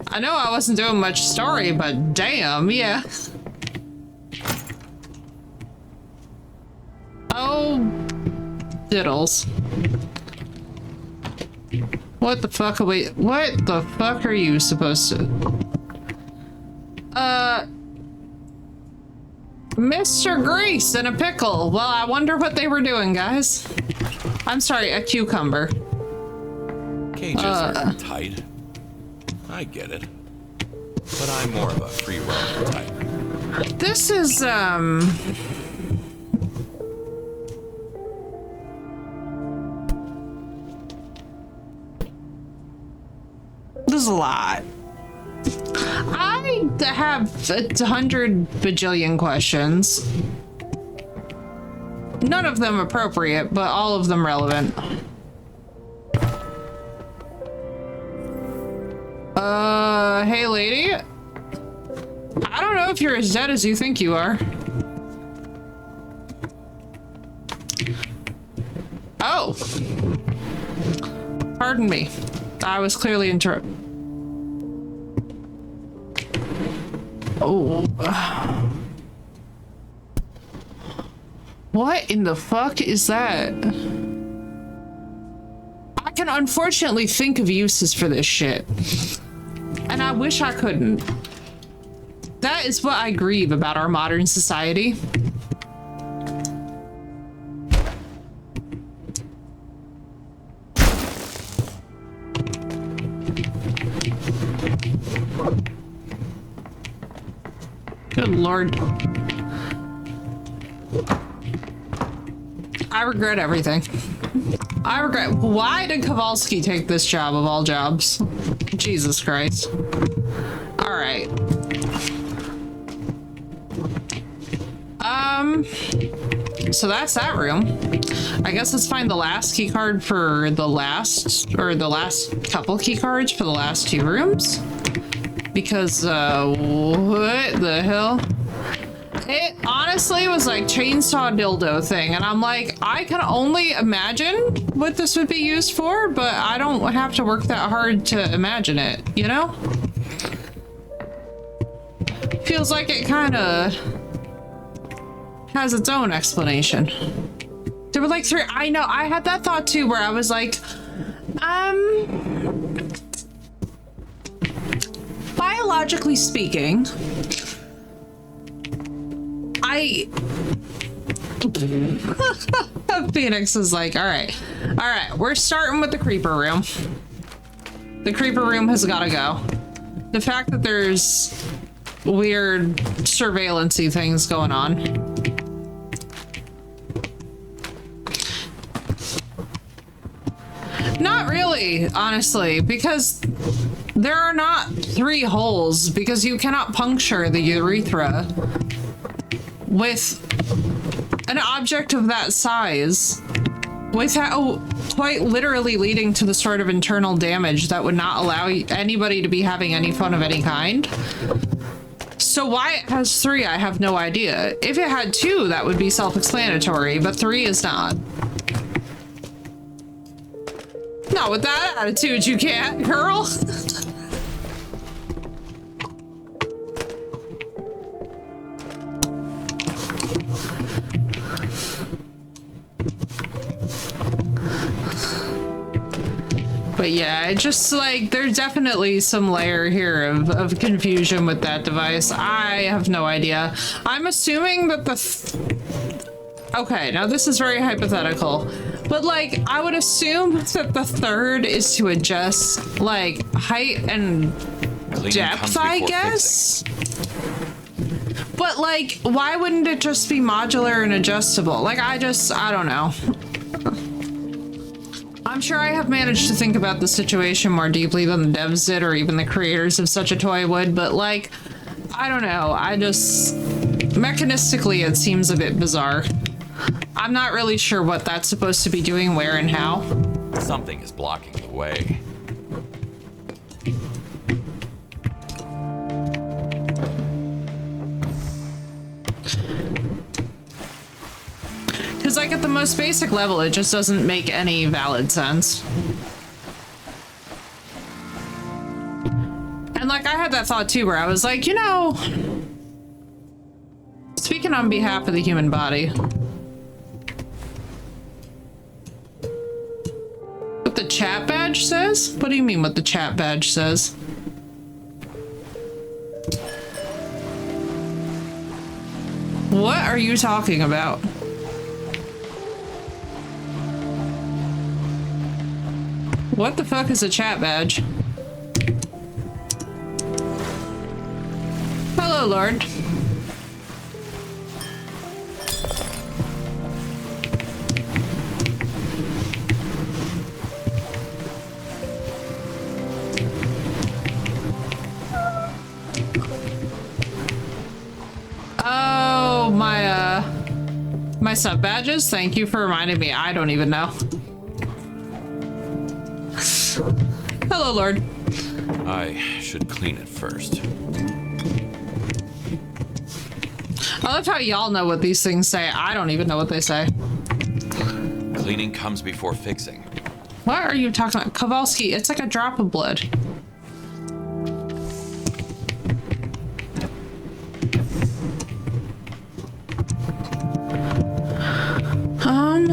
I know I wasn't doing much story, but damn, yeah. Oh, diddles. What the fuck are we... What the fuck are you supposed to... Mr. Grease and a pickle. Well, I wonder what they were doing, guys. I'm sorry, a cucumber. Cages are tight. I get it. But I'm more of a free roam type. This is, This is a lot. I have 100 bajillion questions. None of them appropriate, but all of them relevant. Hey lady. I don't know if you're as dead as you think you are. Oh. Pardon me. I was clearly interrupted. Oh. What in the fuck is that? I can unfortunately think of uses for this shit. And I wish I couldn't. That is what I grieve about our modern society. Good lord. I regret everything. I regret. Why did Kowalski take this job of all jobs? Jesus Christ. All right. So that's that room. I guess let's find the last key card for the last couple key cards for the last two rooms. Because, what the hell? It honestly was like chainsaw dildo thing, and I'm like, I can only imagine what this would be used for, but I don't have to work that hard to imagine it, you know? Feels like it kind of has its own explanation. There were like three. I know, I had that thought too, where I was like, biologically speaking, Phoenix is like, all right, we're starting with the creeper room. The creeper room has got to go. The fact that there's weird surveillance-y things going on. Not really, honestly, because there are not 3 holes, because you cannot puncture the urethra with an object of that size without quite literally leading to the sort of internal damage that would not allow anybody to be having any fun of any kind. So why it has 3, I have no idea. If it had 2, that would be self-explanatory, but 3 is not. Not with that attitude, you can't, girl. But yeah, it just like, there's definitely some layer here of confusion with that device. I have no idea. I'm assuming that okay, now this is very hypothetical, but like, I would assume that the third is to adjust like height and depth, I guess. But like, why wouldn't it just be modular and adjustable? Like, I don't know. I'm sure I have managed to think about the situation more deeply than the devs did, or even the creators of such a toy would, but like, I don't know. I just, mechanistically, it seems a bit bizarre. I'm not really sure what that's supposed to be doing, where and how. Something is blocking the way. Because like at the most basic level, it just doesn't make any valid sense. And like, I had that thought too, where I was like, you know, speaking on behalf of the human body, what the chat badge says? What do you mean what the chat badge says? What are you talking about? What the fuck is a chat badge? Hello, Lord. Oh, my sub badges? Thank you for reminding me. I don't even know. Hello, Lord. I should clean it first. I love how y'all know what these things say. I don't even know what they say. Cleaning comes before fixing. What are you talking about? Kowalski, it's like a drop of blood.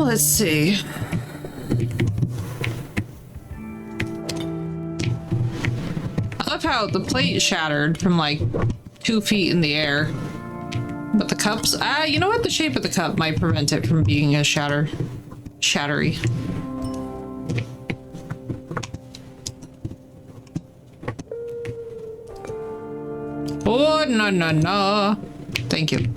Let's see. I love how the plate shattered from like 2 feet in the air. But the cups, you know what? The shape of the cup might prevent it from being as shattery. Oh, no, no, no. Thank you.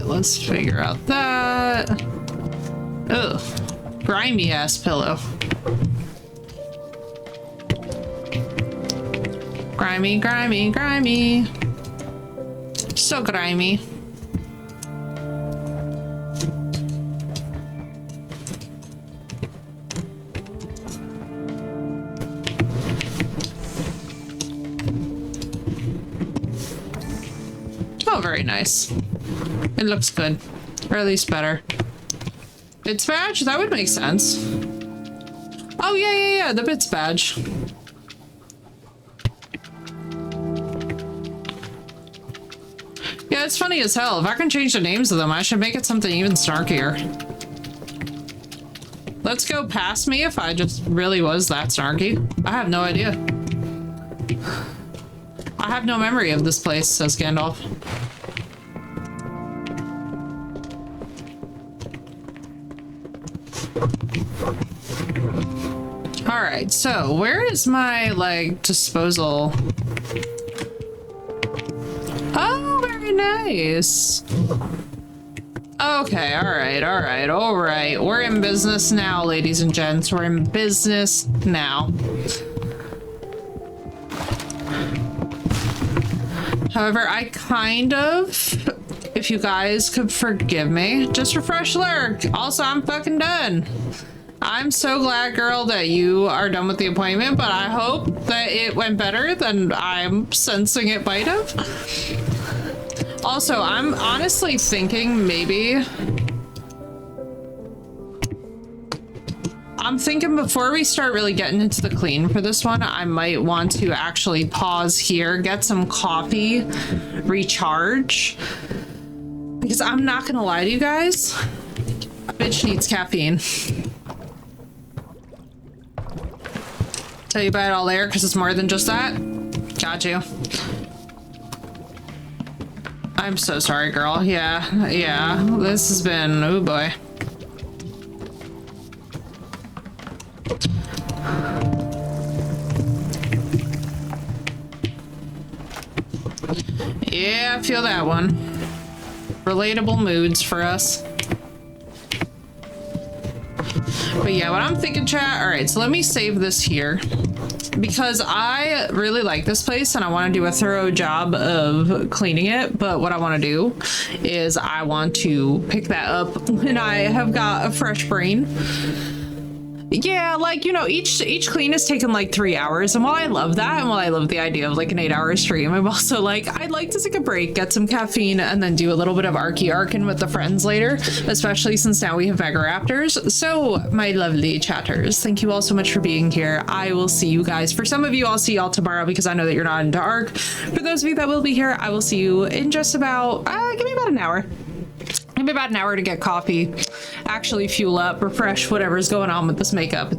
Let's figure out that. Ugh. Grimy ass pillow. Grimy, grimy, grimy. So grimy. Oh, very nice. It looks good. Or at least better. Bits badge? That would make sense. Oh, yeah, the bits badge. Yeah, it's funny as hell. If I can change the names of them, I should make it something even snarkier. Let's go past me if I just really was that snarky. I have no idea. I have no memory of this place, says Gandalf. Alright, so where is my, like, disposal? Oh, very nice. Okay, alright. We're in business now, ladies and gents. We're in business now. However, I kind of, if you guys could forgive me, just refresh lurk. Also, I'm fucking done. I'm so glad, girl, that you are done with the appointment, but I hope that it went better than I'm sensing it might have. Also, I'm honestly thinking maybe... I'm thinking before we start really getting into the clean for this one, I might want to actually pause here, get some coffee, recharge. Because I'm not gonna lie to you guys, a bitch needs caffeine. Tell you about it all there because it's more than just that. Got you. I'm so sorry, girl. Yeah. This has been, oh boy. Yeah, I feel that one. Relatable moods for us. But yeah, what I'm thinking, chat, all right, so let me save this here because I really like this place and I want to do a thorough job of cleaning it. But what I want to do is I want to pick that up when I have got a fresh brain. Yeah, like, you know, each clean has taken like 3 hours, and while I love that, and while I love the idea of like an 8-hour stream, I'm also like, I'd like to take a break, get some caffeine, and then do a little bit of arcing with the friends later, especially since now we have Mega Raptors. So, my lovely chatters, thank you all so much for being here. I will see you guys. For some of you, I'll see y'all tomorrow because I know that you're not into Arc. For those of you that will be here, I will see you in just about, give me about an hour. Maybe about an hour to get coffee, actually fuel up, refresh whatever's going on with this makeup.